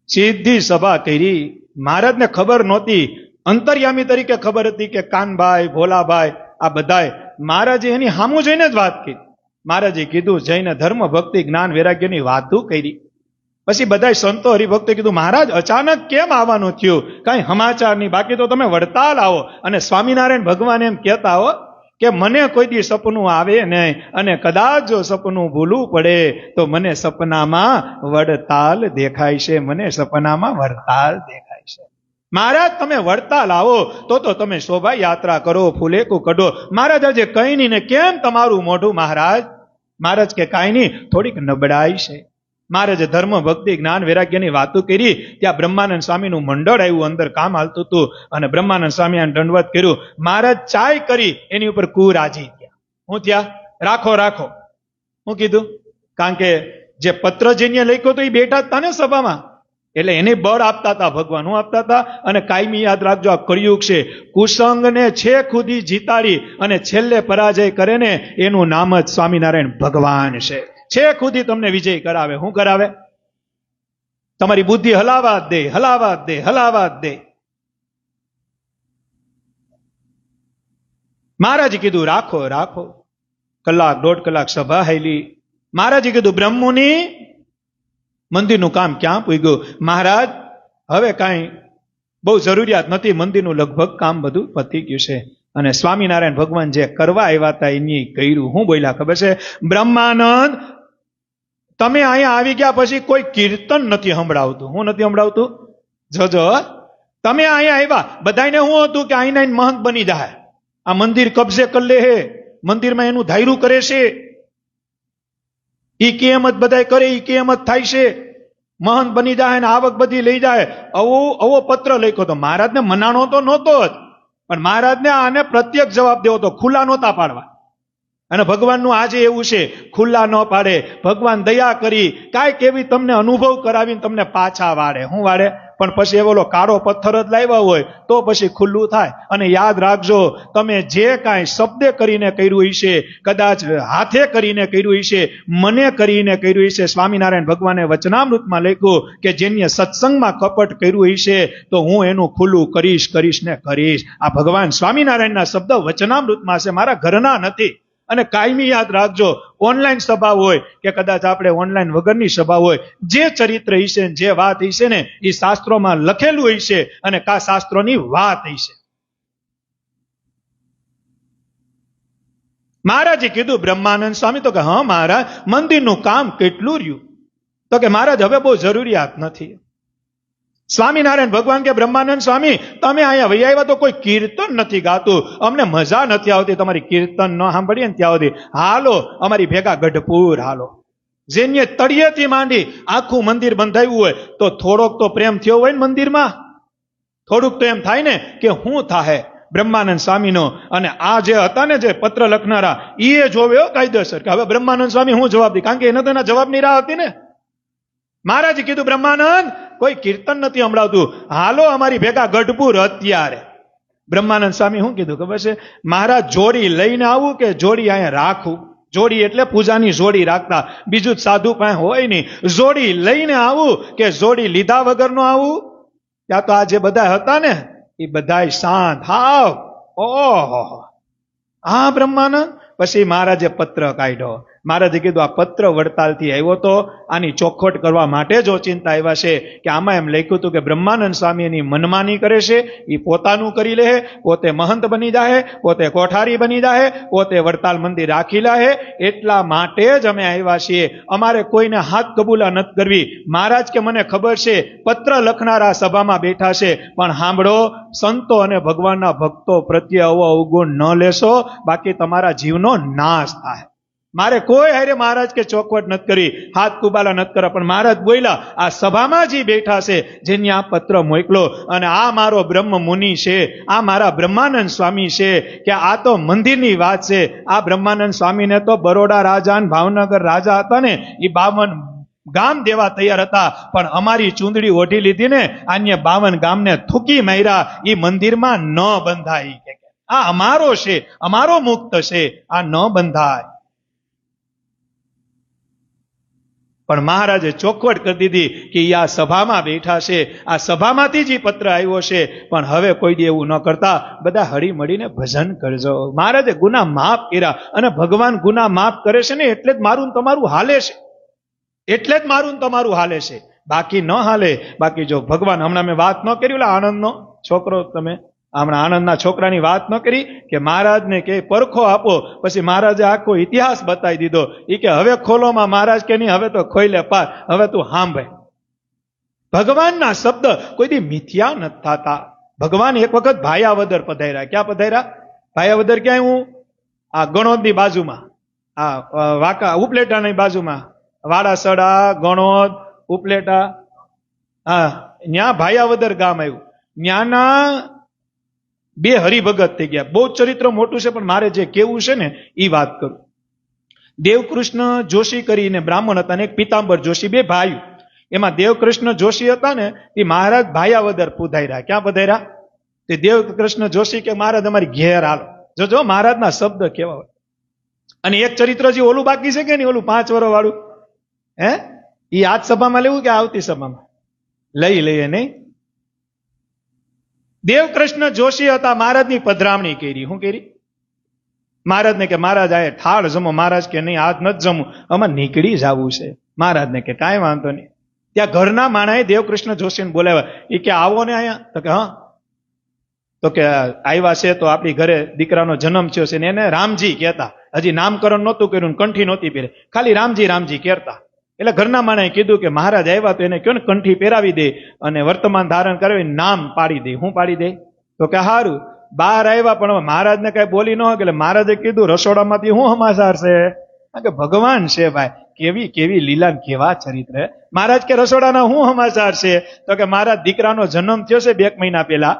સીધી સભા કરી. મહારાજને ખબર નહોતી, અંતર્યામી તરીકે ખબર હતી કે કાનભાઈ, ભોલાભાઈ આ બધાય. મહારાજે એની સામું જોઈને જ વાત કરી. મહારાજે કીધું જઈને ધર્મ ભક્તિ જ્ઞાન વૈરાગ્યની વાતો કરી. પછી બધા સંતો હરિભક્તો કીધું મહારાજ અચાનક કેમ આવવાનું થયું? કઈ સમાચાર નહીં, બાકી તો તમે વડતાલ આવો. અને સ્વામિનારાયણ ભગવાન એમ કહેતા હો કે મને કોઈ દી સપનું આવે નહીં, અને કદાચ જો સપનું ભૂલવું પડે તો મને સપનામાં વડતાલ દેખાય છે, મને સપનામાં વડતાલ દેખાય છે. મહારાજ તમે વડતાલ આવો તો તમે શોભાયાત્રા કરો, ફૂલેકું કઢો. મહારાજ આજે કઈ નહીં ને કેમ તમારું મોઢું? મહારાજ કે કાંઈ નહીં, થોડીક નબળાઈ છે. મહારાજે ધર્મ ભક્તિ જ્ઞાન વૈરાગ્યની વાતો કરી. ત્યાં બ્રહ્માનંદ સ્વામીનું મંડળ આવ્યું, અંદર કામ હાલતું હતું, અને બ્રહ્માનંદ સ્વામી દંડવત કર્યું. મહારાજ ચાય કરી, એની ઉપર કુરાજી થયા. હું થયા? રાખો રાખો. હું કીધું? કારણ કે જે પત્ર જેને લખ્યો તો એ બેઠા હતા ને સભામાં, એટલે એને બળ આપતા હતા ભગવાન. હું આપતા હતા? અને કાયમી યાદ રાખજો, આ કળિયુગ છે. કુસંગને છેક સુધી જીતાડી અને છેલ્લે પરાજય કરે ને એનું નામ જ સ્વામિનારાયણ ભગવાન છે. છેક સુધી તમને વિજય કરાવે. શું કરાવે? તમારી બુદ્ધિ હલાવા જ દે, હલાવા જ દે, હલાવા જ દે. મહારાજ કીધું રાખો રાખો. કલાક 1.5 કલાક સભા હાલી. મહારાજે કીધું બ્રહ્મુનિ મંદિરનું કામ ક્યાં પૂગ્યું? મહારાજ હવે કાંઈ બહુ જરૂરિયાત નથી, મંદિરનું લગભગ કામ બધું પતી ગયું છે. અને સ્વામિનારાયણ ભગવાન જે કરવા આવ્યા હતા એની કર્યું. હું બોલ્યા ખબર છે? બ્રહ્માનંદ, તમે અહીંયા આવી ગયા પછી કોઈ કીર્તન નથી સંભળાવતું. હું નથી સંભળાવતું? જોજો, તમે અહીંયા આવ્યા બધાને શું હતું કે અહીંના મહંત બની જાય, આ મંદિર કબજે કરી લે હે, મંદિરમાં એનું ધાયરું કરે છે, ઈ કેમત બધા કરે, ઈ કેમત થાય છે, મહંત બની જાય ને આવક બધી લઈ જાય. આવો પત્ર લખ્યો તો. મહારાજને મનાણો તો નહોતો જ, પણ મહારાજને આને પ્રત્યક્ષ જવાબ દેવો તો, ખુલ્લા નહોતા પાડવા. અને ભગવાનનું આજે એવું છે, ખુલ્લા ન પાડે. ભગવાન દયા કરી કાંઈક એવી તમને અનુભવ કરાવીને તમને પાછા વાળે. શું વાળે? પણ પછી એવો કાળો પથ્થર જ લાવ્યા હોય તો પછી ખુલ્લું થાય. અને યાદ રાખજો, તમે જે કાંઈ શબ્દે કરીને કર્યું હશે, કદાચ હાથે કરીને કર્યું હશે, મને કરીને કર્યું હશે, સ્વામિનારાયણ ભગવાને વચનામૃતમાં લખ્યું કે જેને સત્સંગમાં કપટ કર્યું હશે તો હું એનું ખુલ્લું કરીશ ને કરીશ. આ ભગવાન સ્વામિનારાયણના શબ્દ વચનામૃતમાં છે, મારા ઘરના નથી. અને કાયમી યાદ રાખજો, ઓનલાઈન સભા હોય કે કદાચ આપણે ઓનલાઈન વગરની સભા હોય, જે ચરિત્ર હશે જે વાત હશે ને એ શાસ્ત્રોમાં લખેલું હશે અને કા શાસ્ત્રોની વાત હશે. મહારાજે કીધું બ્રહ્માનંદ સ્વામી તો કે હા મહારાજ, મંદિરનું કામ કેટલું રહ્યું? તો કે મહારાજ હવે બહુ જરૂરિયાત નથી. સ્વામિનારાયણ ભગવાન કે બ્રહ્માનંદ સ્વામી, તમે અહીંયા વહી આવ્યા તો કોઈ કીર્તન નથી ગાતું, અમને મજા નથી આવતી તમારી કીર્તન ન સાંભળીએ ને ત્યાં સુધી. હાલો અમારી ભેગા ગઢપુર હાલો. જેને તળિયેથી માંડી આખું મંદિર બંધાયું હોય તો થોડોક તો પ્રેમ થયો હોય ને મંદિરમાં, થોડુંક તો એમ થાય ને કે હું થાહે. બ્રહ્માનંદ સ્વામીનો અને આ જે હતા ને જે પત્ર લખનારા, એ જોવે કાયદેસર કે હવે બ્રહ્માનંદ સ્વામી હું જવાબ દે, કારણ કે એને તો એના જવાબની રાહ હતી ને. મહારાજે કીધું બ્રહ્માનંદ કોઈ કીર્તન નથી સંભળાવતું, હાલો અમારી ભેગા ગઢપુર અત્યારે. બ્રહ્માનંદ સ્વામી શું કીધું ખબર છે? મહારાજ જોડી લઈને આવું કે જોડી અહીંયા રાખું? જોડી એટલે પૂજાની જોડી રાખતા, બીજું જ સાધુ પાસે હોય નહીં. જોડી લઈને આવું કે જોડી લીધા વગરનો આવું? ત્યાં તો આ જે બધા હતા ને એ બધા શાંત હાવ. ઓહો, હા બ્રહ્માનંદ. પછી મહારાજે પત્ર કાઢ્યો. મહારાજે કીધું આ પત્ર વડતાલથી આવ્યો તો, આની ચોખવટ કરવા માટે જ ઓચિંતા આવ્યા છે કે આમાં એમ લખ્યું હતું કે બ્રહ્માનંદ સ્વામી એની મનમાની કરે છે, એ પોતાનું કરી લે, પોતે મહંત બની જાય, પોતે કોઠારી બની જાય, પોતે વડતાલ મંદિર રાખી લે. એટલા માટે જ અમે આવ્યા છીએ, અમારે કોઈને હાથ કબૂલા નથી કરવી. મહારાજ કે મને ખબર છે પત્ર લખનારા સભામાં બેઠા છે, પણ સાંભળો, સંતો અને ભગવાનના ભક્તો પ્રત્યે આવો અવગુણ ન લેશો, બાકી તમારા જીવનો નાશ થાય. મારે કોઈ હારે મહારાજ કે ચોખવટ નથી કરી, હાથ કુબાલા નથી કર્યા, પણ મહારાજ બોલ્યા આ સભામાં જે બેઠા છે જેને આ પત્ર મોકલો, અને આ મારો બ્રહ્મ મુનિ છે, આ મારા બ્રહ્માનંદ સ્વામી છે, કે આ તો મંદિરની વાત છે. આ બ્રહ્માનંદ સ્વામીને તો બરોડા રાજા અને ભાવનગર રાજા હતા ને એ 52 ગામ દેવા તૈયાર હતા, પણ અમારી ચૂંદડી ઓઢી લીધી ને અન્ય 52 ગામને થૂકી માર્યા, એ મંદિરમાં ન બંધાય. આ અમારો છે, અમારો મુક્ત છે, આ ન બંધાય. પણ મહારાજે ચોખવટ કરી દીધી કે આ સભામાં બેઠા છે, આ સભામાંથી જ પત્ર આવ્યો છે, પણ હવે કોઈ દી એવું ન કરતા, બધા હળી મળીને ભજન કરજો. મહારાજે ગુના માફ કર્યા, અને ભગવાન ગુના માફ કરે છે ને એટલે જ મારું ને તમારું હાલે છે, એટલે જ મારું ને તમારું હાલે છે, બાકી ન હાલે. બાકી જો ભગવાન, હમણાં મેં વાત ન કરી આનંદનો છોકરો, તમે હમણાં આનંદના છોકરાની વાત ન કરી કે મહારાજને કે પરખો આપો, પછી મહારાજે આખો ઇતિહાસ બતાવી દીધો. એ કે હવે ખોલોમાં, મહારાજ કે નહીં હવે તો ખોઈલે પાર, હવે તું સાંભળ. ભગવાનના શબ્દ કોઈ દી મિથ્યા નથી થતા. ભગવાન એક વખત ભાયાવદર પધાર્યા. ક્યાં પધાર્યા? ભાયાવદર ક્યાંય? હું આ ગણોદની બાજુમાં, આ વાંકા ઉપલેટાની બાજુમાં, વાડાસડા, ગણોદ, ઉપલેટા, હા ત્યાં ભાયાવદર ગામ આવ્યું. ત્યાંના 2 હરિભગત થઈ ગયા. બહુ ચરિત્ર મોટું છે, પણ મારે જે કેવું છે ને એ વાત કરું. દેવકૃષ્ણ જોશી કરીને બ્રાહ્મણ હતા, અને એક પિતાંબર જોશી, 2 ભાઈ. એમાં દેવકૃષ્ણ જોશી હતા ને એ મહારાજ ભાયાવદર પધાર્યા. ક્યાં પધાર્યા? તે દેવકૃષ્ણ જોશી કે મહારાજ અમારી ઘેર હાલો. જોજો મહારાજના શબ્દ કેવા હોય. અને એક ચરિત્ર જે ઓલું બાકી છે કે નહીં, ઓલું 5 વર્ષ વાળું, હે, એ આજ સભામાં લેવું કે આવતી સભામાં લઈએ નહીં? દેવકૃષ્ણ જોશી હતા, મહારાજની પધરામણી કરી. શું કરી? મહારાજને કે મહારાજ આ ઠાળ જમો. મહારાજ કે નહીં, આજ નથી જમવું, આમાં નીકળી જવું છે. મહારાજને કે કાંઈ વાંધો નહીં. ત્યાં ઘરના માણાએ દેવકૃષ્ણ જોશીને બોલાવ્યા. એ કે આવો ને અહીંયા. તો કે હા. તો કે આવ્યા છે તો આપણી ઘરે દીકરાનો જન્મ થયો છે ને એને રામજી કહેતા. હજી નામકરણ નહોતું કર્યું, કંઠી નહોતી પહેરે, ખાલી રામજી રામજી કહેતા. એટલે ઘરના માણાએ કીધું કે મહારાજ આવ્યા તો એને કયો ને કંઠી પહેરાવી દે અને વર્તમાન ધારણ કરાવી નામ પાડી દે. હું પાડી દે? તો કે હારું. બહાર આવ્યા પણ હવે મહારાજને કઈ બોલી ન હોય. એટલે મહારાજે કીધું રસોડામાંથી શું સમાચાર છે? કે ભગવાન છે ભાઈ, કેવી કેવી લીલા, કેવા ચરિત્ર. મહારાજ કે રસોડાના શું સમાચાર છે? તો કે મહારાજ દીકરાનો જન્મ થયો છે 2 મહિના પહેલા,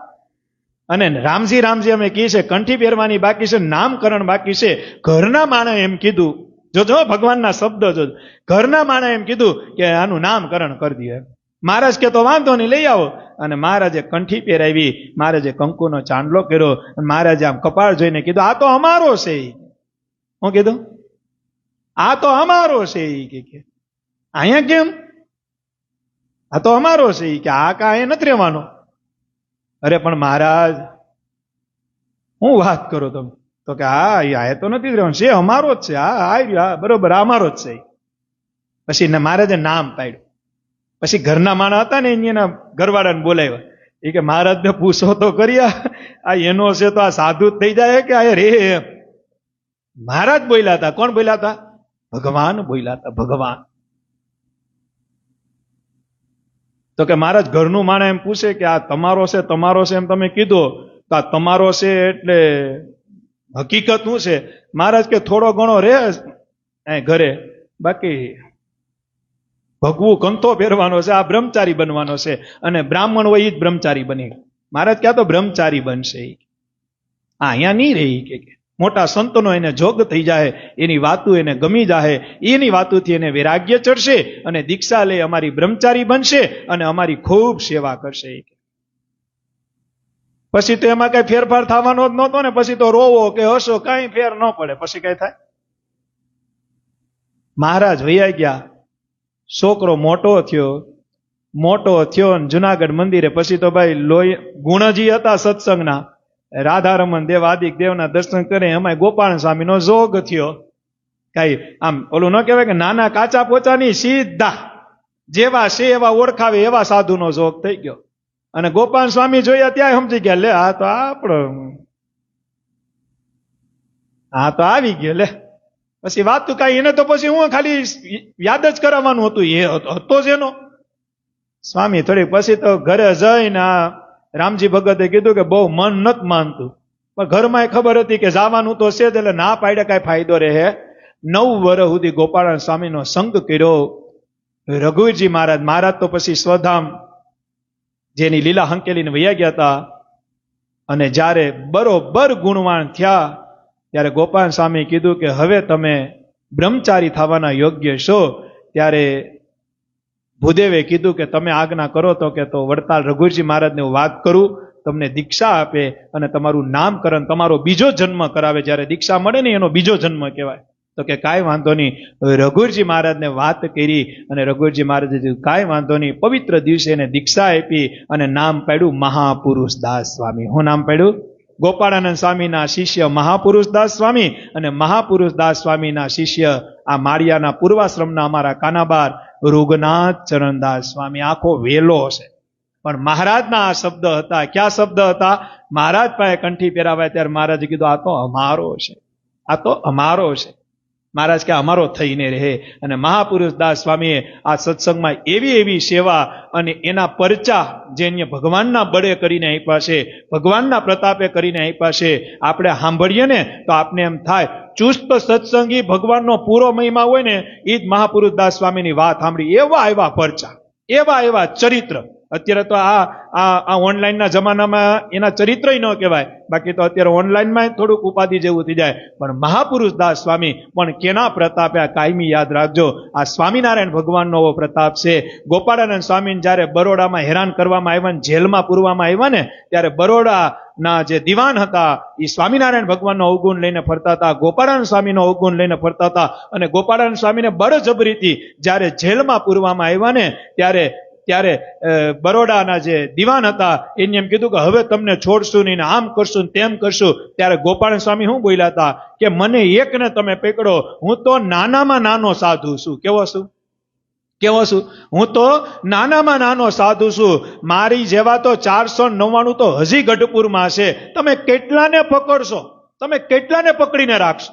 અને રામજી રામજી અમે કહી છે, કંઠી પહેરવાની બાકી છે, નામકરણ બાકી છે. ઘરના માણસે એમ કીધું, જોજો ભગવાનના શબ્દ જોજો, ઘરના માણસે એમ કીધું કે આનું નામકરણ કરી દે. મહારાજ કે તો વાંધો નહીં, લઈ આવો. અને મહારાજે કંઠી પહેરાવી, મહારાજે કંકુનો ચાંદલો કર્યો. મહારાજે આમ કપાળ જોઈને કીધું આ તો અમારો છે. હું કીધું આ તો અમારો છે. કે અહીંયા કેમ? આ તો અમારો છે. કે આ કાંઈ નથી રહેવાનો. અરે પણ મહારાજ હું વાત કરો તમે? તો કે આ તો નથી રહેવાનું, છે અમારો જ છે. હા બરોબર, અમારો જ છે. પછી મહારાજે નામ પાડ્યું. પછી ઘરના માણસ હતા ને એના ઘરવાળાને બોલાવ્યા. એ કે મહારાજને પૂછો તો કર્યા, આ એનો છે તો આ સાધુ જ થઈ જાય કે આ રે? મહારાજ બોલ્યા હતા. કોણ બોલ્યા હતા? ભગવાન બોલ્યા હતા. ભગવાન. તો કે મહારાજ ઘરનું માણસ એમ પૂછે કે આ તમારો છે, તમારો છે એમ તમે કીધો, તો આ તમારો છે એટલે હકીકત શું છે? મહારાજ કે થોડો ઘણો રે ઘરે, બાકી ભગવું કંથો પહેરવાનો છે, આ બ્રહ્મચારી બનવાનો છે, અને બ્રાહ્મણ હોય એ જ બ્રહ્મચારી બની. મહારાજ ક્યાં તો બ્રહ્મચારી બનશે. અહીંયા નહીં રહી. કે મોટા સંતનો એને જોગ થઈ જાય, એની વાતું એને ગમી જાય, એની વાતુથી એને વૈરાગ્ય ચડશે અને દીક્ષા લે અમારી બ્રહ્મચારી બનશે અને અમારી ખૂબ સેવા કરશે. પછી તો એમાં કઈ ફેરફાર થવાનો જ નહોતો ને. પછી તો રોવો કે હસો, કઈ ફેર ન પડે. પછી કઈ થાય? મહારાજ વૈયા ગયા. છોકરો મોટો થયો ને જુનાગઢ મંદિરે. પછી તો ભાઈ લોહી ગુણજી હતા સત્સંગના, રાધારમણ દેવ આદિક દેવના દર્શન કરે. એમાં ગોપાલ સ્વામીનો જોગ થયો. કઈ આમ ઓલું ન કહેવાય કે નાના કાચા પોચાની, સીધા જેવા છે એવા ઓળખાવે એવા સાધુનો જોગ થઈ ગયો. અને ગોપાલ સ્વામી જોયા ત્યાં સમજી ગયા, લે આ તો આપણો, આ તો આવી ગયો. લે પછી વાત તો કઈ એને તો પછી હું ખાલી યાદ જ કરાવવાનું હતું. એ હતો જ એનો. સ્વામી થોડીક પછી તો ઘરે જઈને આ રામજી ભગતે કીધું કે બહુ મન નથી માનતું, પણ ઘરમાં ખબર હતી કે જવાનું તો છે જ, એટલે ના પાડે કઈ ફાયદો રહે. 9 વર્ષ સુધી ગોપાળાન સ્વામીનો સંગ કર્યો. રઘુવીરજી મહારાજ તો પછી સ્વધામ જેની લીલા હંકેલીને વૈયા ગયા હતા. અને જ્યારે બરોબર ગુણવાન થયા ત્યારે ગોપાલ સ્વામી કીધું કે હવે તમે બ્રહ્મચારી થવાના યોગ્ય છો. ત્યારે ભૂદેવે કીધું કે તમે આજ્ઞા કરો તો કે તો વડતાલ રઘુવીરજી મહારાજને હું વાત કરું, તમને દીક્ષા આપે અને તમારું નામકરણ, તમારો બીજો જન્મ કરાવે. જ્યારે દીક્ષા મળે ને એનો બીજો જન્મ કહેવાય. તો કે કાંઈ વાંધો નહીં. રઘુવીરજી મહારાજને વાત કરી અને રઘુવીરજી મહારાજે કીધું કાંઈ વાંધો નહીં. પવિત્ર દિવસે એને દીક્ષા આપી અને નામ પાડ્યું મહાપુરુષ દાસ સ્વામી. શું નામ પાડ્યું? ગોપાળાનંદ સ્વામીના શિષ્ય મહાપુરુષ દાસ સ્વામી અને મહાપુરુષ દાસ સ્વામીના શિષ્ય આ માળિયાના પૂર્વાશ્રમના અમારા કાનાબાર રૂગનાથ ચરણદાસ સ્વામી. આખો વેલો છે. પણ મહારાજના આ શબ્દ હતા. ક્યાં શબ્દ હતા? મહારાજ પાસે કંઠી પહેરાવાય ત્યારે મહારાજે કીધું આ તો અમારો છે, આ તો અમારો છે. મહારાજ કે અમારો થઈને રહે. અને મહાપુરુષ દાસ સ્વામીએ આ સત્સંગમાં એવી સેવા અને એના પરચા જે ભગવાનના બળે કરીને આપ્યા છે, ભગવાનના પ્રતાપે કરીને આપ્યા છે. આપણે સાંભળીએ ને તો આપને એમ થાય ચુસ્ત સત્સંગી ભગવાનનો પૂરો મહિમા હોય ને એ જ મહાપુરુષ દાસ સ્વામીની વાત સાંભળી. એવા પરચા, એવા ચરિત્ર. અત્યારે તો આ ઓનલાઈનના જમાનામાં એના ચરિત્રય ન કહેવાય. બાકી તો અત્યારે ઓનલાઈનમાં થોડુંક ઉપાધિ જેવું થઈ જાય. પણ મહાપુરુષ દાસ સ્વામી પણ કેના પ્રતાપે આ કાયમી યાદ રાખજો. આ સ્વામિનારાયણ ભગવાનનો પ્રતાપ છે. ગોપાળાનંદ સ્વામીને જયારે બરોડામાં હેરાન કરવામાં આવ્યા ને જેલમાં પૂરવામાં આવ્યા ને ત્યારે બરોડાના જે દિવાન હતા એ સ્વામિનારાયણ ભગવાનનો અવગુણ લઈને ફરતા હતા, ગોપાળાનંદ સ્વામીનો અવગુણ લઈને ફરતા હતા. અને ગોપાળાનંદ સ્વામીને બળજબરીથી જયારે જેલમાં પૂરવામાં આવ્યા ને ત્યારે ત્યારે બરોડાના જે દિવાન હતા એને એમ કીધું કે હવે તમને છોડશું નહીં, આમ કરશું ને તેમ કરશું. ત્યારે ગોપાલ સ્વામી શું બોલ્યા હતા કે મને એકને તમે પકડો, હું તો નાનામાં નાનો સાધુ છું. કેવો છું? હું તો નાનામાં નાનો સાધુ છું. મારી જેવા તો 499 તો હજી ગઢપુરમાં છે. તમે કેટલાને પકડશો? તમે કેટલાને પકડીને રાખશો?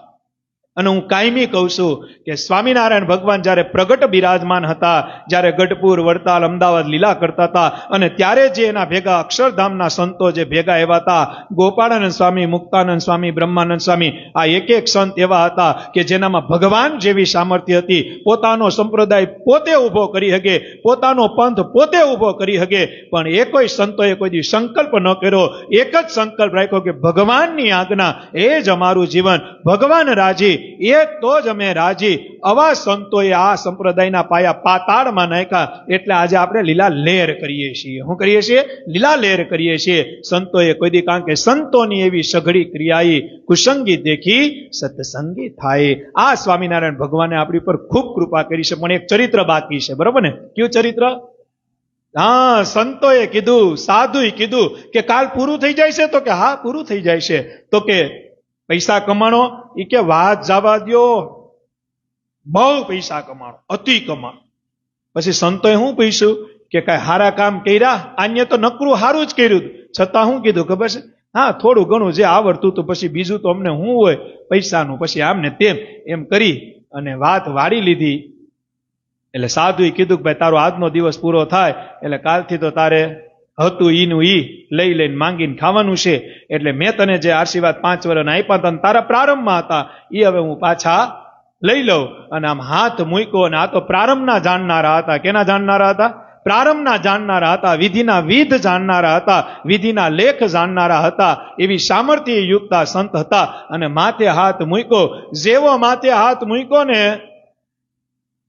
અને હું કાયમી કહું છું કે સ્વામિનારાયણ ભગવાન જ્યારે પ્રગટ બિરાજમાન હતા, જ્યારે ગઢપુર, વડતાલ, અમદાવાદ લીલા કરતા હતા, અને ત્યારે જે એના ભેગા અક્ષરધામના સંતો જે ભેગા એવા હતા, ગોપાળાનંદ સ્વામી, મુક્તાનંદ સ્વામી, બ્રહ્માનંદ સ્વામી, આ એક એક સંત એવા હતા કે જેનામાં ભગવાન જેવી સામર્થ્ય હતી. પોતાનો સંપ્રદાય પોતે ઉભો કરી શકે, પોતાનો પંથ પોતે ઉભો કરી શકે, પણ એ કોઈ સંતોએ કોઈ દી સંકલ્પ ન કર્યો. એક જ સંકલ્પ રાખ્યો કે ભગવાનની આજ્ઞા એ જ અમારું જીવન, ભગવાન રાજી એ તો જ અમે રાજી. આવા સંતોએ આ સંપ્રદાયના પાયા પાતાળમાં નાખ્યા. એટલે આજે આપણે લીલા લહેર કરીએ છીએ. શું કરીએ છીએ? લીલા લહેર કરીએ છીએ. સંતોએ કોઈ દી, કારણ કે સંતોની એવી સઘળી ક્રિયાઈ, કુસંગી દેખી સત્સંગી થાય. આ સ્વામિનારાયણ ભગવાને આપણી પર ખૂબ કૃપા કરી છે. પણ એક ચરિત્ર બાકી છે, બરોબર ને? કયું ચરિત્ર? હા, સંતોએ કીધું, સાધુએ કીધું કે કાલ પૂરું થઈ જાય છે. તો કે હા, પૂરું થઈ જાય છે. તો કે પૈસા કમાણો? એ કે વાત જવા દો, બહુ પૈસા કમાણો, અતિ કમાણો. પછી સંતોએ શું પૂછ્યું કે કઈ હારા કામ કર્યા? આને તો નકરું હારું જ કર્યું, છતાં શું કીધું ખબર છે? હા, થોડું ઘણું જે આવડતું તો પછી બીજું તો અમને શું હોય પૈસાનું. પછી આમને તેમ એમ કરી અને વાત વાળી લીધી. એટલે સાધુએ કીધું કે ભાઈ તારો આજનો દિવસ પૂરો થાય એટલે કાલથી તો તારે હતું ઈનું ઈ લઈ લઈને માંગીને ખાવાનું છે. એટલે મેં તને જે આશીર્વાદ 5 વર્ષના આપ્યા હતા તારા પ્રારંભમાં હતા એ હવે હું પાછા લઈ લઉં. અને આમ હાથ મૂક્યો. અને આ તો પ્રારંભના જાણનારા હતા. કેના જાણનારા હતા? પ્રારંભના જાણનારા હતા, વિધિના વિધ જાણનારા હતા, વિધિના લેખ જાણનારા હતા. એવી સામર્થ્ય યુક્ત સંત હતા. અને માથે હાથ મૂક્યો. જેવો માથે હાથ મૂક્યો ને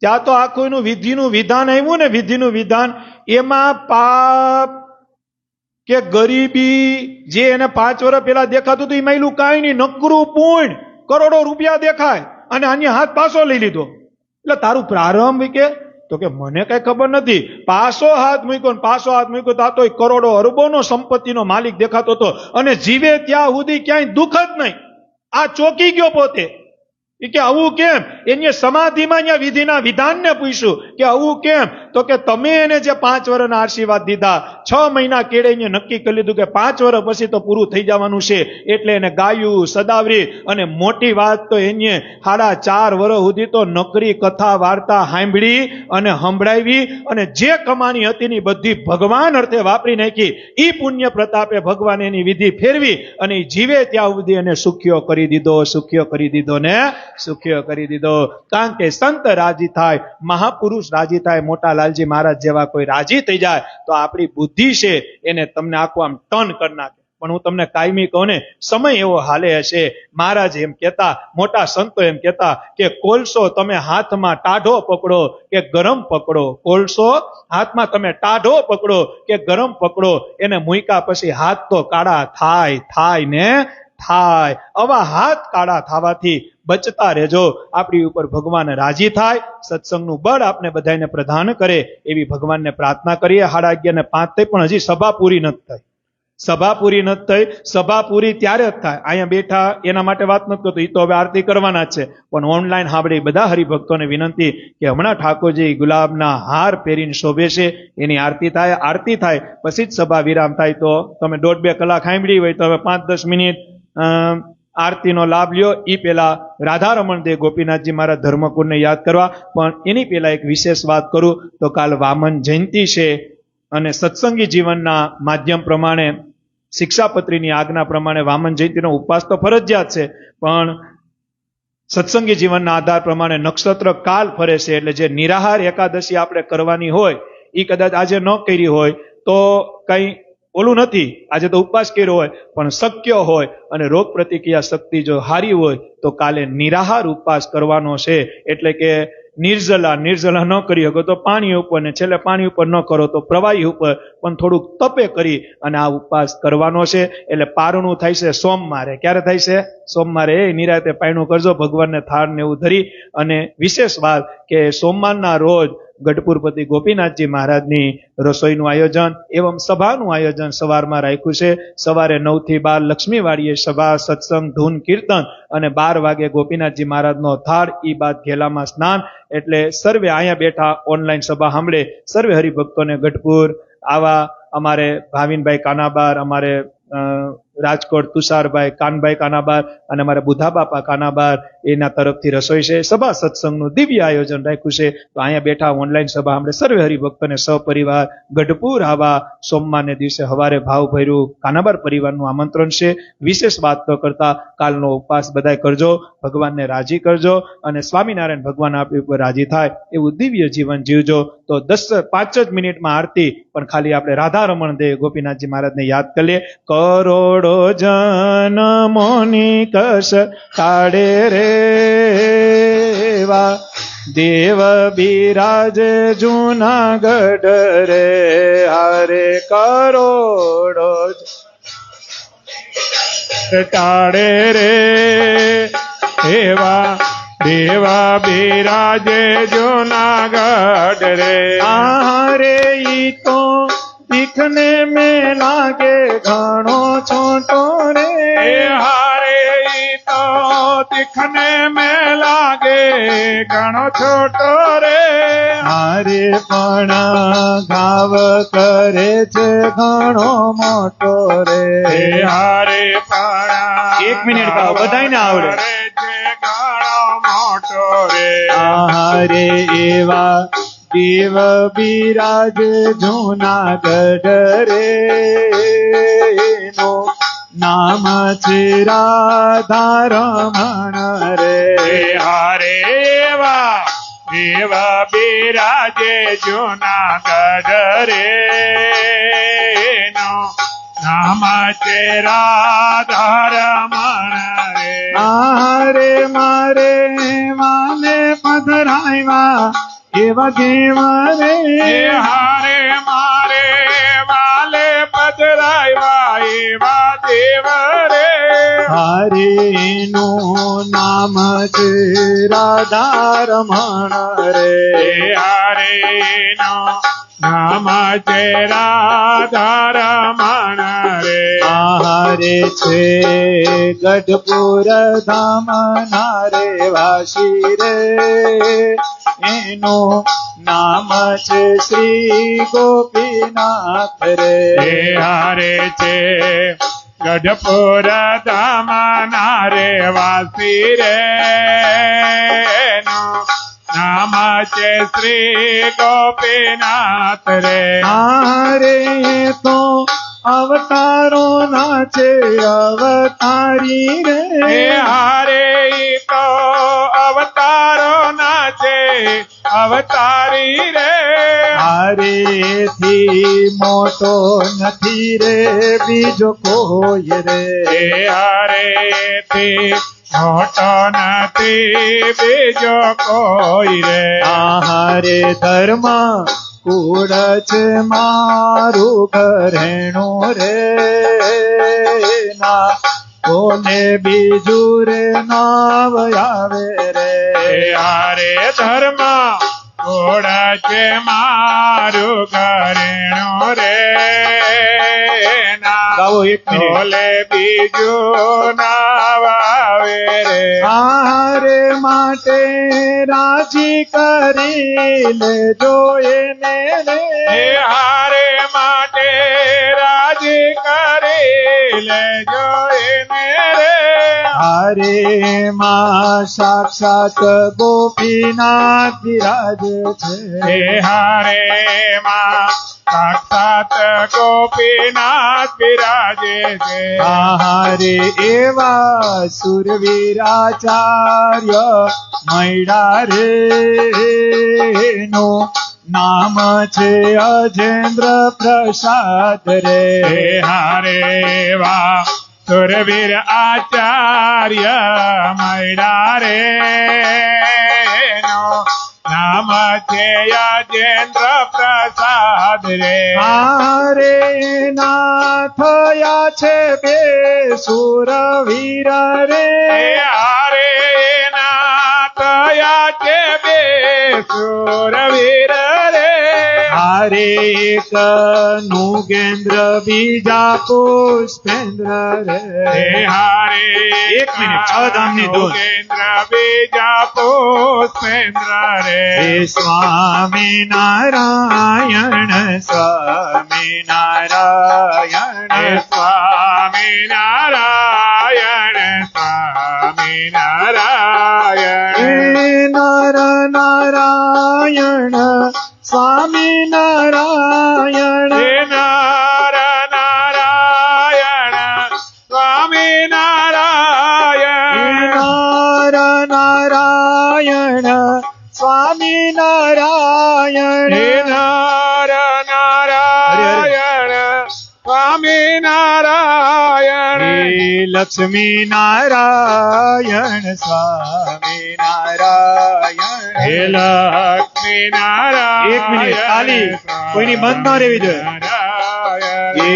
ત્યાં તો આખું એનું વિધિનું વિધાન આવ્યું ને, વિધિનું વિધાન એમાં પાપ કે ગરીબી જે એને 5 વર્ષ પહેલા દેખાતું હતું એમાં એલું કાંઈ નહીં, નકરું પૂર્ણ કરોડો રૂપિયા દેખાય. અને આની હાથ પાછો લઈ લીધો. એટલે તારું પ્રારંભ કે તો કે મને કઈ ખબર નથી. પાછો હાથ મૂક્યો ને પાછો હાથ મૂક્યો તો આ તો કરોડો અરબોનો સંપત્તિનો માલિક દેખાતો હતો. અને જીવે ત્યાં સુધી ક્યાંય દુઃખ જ નહીં. આ ચોકી ગયો પોતે. એ કે આવું કેમ? એને સમાધિમાં અહીંયા વિધિના વિધાનને પૂછ્યું કે આવું કેમ? તો કે તમે એને જે 5 વર્ષના આશીર્વાદ દીધા, 6 મહિના કેળે એને નક્કી કરી લીધું કે 5 વર્ષ પછી તો પૂરું થઈ જવાનું છે. એટલે એને ગાયું, સદાવરી. અને મોટી વાત તો એને 4.5 વર્ષ સુધી તો નકરી કથા વાર્તા સાંભળી અને સંભળાવી. અને જે કમાણી હતી ની બધી ભગવાન અર્થે વાપરી નાખી. ઈ પુણ્ય પ્રતાપે ભગવાન એની વિધિ ફેરવી અને જીવે ત્યાં સુધી એને સુખ્યો કરી દીધો, સુખ્યો કરી દીધો ને સુખ્યો કરી દીધો. કારણ કે સંત રાજી થાય, મહાપુરુષ રાજી થાય, મોટા લાલજી મહારાજ જેવા કોઈ રાજી થઈ જાય તો આપણી બુદ્ધિ છે એને તમને આખું આમ ટર્ન કરી નાખે. પણ હું તમને કાયમી કહું ને, સમય એવો હાલે હશે. મહારાજ એમ કહેતા, મોટા સંતો એમ કહેતા કે કોલસો તમે હાથમાં ટાઢો પકડો કે ગરમ પકડો, કોલસો હાથમાં તમે ટાઢો પકડો કે ગરમ પકડો, એને મૂક્યા પછી હાથ તો કાળા થાય ને થાય. આવા હાથ કાળા થવાથી બચતા રહેજો. આપણી ઉપર ભગવાન રાજી થાય, સત્સંગનું બળ આપણે બધાને પ્રદાન કરે એવી ભગવાનને પ્રાર્થના કરીએ. 11:30 થઈ પણ હજી સભા પૂરી નથી થઈ. સભા પૂરી નથી થઈ. સભા પૂરી ત્યારે જ થાય. અહીંયા બેઠા એના માટે વાત નથી કરતો, એ તો હવે આરતી કરવાના જ છે. પણ ઓનલાઈન સાંભળી બધા હરિભક્તોને વિનંતી કે હમણાં ઠાકોરજી ગુલાબના હાર પહેરીને શોભે છે, એની આરતી થાય. આરતી થાય પછી જ સભા વિરામ થાય. તો તમે 1.5-2 કલાક સાંભળી હોય તો હવે 5-10 મિનિટ આરતીનો લાભ લ્યો. એ પેલા રાધારમણ દેવ ગોપીનાથજી મારા ધર્મકુળને યાદ કરવા. પણ એની પેલા એક વિશેષ વાત કરું તો કાલ વામન જયંતિ છે અને સત્સંગી જીવનના માધ્યમ પ્રમાણે, શિક્ષાપત્રીની આજ્ઞા પ્રમાણે વામન જયંતિનો ઉપવાસ તો ફરજિયાત છે. પણ સત્સંગી જીવનના આધાર પ્રમાણે નક્ષત્ર કાલ ફરે છે. એટલે જે નિરાહાર એકાદશી આપણે કરવાની હોય એ કદાચ આજે ન કરી હોય તો કઈ ઓલું નથી. આજે તો ઉપવાસ કર્યો હોય પણ શક્ય હોય અને રોગ પ્રતિક્રિયા શક્તિ જો હારી હોય તો કાલે નિરાહાર ઉપવાસ કરવાનો છે. એટલે કે નિર્જલા ન કરી શકો તો પાણી ઉપર, ને છેલ્લે પાણી ઉપર ન કરો તો પ્રવાહી ઉપર, પણ થોડુંક તપે કરી અને આ ઉપવાસ કરવાનો છે. એટલે પારણું થાય છે સોમવારે. ક્યારે થાય છે? સોમવારે. નિરાતે પાયણું કરજો, ભગવાનને થાળ ને એવું ધરી. અને વિશેષ વાત કે સોમવારના રોજ ગઢપુરપતિ ગોપીનાથજી મહારાજની રસોઈનું આયોજન એવં સભાનું આયોજન સવારમાં રાખ્યું છે. સવારે 9 થી 12 લક્ષ્મીવાડીએ સભા, સત્સંગ, ધૂન, કીર્તન અને 12 વાગે ગોપીનાથજી મહારાજનો થાળ, ઈ બાદ ઘેલામાં સ્નાન. એટલે સર્વે અહીંયા બેઠા ઓનલાઈન સભા સાંભળે સર્વે હરિભક્તોને ગઢપુર આવા અમારે ભાવિનભાઈ કાનાબાર, અમારે રાજકોટ તુષારભાઈ કાનભાઈ કાનાબાર અને અમારા બુધા બાપા કાનાબાર એના તરફથી રસોઈ છે. સભા સત્સંગનું દિવ્ય આયોજન રાખ્યું છે. તો અહીંયા બેઠા ઓનલાઈન સભા આપણે સર્વે હરિભક્તોને સપરિવાર ગઢપુર આવા સોમવારને દિવસે હવારે ભાવ ભર્યું કાનાબાર પરિવારનું આમંત્રણ છે. વિશેષ વાત તો કરતા કાલનો ઉપવાસ બધાય કરજો, ભગવાનને રાજી કરજો અને સ્વામિનારાયણ ભગવાન આપણી ઉપર રાજી થાય એવું દિવ્ય જીવન જીવજો. તો 5 જ મિનિટમાં આરતી, પણ ખાલી આપણે રાધા રમણ દેવ ગોપીનાથજી મહારાજને યાદ કરીએ. કરોડો જનમોની કશ કાઢે રેવા, દેવ બિરાજે જૂનાગઢ રે હારે. કરોડો ટાળે રે એવા દેવા બિરાજે જૂનાગઢ રે. હારે ઈ તો દીખને में लागे घणो छोटो रे. हारे तो दिखने में लागे घणो छोटो रे. हारे पण घाव करे छे घणो मोटो रे. हारे पण 1 મિનિટ ભાવ બધાયને આવડે. છે ઘણો મોટો રે. હારે એવા દેવ બિરાજે જૂનાગઢ રે નો નામ છે રાધા રમણ રે. હારે એવા દેવ બિરાજે જૂનાગઢ રે નો નામ છે રાધા રમણ રે. હારે મારે વાલે પધરાવ્યા એવા દેવ રે. હારે મારે વાલે પધરાવ્યા એવા દેવ રે. હારે નું નામ છે રાધા રમણ રે. હારે નો નામ છે રાધા રમણ રે. હારે છે ગઢપુર ધામ નારે વાસી રે, એનું નામ છે શ્રી ગોપીનાથ રે. હારે છે ગઢપુર ધામ નારે વાસી રે, નામ છે શ્રી ગોપીનાથ રે. હારે તો અવતારો ના છે અવતારી રે. હારે તો અવતારો ના છે અવતારી રે. હારે થી મોટો નથી રે બીજો કોઈ રે. હારે થી મોટો નથી બીજો કોઈ રે. હારે ધર્મ કુળ છે મારું ઘરેણું રે ના કોને બીજું રે નાવ આવે રે. હારે ધર્મ કોડા છે મારું ઘરેણું રે ના ગાવો 1 મિનિટ. બોલે બીજું નાવ આવે રે. હારે માટે રાજી કરી લેજો એને રે. હારે માટે રાજી કરી લેજો એને રે. હારે માં સાક્ષાત ગોપીનાથ બિરાજે છે. હારે માં સાક્ષાત ગોપીનાથ બિરાજે છે. હારે એવા સુરવીરાચાર્ય મૈડા રે નું નામ છે અજેન્દ્ર પ્રસાદ રે. હારે વા સુરવીર આચાર્ય મૈડા રે નો નામ છે અજેન્દ્ર પ્રસાદ રે. હારે ના થયા છે બે સુરવીર રે. હારે ના તયા છે બે સુરવીર હારે એકનું કેન્દ્ર બીજા પુષ્પેન્દ્ર રે હારે એક મિનિટ, છ ધામની ધૂન. કેન્દ્ર બીજા પુષ્પેન્દ્ર રે હે સ્વામી નારાયણ સ્વામી નારાયણ સ્વામી નારાયણ સ્વામી નારાયણ હે નર નારાયણ સ્વામી નારાયણ હે નાર નારાયણ સ્વામી હે નારાયણ નર નારાયણ સ્વામી નારાયણ હે નાર નારાયણ સ્વામી નારાયણ હે લક્ષ્મી નારાયણ સ્વામી નારાયણ હે લક્ષ્મી નારાયણ એક મિનિટ, તાલી કોઈની બંધ ન રહેવી જોઈએ. નારાયણ હે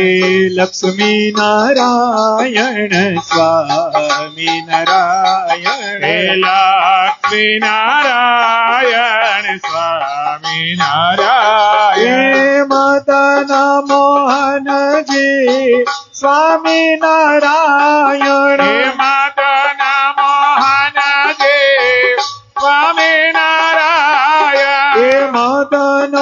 લક્ષ્મી નારાયણ સ્વામી નારાયણ હે લક્ષ્મી નારાયણ સ્વામી હે નારાયણ મદન મોહનજી સ્વામી નારાયણ હે મદન મોહનજી સ્વામી નારાયણ હે મદન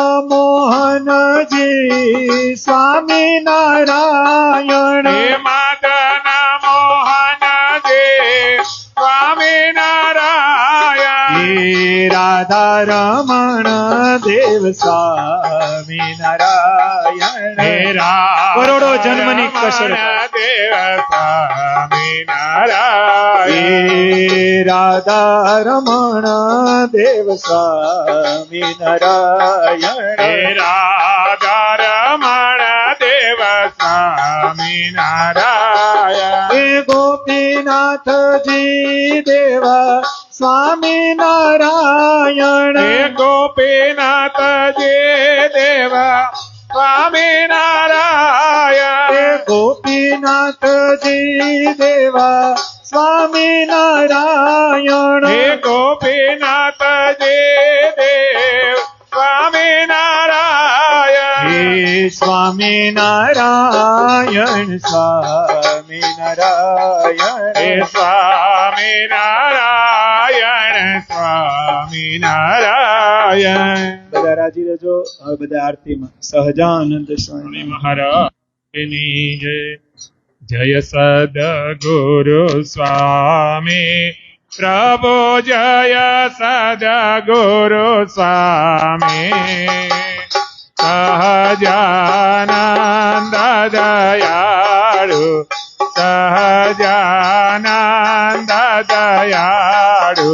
મોહનજી સ્વામી નારાયણ હે મદન મોહનજી સ્વામી નારાયણ હે રાધા રમણ દેવ સ્વામી નારાયણ હે કરોડો જન્મની કસરત. દેવ સ્વામી નારાયણ હે રાધા રમણ દેવ સ્વામી હે નારાયણ રાધા રમણ દેવ સ્વામી નારાયણ હે ગોપીનાથજી દેવ સ્વામી નારાયણ હે ગોપીનાથજી દેવ સ્વામી હે નારાયણ ગોપીનાથજી દેવ સ્વામી નારાયણ હે ગોપીનાથજી દેવ સ્વામી નારાયણ હે સ્વામી નારાયણ સ્વામી નારાયણ હે સ્વામી નારાયણ સ્વામી નારાયણ બધા રાજી રહેજો. હવે બધા આરતીમાં સહજાનંદ સ્વામી મહારાજની જય જય સદગુરુ સ્વામી પ્રભુ જય સદગુરુ સ્વામી સહજાનંદ દયાળુ સહજાનંદ દયાળુ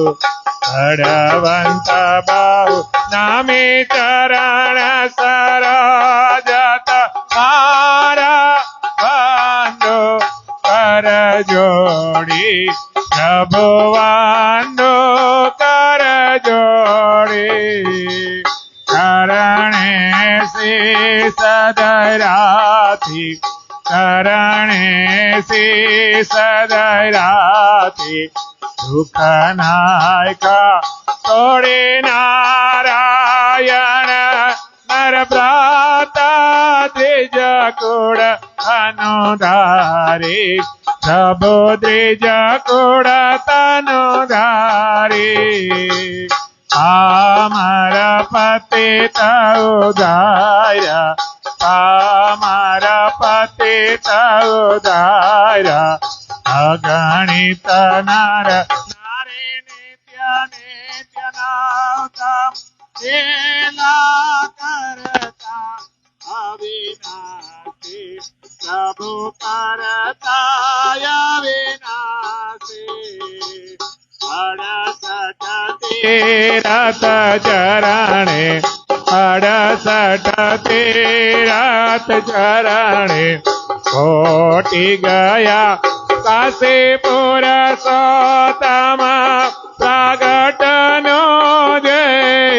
ભગવંત બાહુ નામી ચરણ સરોજત મારા વાંદો કર જોડી પ્રભુ વાંદો કર જોડી ચરણે શીશ ધરાથી ચરણે શીશ ધરાથી દુઃખ નાયકા તોડે નારાયણ નર ભ્રાતા દ્વિજ કુળ અનુધારી પ્રભુ દ્વિજ કુળ તનુધારી અમર પતિ ઉદાર્ય અમર પતિ ઉદાર્ય અગણિત નર નારી નિત્ય નિત્ય નામ લીલા કરતા અવિનાશી પ્રભુ કરતા અવિનાશી અડસઠ તીરથ ચરણે અડસઠ તીરથ ચરણે કોટી ગયા કાશીપુર સોતમ પ્રગટ નો જય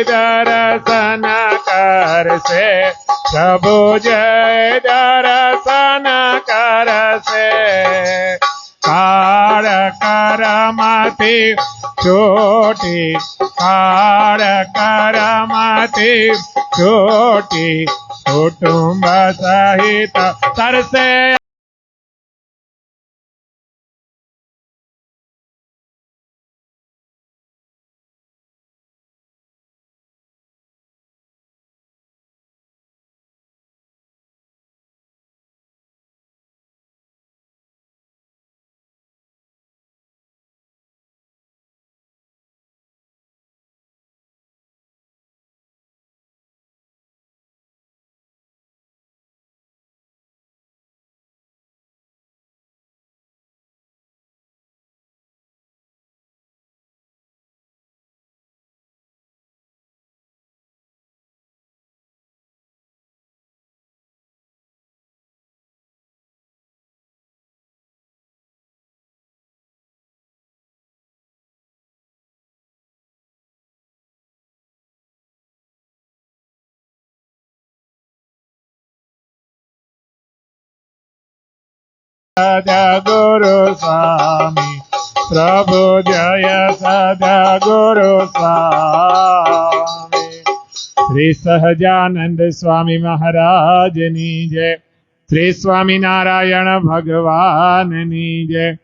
દર્શન કરશે પ્રભુ જય દર્શન કરશે કાળ કરમાંથી છૂટી, કાળ કરમાંથી છૂટી, કુટુંબ સહિત તરસે સદગુરુ સ્વામી પ્રભુ જય સદગુરુ સ્વામી. શ્રી સહજાનંદ સ્વામી મહારાજની જય. શ્રી સ્વામિનારાયણ ભગવાનની જય.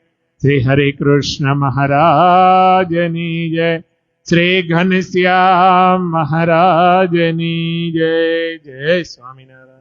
શ્રી હરિકૃષ્ણ મહારાજની જય. શ્રી ઘનશ્યામ મહારાજની જય. જય સ્વામિનારાયણ.